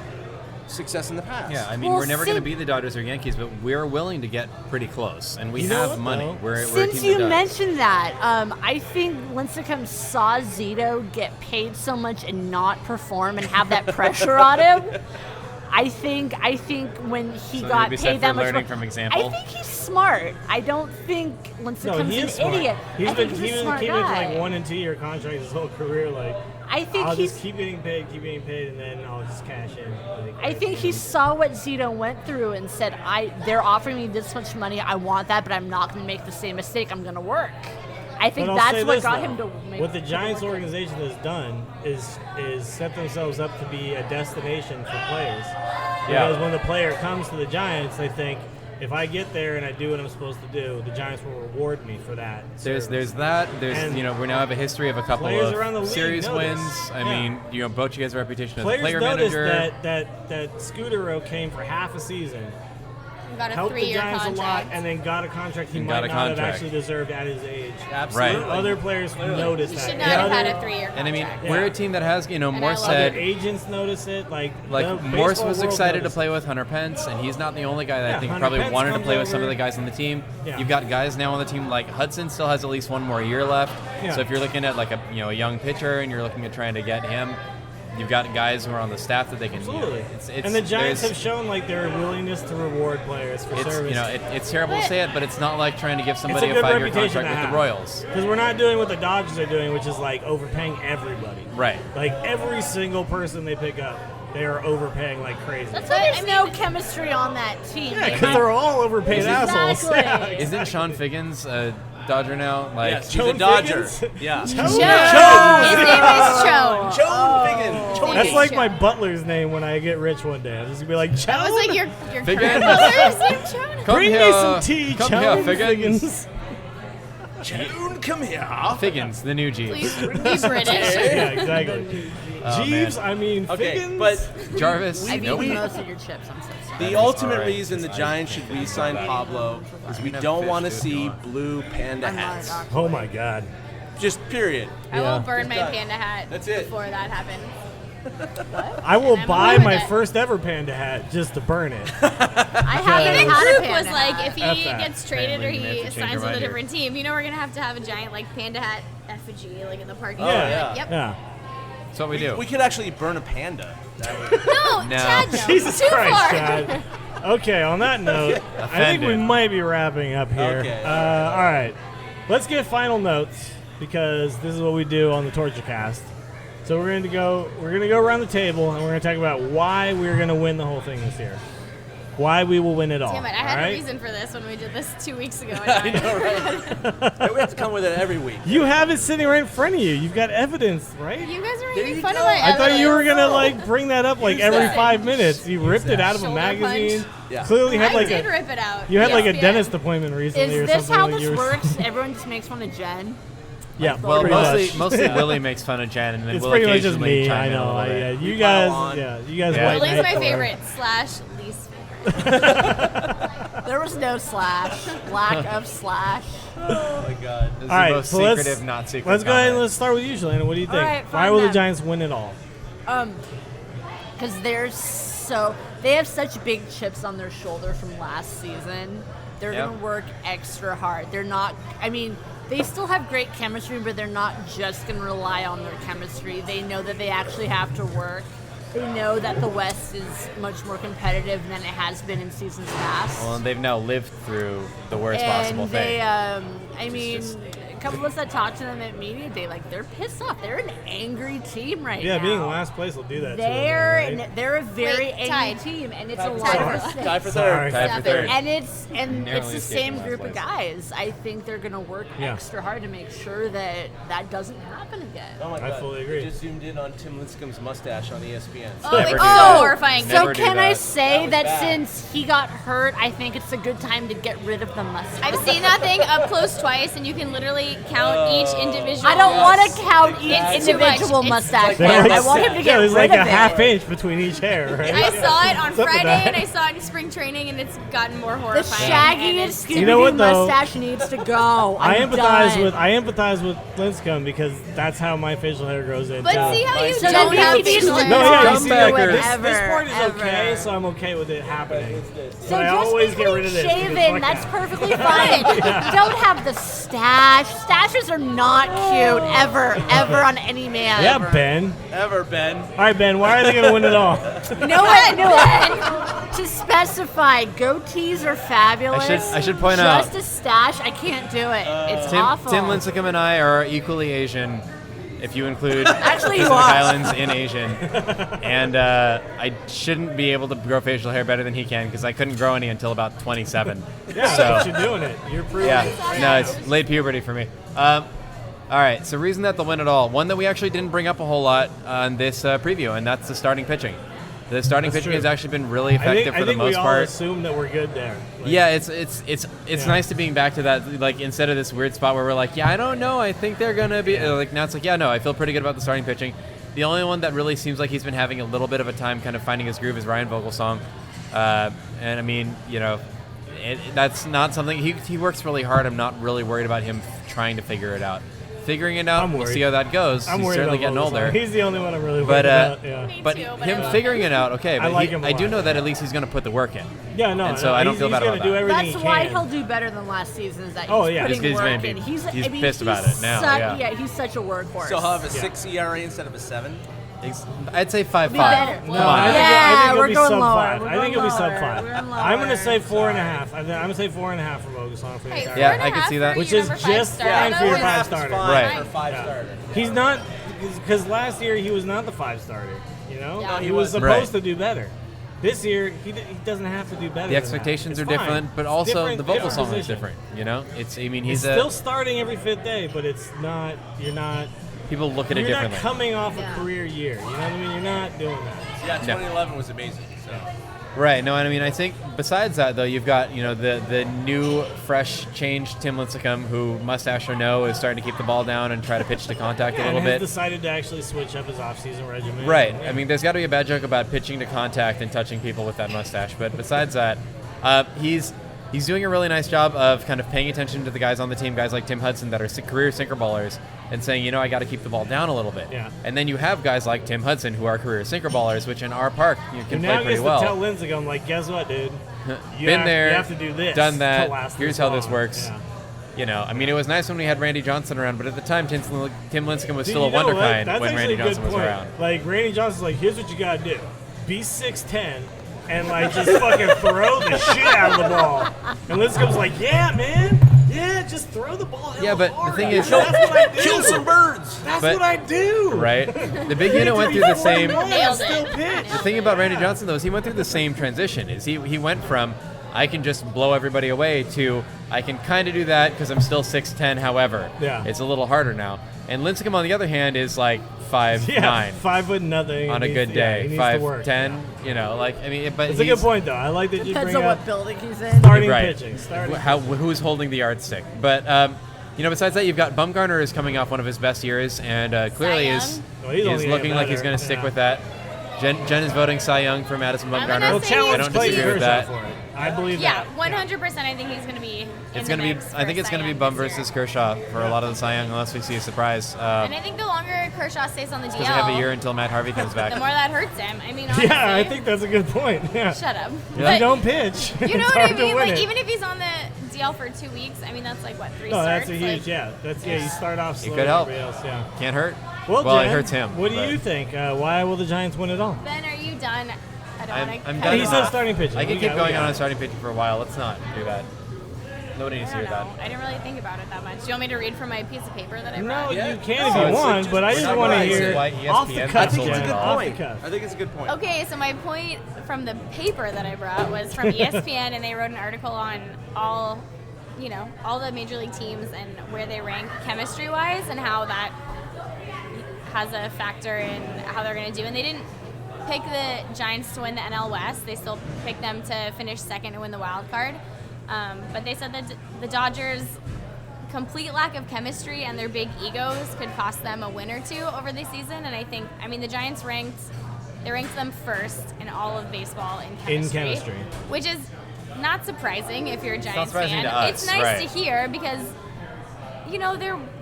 S6: success in the past.
S5: Yeah, I mean, we're never going to be the Dodgers or Yankees, but we're willing to get pretty close, and we have money.
S8: Since you mentioned that, I think Lincecum saw Zito get paid so much and not perform and have that pressure on him. I think when he got paid that much,
S5: learning from example.
S8: I think he's smart. I don't think Lincecum's an idiot.
S4: He's been keeping like 1 and 2 year contracts his whole career. Like
S8: I think
S4: I'll just keep getting paid, and then I'll just cash in.
S8: I think he saw what Zito went through and said, they're offering me this much money. I want that, but I'm not going to make the same mistake. I'm going to work. I think that's what got him to make.
S4: What the Giants organization has done is set themselves up to be a destination for players. Because when the player comes to the Giants, they think, if I get there and I do what I'm supposed to do, the Giants will reward me for that.
S5: There's that. We now have a history of a couple of series wins. I mean, both you guys' reputation as a player manager.
S4: Players noticed that Scudero came for half a season.
S7: got a
S4: helped the
S7: 3-year
S4: Giants
S7: contract.
S4: a lot, and then got a contract he might not have actually deserved at his age.
S6: Absolutely.
S5: Right.
S4: Other players noticed
S7: He
S4: that.
S7: should not have had a 3-year contract.
S5: And I mean, we're a team that has, Morse
S7: I love
S5: said.
S4: Other agents notice it. Like
S5: Morse was excited to
S4: noticed
S5: play with Hunter Pence, and he's not the only guy that I think
S4: Hunter
S5: probably
S4: Pence
S5: wanted to
S4: comes
S5: play with some of
S4: over.
S5: the guys on the team.
S4: Yeah.
S5: You've got guys now on the team like Hudson still has at least one more year left.
S4: Yeah.
S5: So if you're looking at like a young pitcher and you're looking at trying to get him, you've got guys who are on the staff that they can.
S4: Absolutely.
S5: It's,
S4: and the Giants have shown like their willingness to reward players for service.
S5: It's terrible to say it, but it's not like trying to give somebody
S4: It's a
S5: a
S4: good
S5: 5-year
S4: reputation
S5: contract
S4: to
S5: with
S4: have.
S5: the Royals.
S4: Because we're not doing what the Dodgers are doing, which is like overpaying everybody.
S5: Right.
S4: Like every single person they pick up, they are overpaying like crazy.
S8: That's why there's no chemistry on that team.
S4: Yeah, because they're all overpaid assholes.
S8: Exactly.
S4: Yeah,
S5: Isn't Sean Figgins a Dodger now? Like,
S6: Yes, he's a Dodger. Yeah.
S7: His name is Cho.
S6: Joe Figgins.
S4: That's like my butler's name when I get rich one day. I'm just gonna be like,
S7: That was
S4: Chone,
S7: like your
S5: Figgins.
S7: current butler's name, Cho?
S5: Come
S4: bring
S5: here,
S4: me some tea,
S5: come
S4: Chone
S5: here, Figgins.
S6: June, come here.
S5: Figgins, the new Jeeves.
S7: Please be British.
S4: Yeah, exactly. Jeeves, I mean,
S6: Okay,
S4: Figgins.
S6: but
S5: Jarvis.
S8: I've
S5: Nope.
S8: eaten most of your chips. I'm so sorry.
S6: the ultimate
S5: all right.
S6: reason the Giants should re-sign Pablo is we don't want to see blue panda hats.
S4: Oh my God.
S6: Just period.
S7: I will burn my panda hat
S6: That's it.
S7: before that happens.
S4: I will
S7: I'm
S4: buy
S7: okay with
S4: my
S7: it.
S4: first ever panda hat just to burn it.
S8: I haven't
S7: Even
S8: had a
S7: Krug
S8: panda
S7: was like,
S8: hat.
S7: if he
S4: F that.
S7: gets traded or
S5: Apparently we
S7: he
S5: have to change
S7: signs
S5: our
S7: with a
S5: mind here.
S7: different team, we're gonna have a giant like panda hat effigy like in the parking
S6: Oh,
S7: lot.
S6: yeah.
S7: Yep.
S4: Yeah.
S5: That's what we do.
S6: We could actually burn a panda.
S7: No,
S5: No.
S7: Chad, no.
S4: Jesus
S7: Too
S4: Christ,
S7: far.
S4: Chad. Okay, on that note, I think we
S5: Offended.
S4: might be wrapping up here.
S6: Okay.
S4: All right. Let's get final notes because this is what we do on the Torture Cast. So we're gonna go around the table and we're gonna talk about why we're gonna win the whole thing this year. Why we will win it all.
S7: Damn it! I
S4: all
S7: had
S4: right?
S7: a reason for this when we did this 2 weeks ago.
S6: I know, right? We have to come with it every week.
S4: You have it sitting right in front of you. You've got evidence, right?
S7: You guys were
S6: There
S7: making
S6: you
S7: fun
S6: go.
S7: of my
S4: I thought you were
S7: evidence.
S4: gonna like bring that up like
S6: Use
S4: every
S6: that.
S4: 5 minutes. You ripped it out of a
S7: Shoulder
S4: magazine.
S7: punch.
S6: Yeah.
S4: Clearly had
S7: I
S4: like
S7: did
S4: a
S7: rip it out.
S4: you had like a
S7: ESPN.
S4: dentist appointment recently or
S8: Is this
S4: something.
S8: how
S4: like you
S8: this
S4: were-
S8: works? Everyone just makes fun of Jen.
S4: Yeah,
S5: Well,
S4: pretty much.
S5: mostly Willie makes fun of Jen, and then
S4: It's
S5: we'll
S4: pretty much just
S5: occasionally
S4: me.
S5: chime
S4: I
S5: in a
S4: know.
S5: little bit.
S4: You
S6: pile
S4: guys,
S6: on.
S4: you guys.
S5: Yeah.
S4: white
S7: Willie's
S4: knight
S7: my
S4: for-
S7: favorite / least favorite.
S8: There was no slash. Lack of slash.
S6: Oh my God.
S5: This is
S4: All right,
S5: the most
S4: so let's
S5: secretive, not secret.
S4: let's go ahead and
S5: comment.
S4: let's start with you, Chelena. What do you think?
S8: right,
S4: Why
S8: fine
S4: will the
S8: then.
S4: Giants win it all?
S8: Because they have such big chips on their shoulder from last season. They're
S5: Yep.
S8: going to work extra hard. They're not, I mean, they still have great chemistry, but they're not just going to rely on their chemistry. They know that they actually have to work. They know that the West is much more competitive than it has been in seasons past.
S5: Well, and they've now lived through the worst possible
S8: And they,
S5: thing.
S8: I mean, a couple of us that talked to them at media day, like they're pissed off. They're an angry team right
S4: Yeah,
S8: now.
S4: being last place will do that.
S8: They're a very
S7: Wait,
S8: angry
S7: tied.
S8: team, and it's a
S6: Tied for
S8: lot
S6: third.
S8: of mistakes.
S6: Tied for
S4: Sorry.
S6: third.
S5: Tied for third.
S8: And it's
S5: Narrowly
S8: the
S5: escaping
S8: same
S5: last
S8: group of
S5: place.
S8: guys. I think they're gonna work
S4: Yeah.
S8: extra hard to make sure that that doesn't happen again.
S6: Oh my
S4: I
S6: God.
S4: fully agree.
S6: We just zoomed in on Tim Lincecum's mustache on ESPN.
S7: Oh,
S5: Never
S7: it's
S5: do
S7: so
S5: that.
S7: horrifying.
S5: Never
S8: So
S5: do
S8: can I
S5: that.
S8: say
S6: That
S8: that,
S6: was bad.
S8: since he got hurt, I think it's a good time to get rid of the mustache.
S7: I've seen that thing up close twice, and you can literally count each individual.
S8: I don't want to count each
S7: It's too much.
S8: individual
S7: It's-
S8: mustache.
S4: They're
S8: man.
S4: like-
S8: I want him to
S4: Yeah,
S8: get
S4: there's
S8: rid
S4: like
S8: of
S4: a
S8: it.
S4: half inch between each hair, right?
S7: I saw it on
S4: Something
S7: Friday,
S4: like
S7: and
S4: that.
S7: I saw it in spring training, and it's gotten more
S8: The
S7: horrifying.
S8: Shaggy
S7: and
S8: and
S7: it's-
S8: Scooby-Doo
S4: You know what, though?
S8: mustache needs to go.
S4: I
S8: I'm
S4: empathize with Lincecum because that's how my facial hair grows in.
S7: But
S4: too.
S7: see how you
S8: So
S7: don't
S8: then
S7: have
S8: he needs
S7: facial
S8: to
S7: hair?
S4: No, yeah, you see, like,
S5: Scumbagger.
S4: this part is
S8: Ever,
S4: okay,
S8: ever.
S4: so I'm okay with it happening.
S8: So
S4: But I
S8: just
S4: always
S8: be
S4: get rid of this. because
S8: shaven,
S4: fuck
S8: that's
S4: that.
S8: perfectly fine. Don't have the stash. Stashes are not cute ever on any man.
S4: Yeah, Ben.
S6: Ever, Ben.
S4: All right, Ben. Why are they going to win it all?
S8: No one. To specify, goatees are fabulous.
S5: I should point out-
S8: Just a stash, I can't do it. It's awful.
S5: Tim Lincecum and I are equally Asian, if you include
S8: Actually, you
S5: Pacific
S8: are.
S5: Islands in Asian. And I shouldn't be able to grow facial hair better than he can because I couldn't grow any until about 27.
S4: Yeah,
S5: So-
S4: that's what you're doing it. You're proving
S5: Yeah,
S4: it.
S5: no, it's late puberty for me. All right, so reason that they'll win it all. One that we actually didn't bring up a whole lot on this preview, and that's the starting pitching. The starting
S4: That's
S5: pitching
S4: true.
S5: has actually been really effective
S4: I
S5: for the
S4: think we
S5: most
S4: all
S5: part.
S4: assume that we're good there. Like,
S5: Yeah, it's nice to being back to that, like, instead of this weird spot where we're like, yeah, I don't know, I think they're gonna be like, now it's like, yeah, no, I feel pretty good about the starting pitching. The only one that really seems like he's been having a little bit of a time kind of finding his groove is Ryan Vogelsong. And I mean, that's not something he works really hard. I'm not really worried about him trying to figure it out. Figuring it out, we'll see how that goes.
S4: I'm
S5: He's certainly getting older.
S4: He's the only one I'm really worried about. Yeah.
S5: But him figuring it out, okay. But I do know that at least he's going to put the work in.
S4: Yeah, no.
S5: And so I don't feel bad about that.
S8: That's why he'll do better than last season. Is that he's putting work in.
S5: He's pissed about it now.
S8: Yeah, he's such a workhorse.
S6: So he'll have a 6 ERA instead of a 7?
S5: I'd say 5.5.
S8: No,
S4: I think
S8: we're
S4: it'll be
S8: going
S4: sub
S8: lower.
S4: 5. I think it'll be sub 5. I'm going to say 4.5. I'm going to say 4.5 for Boguslav for the entire
S5: Yeah, I can see that.
S4: Which is just fine for your 5 starter.
S5: Right.
S6: For 5 starter.
S4: He's not, because last year he was not the 5 starter. You know,
S8: Yeah.
S4: he was supposed to do better. This year he doesn't have to do better.
S5: The expectations are different, but also the vocal song is different. You know, he's
S4: still starting every 5th day, but it's not. You're not.
S5: People look at it differently.
S4: You're not coming off a career year. You know what I mean? You're not doing that.
S6: Yeah, 2011 was amazing. So.
S5: Right. No, and I mean, I think besides that, though, you've got the new, fresh, changed Tim Lincecum, who, mustache or no, is starting to keep the ball down and try to pitch to contact a little bit.
S4: He's decided to actually switch up his off-season regimen.
S5: Right. I mean, there's got to be a bad joke about pitching to contact and touching people with that mustache. But besides that, he's doing a really nice job of kind of paying attention to the guys on the team, guys like Tim Hudson that are career sinker ballers, and saying, I got to keep the ball down a little bit.
S4: Yeah.
S5: And then you have guys like Tim Hudson who are career sinker ballers, which in our park can play pretty well.
S4: Now he gets to tell Lincecum, like, guess what, dude? You have to do this.
S5: Done that.
S4: To last
S5: Here's how this works.
S4: Yeah.
S5: I mean, it was nice when we had Randy Johnson around, but at the time, Tim Lincecum was still a wonderkind when Randy Johnson was around.
S4: Like, Randy Johnson's like, here's what you got to do. Be 6'10", and, like, just fucking throw the shit out of the ball. And Lincecum's like, yeah, man. Yeah, just throw the ball.
S5: Yeah, but the thing is,
S4: that's what I do.
S6: Kill some birds.
S4: That's what I do.
S5: Right. The big unit went through the same.
S7: Nailed it.
S5: The thing about Randy Johnson, though, is he went through the same transition. He went from I can just blow everybody away to I can kind of do that because I'm still 6'10". However, it's a little harder now. And Lincecum, on the other hand, is like 5'9".
S4: 5 foot nothing
S5: on a good day. 5'10". But
S4: it's a good point though. I like that you bring
S8: on
S4: up
S8: what building he's in.
S4: Starting pitching.
S5: Who's holding the yardstick? But besides that, you've got Bumgarner is coming off one of his best years, and clearly is looking like he's going to stick with that. Jen is voting Cy Young for Madison Bumgarner. I don't disagree with that.
S4: I believe
S7: that. Yeah, 100%. I think he's going to be.
S5: I think it's going to be Bum versus Kershaw for a lot of the Cy Young, unless we see a surprise.
S7: And I think the longer Kershaw stays on the DL,
S5: because they have a year until Matt Harvey comes back.
S7: The more that hurts him. I mean, honestly,
S4: yeah, I think that's a good point. Yeah.
S7: Shut up.
S4: If you don't pitch,
S7: you know
S4: it's
S7: what I
S4: hard
S7: mean?
S4: to win
S7: Like
S4: it.
S7: even if he's on the DL for 2 weeks, I mean that's like what 3
S4: no,
S7: starts.
S4: that's a huge. You start off slow.
S5: It could help.
S4: Else,
S5: Can't hurt.
S4: Well,
S5: Jen,
S4: it
S5: hurts him.
S4: What do you think? Why will the Giants win it all?
S7: Ben, are you done?
S5: I'm done.
S4: He said starting pitching.
S5: I can keep going on starting pitching for a while. Let's not do that. Nobody needs to hear that.
S7: I didn't really think about it that much. Do you want me to read from my piece of paper that I brought?
S4: No, you can if you want, but I just want to hear off the cuff.
S6: I think it's a good point. I think it's a good point.
S7: Okay, so my point from the paper that I brought was from ESPN, and they wrote an article on all the major league teams and where they rank chemistry-wise and how that has a factor in how they're going to do. And they didn't pick the Giants to win the NL West. They still picked them to finish second and win the wild card. But they said that the Dodgers' complete lack of chemistry and their big egos could cost them a win or two over the season. And the Giants ranked them first in all of baseball in chemistry. Which is not surprising if you're a Giants fan. It's nice to hear because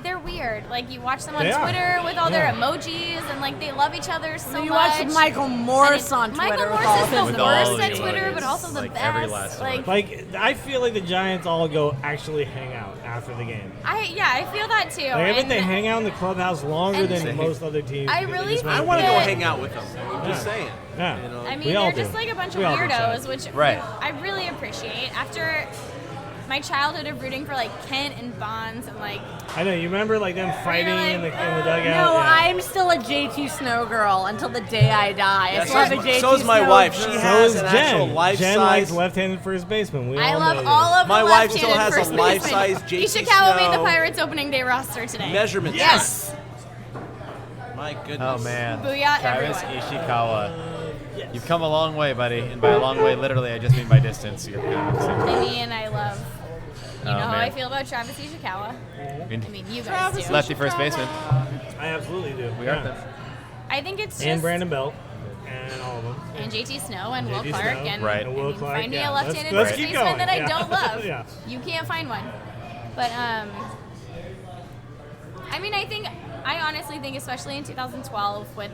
S7: they're weird. Like you watch them on Twitter with all their emojis and like they love each other so much.
S8: You watch Michael Morse on Twitter.
S7: Michael Morse is the worst at Twitter, but also the best.
S4: Like I feel like the Giants all go actually hang out after the game.
S7: I feel that too.
S4: I think they hang out in the clubhouse longer than most other teams.
S7: I
S6: want to go hang out with them. I'm just saying.
S4: Yeah.
S7: I mean, they're just like a bunch of weirdos, which I really appreciate. After my childhood of rooting for like Kent and Bonds and like
S4: I know you remember like them fighting in the dugout.
S8: No, I'm still a JT Snow girl until the day I die. I still have a JT
S6: so is my
S8: Snow
S6: wife.
S8: girl.
S6: She has an actual
S4: Jen
S6: life-size.
S4: Jen likes left-handed first baseman.
S7: I love all of
S6: my
S7: the
S6: wife still
S7: left-handed
S6: has
S7: first
S6: a life-size
S7: baseman.
S6: JT
S7: Ishikawa made the
S6: Snow
S7: Pirates opening day roster today.
S6: measurement.
S7: Yes.
S6: My goodness.
S5: Oh man.
S7: Booyah,
S5: Travis
S7: everyone.
S5: Ishikawa. You've come a long way, buddy. And by a long way, literally, I just mean by distance.
S7: I love. You know how I feel about Travis Ishikawa. I mean, you guys do.
S5: Lefty first baseman.
S4: I absolutely do.
S5: We are them.
S7: I think it's just.
S4: And Brandon Belt. And all of them.
S7: And JT Snow and Will
S4: JT
S7: Clark.
S4: Snow.
S7: And
S5: Right.
S7: I
S4: Will
S7: mean,
S4: Clark,
S7: find me
S4: yeah.
S7: a left-handed
S4: Let's
S7: first
S4: keep
S7: baseman
S4: going.
S7: that I
S4: Yeah.
S7: don't love.
S4: Yeah.
S7: You can't find one. But, I mean, I honestly think, especially in 2012, with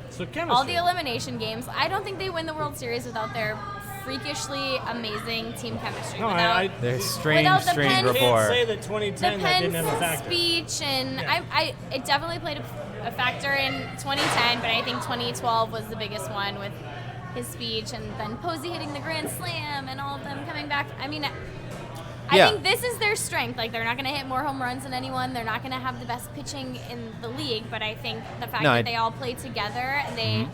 S7: all the elimination games, I don't think they win the World Series without their freakishly amazing team chemistry.
S4: No,
S5: There's strange
S7: without the
S5: rapport.
S4: I can't say that 2010
S7: the
S4: that didn't have a
S7: Pence
S4: factor.
S7: speech, and
S4: Yeah.
S7: it definitely played a factor in 2010, but I think 2012 was the biggest one with his speech, and then Posey hitting the grand slam, and all of them coming back. I mean, I think this is their strength. Like, they're not going to hit more home runs than anyone. They're not going to have the best pitching in the league, but I think the fact that they all play together and they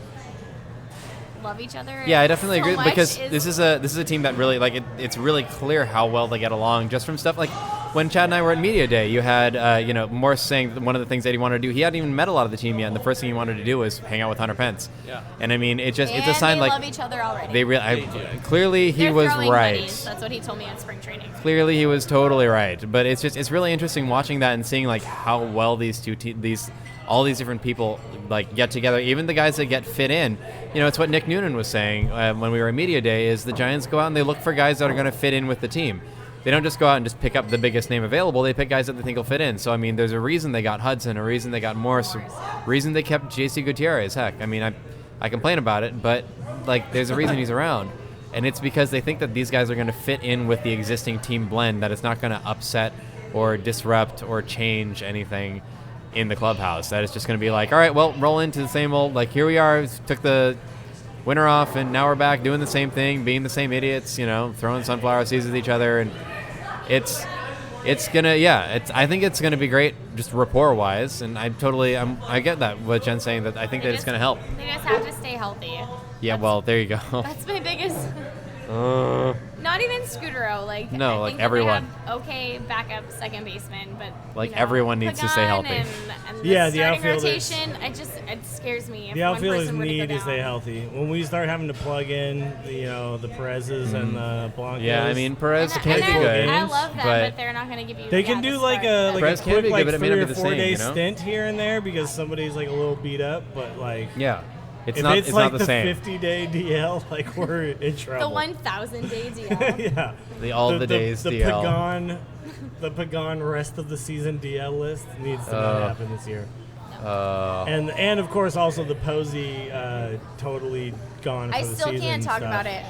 S7: love each other.
S5: Yeah, I definitely
S7: so
S5: agree
S7: much
S5: because this is a team that really it's really clear how well they get along just from stuff like when Chad and I were at Media Day. You had Morse saying that one of the things that he wanted to do. He hadn't even met a lot of the team yet, and the first thing he wanted to do was hang out with Hunter Pence.
S6: Yeah.
S5: And I mean, it's a sign
S7: they
S5: like
S7: love each other already.
S5: Clearly he
S7: They're
S5: was
S7: throwing
S5: right.
S7: buddies. That's what he told me at spring training.
S5: Clearly he was totally right, but it's really interesting watching that and seeing like how well these all these different people like get together. Even the guys that get fit in, it's what Nick Noonan was saying when we were at Media Day. Is the Giants go out and they look for guys that are going to fit in with the team. They don't just go out and just pick up the biggest name available. They pick guys that they think will fit in. So I mean, there's a reason they got Hudson, a reason they got Morse, a reason they kept J.C. Gutierrez. Heck, I mean, I complain about it, but like there's a reason he's around. And it's because they think that these guys are going to fit in with the existing team blend, that it's not going to upset or disrupt or change anything in the clubhouse. That it's just going to be like, all right, well, roll into the same old, like, here we are, took the winter off, and now we're back doing the same thing, being the same idiots, throwing sunflower seeds at each other. And it's going to, I think it's going to be great just rapport-wise. And I get that, what Jen's saying, that I think that it's going to help.
S7: They just have to stay healthy.
S5: Yeah, well, there you go.
S7: That's my biggest. Not even Scudero. Like,
S5: no,
S7: I
S5: like
S7: think
S5: everyone.
S7: They have okay backup second baseman, but
S5: like everyone needs to stay healthy.
S7: And
S4: the
S7: starting
S4: outfield
S7: rotation, it scares me. If
S4: the outfield is
S7: need
S4: to stay healthy. When we start having to plug in, the Perez's and the Blancos.
S5: Yeah, I mean, Perez can be good.
S7: I love them, but they're not going to give you.
S4: They can do like a quick 3 or 4 day
S5: same,
S4: stint here and there because somebody's like a little beat up, but like
S5: It's
S4: if
S5: not,
S4: it's
S5: it's
S4: like
S5: not the same.
S4: 50-day DL, like we're in trouble.
S7: The 1,000-day DL.
S5: Yeah. The days DL.
S4: The Pagan rest of the season DL list needs to not happen this year. And of course also the Posey totally gone for the season.
S7: I still can't talk
S4: stuff.
S7: about it.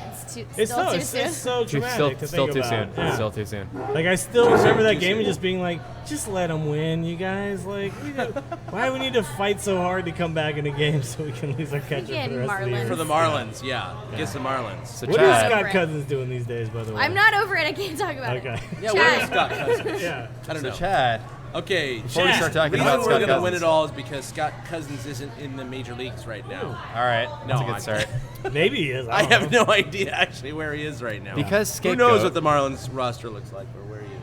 S7: It's still too soon.
S4: It's so dramatic to
S5: still
S4: think
S5: too
S4: about.
S5: soon.
S4: Yeah.
S5: Still too soon.
S4: Like I still remember that game and just being like, just let them win, you guys. Like, why do we need to fight so hard to come back in a game so we can lose our catcher for the rest of the year?
S6: For the Marlins, against the Marlins.
S5: So
S4: what is Scott Cousins doing these days, by the way?
S7: I'm not over it. I can't talk about it.
S6: Yeah,
S7: Chad.
S6: where is Scott Cousins?
S4: Yeah.
S6: I don't know.
S5: Chad.
S6: Okay,
S5: Before we start talking
S6: the
S5: about
S6: reason we're
S5: Scott
S6: going to win
S5: Cousins.
S6: it all is because Scott Cousins isn't in the major leagues right now.
S5: All right. That's
S6: No,
S5: a good start.
S4: Maybe he is.
S6: I have no idea actually where he is right now.
S5: Because
S6: who knows what the Marlins roster looks like or where he is.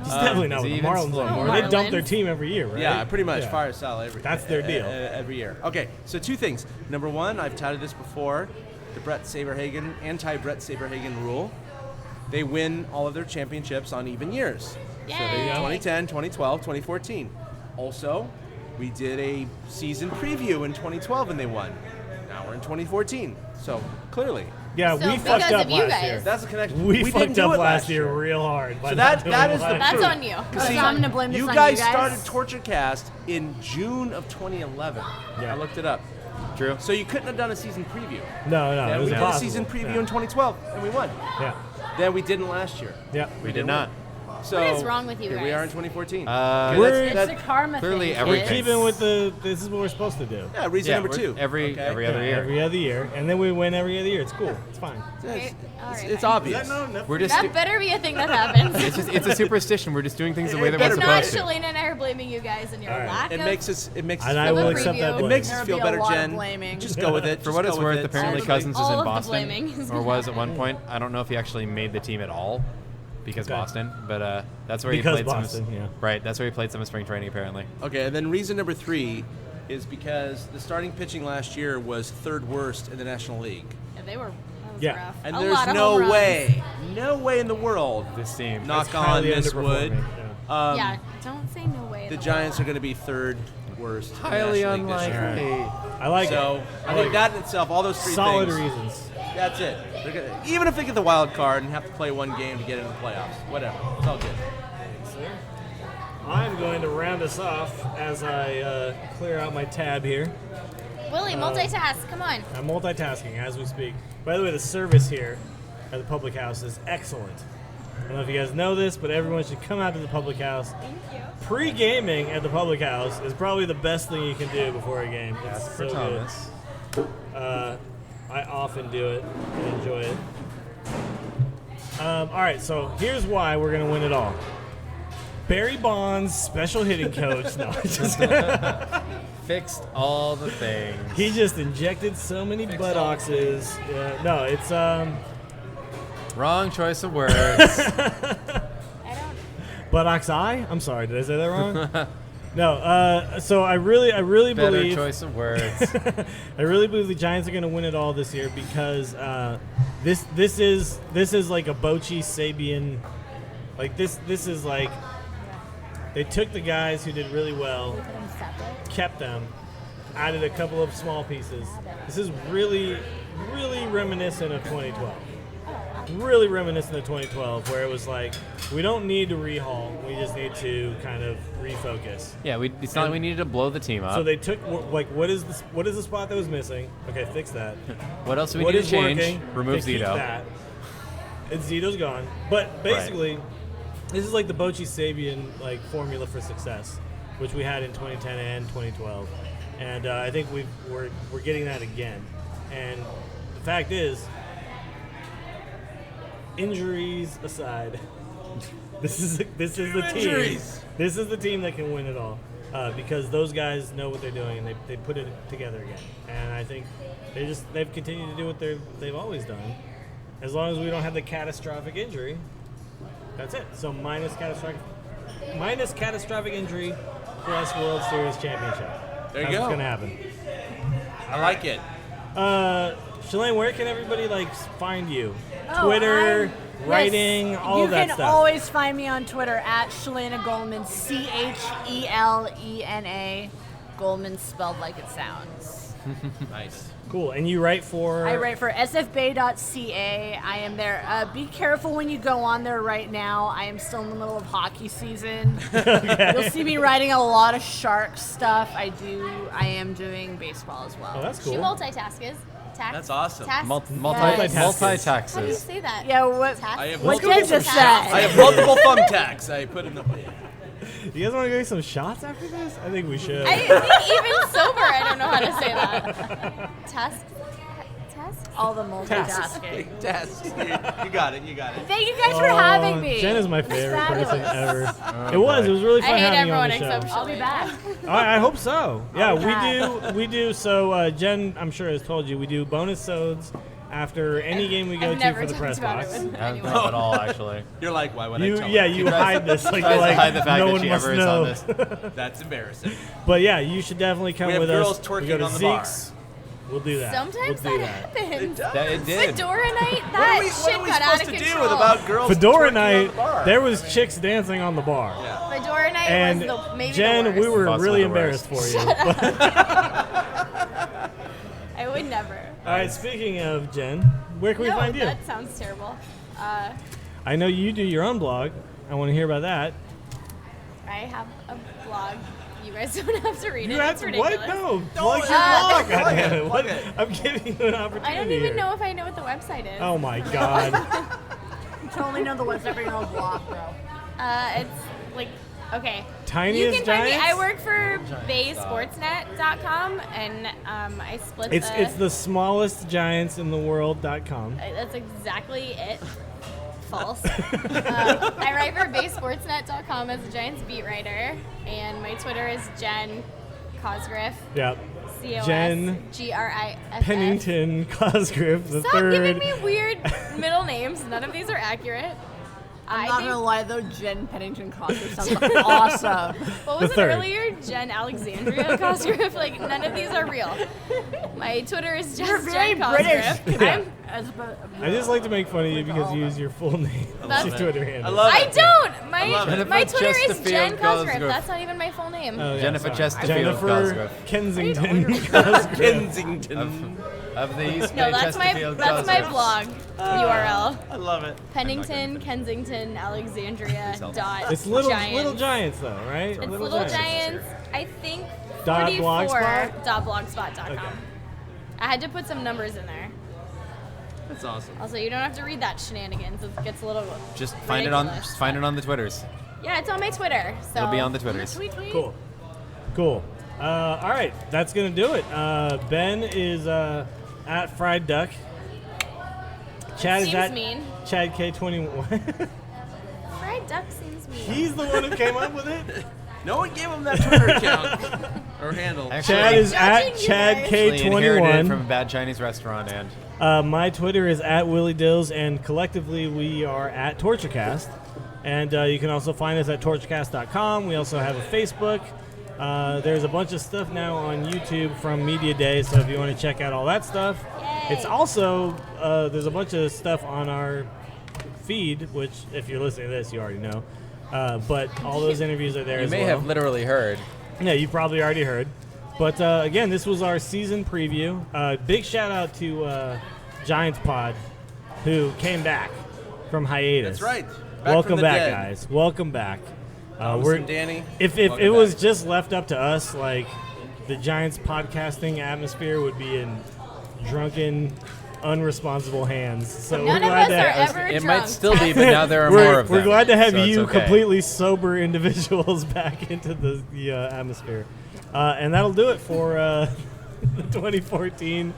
S4: He's definitely not
S5: is
S4: with
S5: he
S4: the
S5: even
S4: Marlins
S5: still-
S4: anymore.
S7: Oh,
S4: They dump their
S7: Marlins.
S4: team every year, right?
S6: Yeah, pretty much.
S4: Yeah.
S6: Fire sale every.
S4: That's their deal.
S6: Every year. Okay, so two things. Number one, I've touted this before, the Brett Saberhagen anti-Brett Saberhagen rule. They win all of their championships on even years.
S7: Yay.
S6: So they did 2010, 2012, 2014. Also, we did a season preview in 2012 and they won. Now we're in 2014. So clearly,
S4: Yeah,
S7: So
S4: we
S7: because
S4: fucked up
S7: of you
S4: last
S7: guys.
S4: year.
S6: that's the connection.
S4: We
S6: didn't
S4: fucked
S6: do
S4: up
S6: it
S4: last year real hard. by
S6: So
S4: not doing
S6: that
S4: it
S6: is the
S4: last
S7: That's
S6: truth.
S7: on you.
S6: See,
S8: So I'm gonna blame this
S6: you
S8: on
S6: guys
S8: you guys.
S6: started TortureCast in June of 2011.
S4: Yeah.
S6: I looked it up.
S5: True.
S6: So you couldn't have done a season preview.
S4: No,
S6: Yeah,
S4: it
S6: we
S4: was
S6: did a
S4: impossible.
S6: season preview
S4: Yeah.
S6: in 2012 and we won.
S4: Yeah,
S6: Then we didn't last year.
S4: yeah.
S5: We did not.
S6: So
S7: What is wrong with you
S6: here
S7: guys?
S6: we are in 2014.
S4: We're-
S8: It's a karma
S5: Clearly
S8: thing.
S5: everything.
S8: kids.
S4: Keeping with this is what we're supposed to do.
S6: yeah, reason number
S5: we're
S6: 2.
S5: Every
S6: Okay.
S5: other
S4: Yeah,
S5: year.
S4: every other year, and then we win every other year. It's cool. It's fine.
S7: Okay, all right,
S6: It's
S7: fine.
S6: obvious.
S5: We're just.
S7: That better be a thing that happens.
S5: It's a superstition. We're just doing things the way that we're
S7: If not,
S5: supposed to.
S7: Chelena and I are blaming you guys and your
S4: All right.
S7: lack
S6: It
S7: of.
S6: makes us
S4: And I
S7: Film
S4: will
S7: a
S4: accept
S7: preview.
S4: that
S6: It
S4: blame.
S6: makes us
S8: There'll
S6: feel
S8: be a
S6: better,
S8: lot of
S6: Jen.
S8: blaming.
S6: Just go with it.
S5: For what
S6: Just
S5: it's
S6: go with
S5: worth,
S6: it.
S5: apparently
S6: All
S5: Cousins is
S7: All
S5: in
S7: of the
S5: Boston,
S7: blaming is
S5: or was at one point. I don't know if he actually made the team at all, because
S4: Okay.
S5: Boston. But that's where
S4: Because
S5: he played
S4: Boston,
S5: some.
S4: yeah.
S5: Right, that's where he played some of spring training apparently.
S6: Okay, and then reason number 3 is because the starting pitching last year was 3rd worst in the National League.
S7: Yeah, they were. That was
S4: Yeah.
S7: rough.
S6: And
S7: A
S6: there's
S7: lot of
S6: no
S7: home runs.
S6: way in the world,
S5: This team.
S6: knock
S4: It's
S6: on
S4: highly
S6: this wood,
S4: underperforming,
S7: Yeah, don't say no way.
S6: the
S7: in
S6: Giants are
S7: world.
S6: going to be 3rd worst.
S5: Highly
S6: National League this year.
S5: unlikely.
S4: I like it.
S6: So I think that in itself, all those three
S4: Solid
S6: things.
S4: reasons.
S6: That's it. Even if they get the wild card and have to play one game to get into the playoffs, whatever. It's all good.
S4: I'm going to round us off as I clear out my tab here.
S7: Willie, multitask. Come on.
S4: I'm multitasking as we speak. By the way, the service here at the public house is excellent. I don't know if you guys know this, but everyone should come out to the public house.
S7: Thank you.
S4: Pre-gaming at the public house is probably the best thing you can do before a game.
S5: That's
S4: It's
S5: for
S4: so
S5: Thomas.
S4: good. I often do it and enjoy it. All right, so here's why we're going to win it all. Barry Bonds, special hitting coach. No, just
S5: Fixed all the things.
S4: he just injected so many buttocks. No, it's
S5: Wrong choice of words.
S7: I don't.
S4: buttocks eye. I'm sorry, did I say that wrong? No. So I really
S5: Better
S4: believe.
S5: choice of words.
S4: I really believe the Giants are going to win it all this year because this is like a Bochy Sabian. Like this is like they took the guys who did really well, kept them, added a couple of small pieces. This is really reminiscent of 2012. Really reminiscent of 2012, where it was like we don't need to rehaul, we just need to kind of refocus.
S5: Yeah, it's not like we needed to blow the team up.
S4: So they took like what is the spot that was missing? Okay, fix that.
S5: What else do we
S4: What
S5: need
S4: is
S5: to change?
S4: working?
S5: Remove
S4: Okay, keep
S5: Zito.
S4: that. And Zito's gone. But basically, this is like the Bochy Sabian like formula for success, which we had in 2010 and 2012, and I think we're getting that again. And the fact is, injuries aside, this is the team. This is the team that can win it all because those guys know what they're doing and they put it together again. And I think they've continued to do what they've always done. As long as we don't have the catastrophic injury, that's it. So minus catastrophic injury plus World Series championship.
S6: There you
S4: That's
S6: go.
S4: what's gonna happen.
S6: I like it.
S4: Chelena, where can everybody find you?
S8: Oh,
S4: Twitter, writing, all of that
S8: You
S4: stuff.
S8: can always find me on Twitter at Chelena Goldman, Chelena. Goldman spelled like it sounds.
S6: Nice.
S4: Cool. And you write for?
S8: I write for sfbay.ca. I am there. Be careful when you go on there right now. I am still in the middle of hockey season. You'll see me writing a lot of Sharks stuff. I am doing baseball as well.
S4: Oh, that's
S7: She
S4: cool.
S7: multitasks.
S6: That's awesome.
S5: Multitaskers.
S7: How do you say that?
S8: Yeah, what
S7: Task?
S8: Jen just said.
S6: I have multiple thumbtacks. I put in the.
S4: You guys want to get some shots after this? I think we should.
S7: I think even sober, I don't know how to say that. Task?
S8: All the multitasking.
S6: Tasks. You got it.
S8: Thank you guys for having me.
S4: Jen is my favorite person
S8: Fabulous.
S4: ever. It was really
S7: I
S4: fun
S7: hate
S4: having you on
S7: everyone
S4: the show.
S7: except
S8: I'll be back.
S4: I hope so. Yeah,
S8: back.
S4: we do. So Jen, I'm sure has told you, we do bonus sods after any game we go
S7: I've
S4: to
S7: never
S4: for the
S7: talked
S4: press
S7: about
S4: box.
S7: it with
S5: I haven't
S7: anyone.
S5: thought at all, actually.
S6: You're like, why would I
S4: You
S6: tell
S4: you hide this like
S5: Tries
S4: you're
S5: to
S4: like
S5: hide the fact
S4: no
S5: that
S4: one
S5: she
S4: must
S5: ever is
S4: know.
S5: on this.
S6: That's embarrassing.
S4: But yeah, you should definitely come
S6: We have
S4: with
S6: girls
S4: us.
S6: twerking
S4: We go to
S6: on the bar.
S4: Zeke's. We'll do that.
S7: Sometimes
S4: we'll do
S7: that happens.
S5: It did.
S7: Fedora night,
S6: What
S7: that
S6: are we
S7: shit got out
S6: supposed
S7: of
S6: to
S7: control.
S6: do with about girls
S4: Fedora
S6: twerking
S4: night,
S6: on the bar?
S4: there was chicks dancing on the bar.
S7: Fedora night
S4: And
S7: was maybe
S4: Jen,
S7: the worst.
S4: we were
S5: Possibly
S4: really
S5: the
S4: embarrassed
S5: worst.
S4: for you.
S7: I would never.
S4: All right, speaking of Jen, where can we
S7: No,
S4: find you?
S7: that sounds terrible.
S4: I know you do your own blog. I want to hear about that.
S7: I have a blog. You guys don't have to read
S4: You
S7: it.
S4: have
S7: It's
S4: to
S7: ridiculous.
S4: what? No, plug your blog. goddammit.
S6: plug
S4: What?
S6: it.
S4: I'm giving you an opportunity.
S7: I don't even
S4: here.
S7: know if I know what the website is.
S4: Oh my god.
S8: You totally know the website for your own blog, bro.
S7: It's like, okay.
S4: Tiniest
S7: You can find me.
S4: Giants?
S7: I work for BaySportsNet.com, and I split
S4: It's the smallest giants in the world.com.
S7: That's exactly it. False. I write for BaySportsNet.com as a Giants beat writer, and my Twitter is Jen Cosgriff.
S4: Yep.
S7: Jen Griff.
S4: Pennington Cosgriff the
S7: Stop
S4: third.
S7: giving me weird middle names. None of these are accurate.
S8: I'm not going to lie, though, Jen Pennington Cosgriff sounds awesome.
S7: What was it earlier? Jen Alexandria Cosgriff? Like, none of these are real. My Twitter is just Jen Cosgriff.
S4: Yeah. I just like to make fun of you because you use your full name. That's your Twitter handle.
S7: I don't. My Twitter is Jen Cosgriff. That's not even my full name.
S5: Oh, yeah, Jennifer Chesterfield Cosgriff.
S4: Kensington Cosgriff.
S6: Kensington.
S5: Of the East
S7: No,
S5: Bay
S7: that's
S5: Chesterfield
S7: my blog URL.
S6: I love it.
S7: Pennington, Kensington, Alexandria dot
S4: It's Little Giants though, right?
S7: It's Little Giants. I think
S4: .blogspot.com.
S7: .blogspot.com. I had to put some numbers in there.
S6: That's awesome.
S7: Also, you don't have to read that shenanigans. It gets a little
S5: Just find it on the Twitters.
S7: Yeah, it's on my Twitter. So
S5: It'll be on the Twitters.
S7: Tweet.
S4: Cool. All right, that's gonna do it. Ben is at Fried Duck. Chad
S7: seems
S4: is at
S7: mean.
S4: Chad K21.
S7: Fried Duck seems mean.
S4: He's the one who came up with it.
S6: No one gave him that Twitter account or handle.
S5: Actually,
S4: Chad is at Chad K21
S5: from a bad Chinese restaurant, and
S4: my Twitter is at Willie Dills, and collectively we are at TortureCast. And you can also find us at torturecast.com. We also have a Facebook. There's a bunch of stuff now on YouTube from Media Day, so if you want to check out all that stuff.
S7: Yay.
S4: It's also, there's a bunch of stuff on our feed, which if you're listening to this, you already know. But all those interviews are there as well.
S5: You may have literally heard.
S4: Yeah, you probably already heard. But again, this was our season preview. Big shout out to Giants Pod, who came back from hiatus.
S6: That's right.
S4: Welcome back, guys. Welcome back.
S6: We're Danny.
S4: If it was just left up to us, like the Giants podcasting atmosphere would be in drunken, unresponsible hands. So
S7: None
S4: we're
S7: of
S4: glad
S7: us are
S4: to
S7: ever
S5: It
S7: drunk.
S5: might still be, but now there are more of them.
S4: We're glad to have
S5: so
S4: you
S5: it's okay.
S4: completely sober individuals back into the atmosphere, and that'll do it for the 2014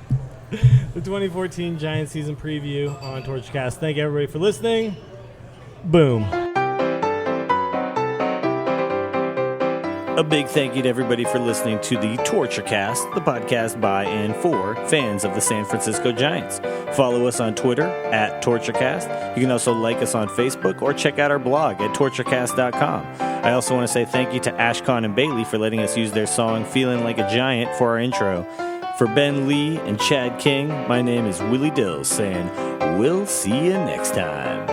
S4: Giants season preview on TorchCast. Thank you everybody for listening. Boom. A big thank you to everybody for listening to the TortureCast, the podcast by and for fans of the San Francisco Giants. Follow us on Twitter at TortureCast. You can also like us on Facebook or check out our blog at torturecast.com. I also want to say thank you to Ashcon and Bailey for letting us use their song Feeling Like a Giant for our intro. For Ben Lee and Chad King, my name is Willie Dills saying, we'll see you next time.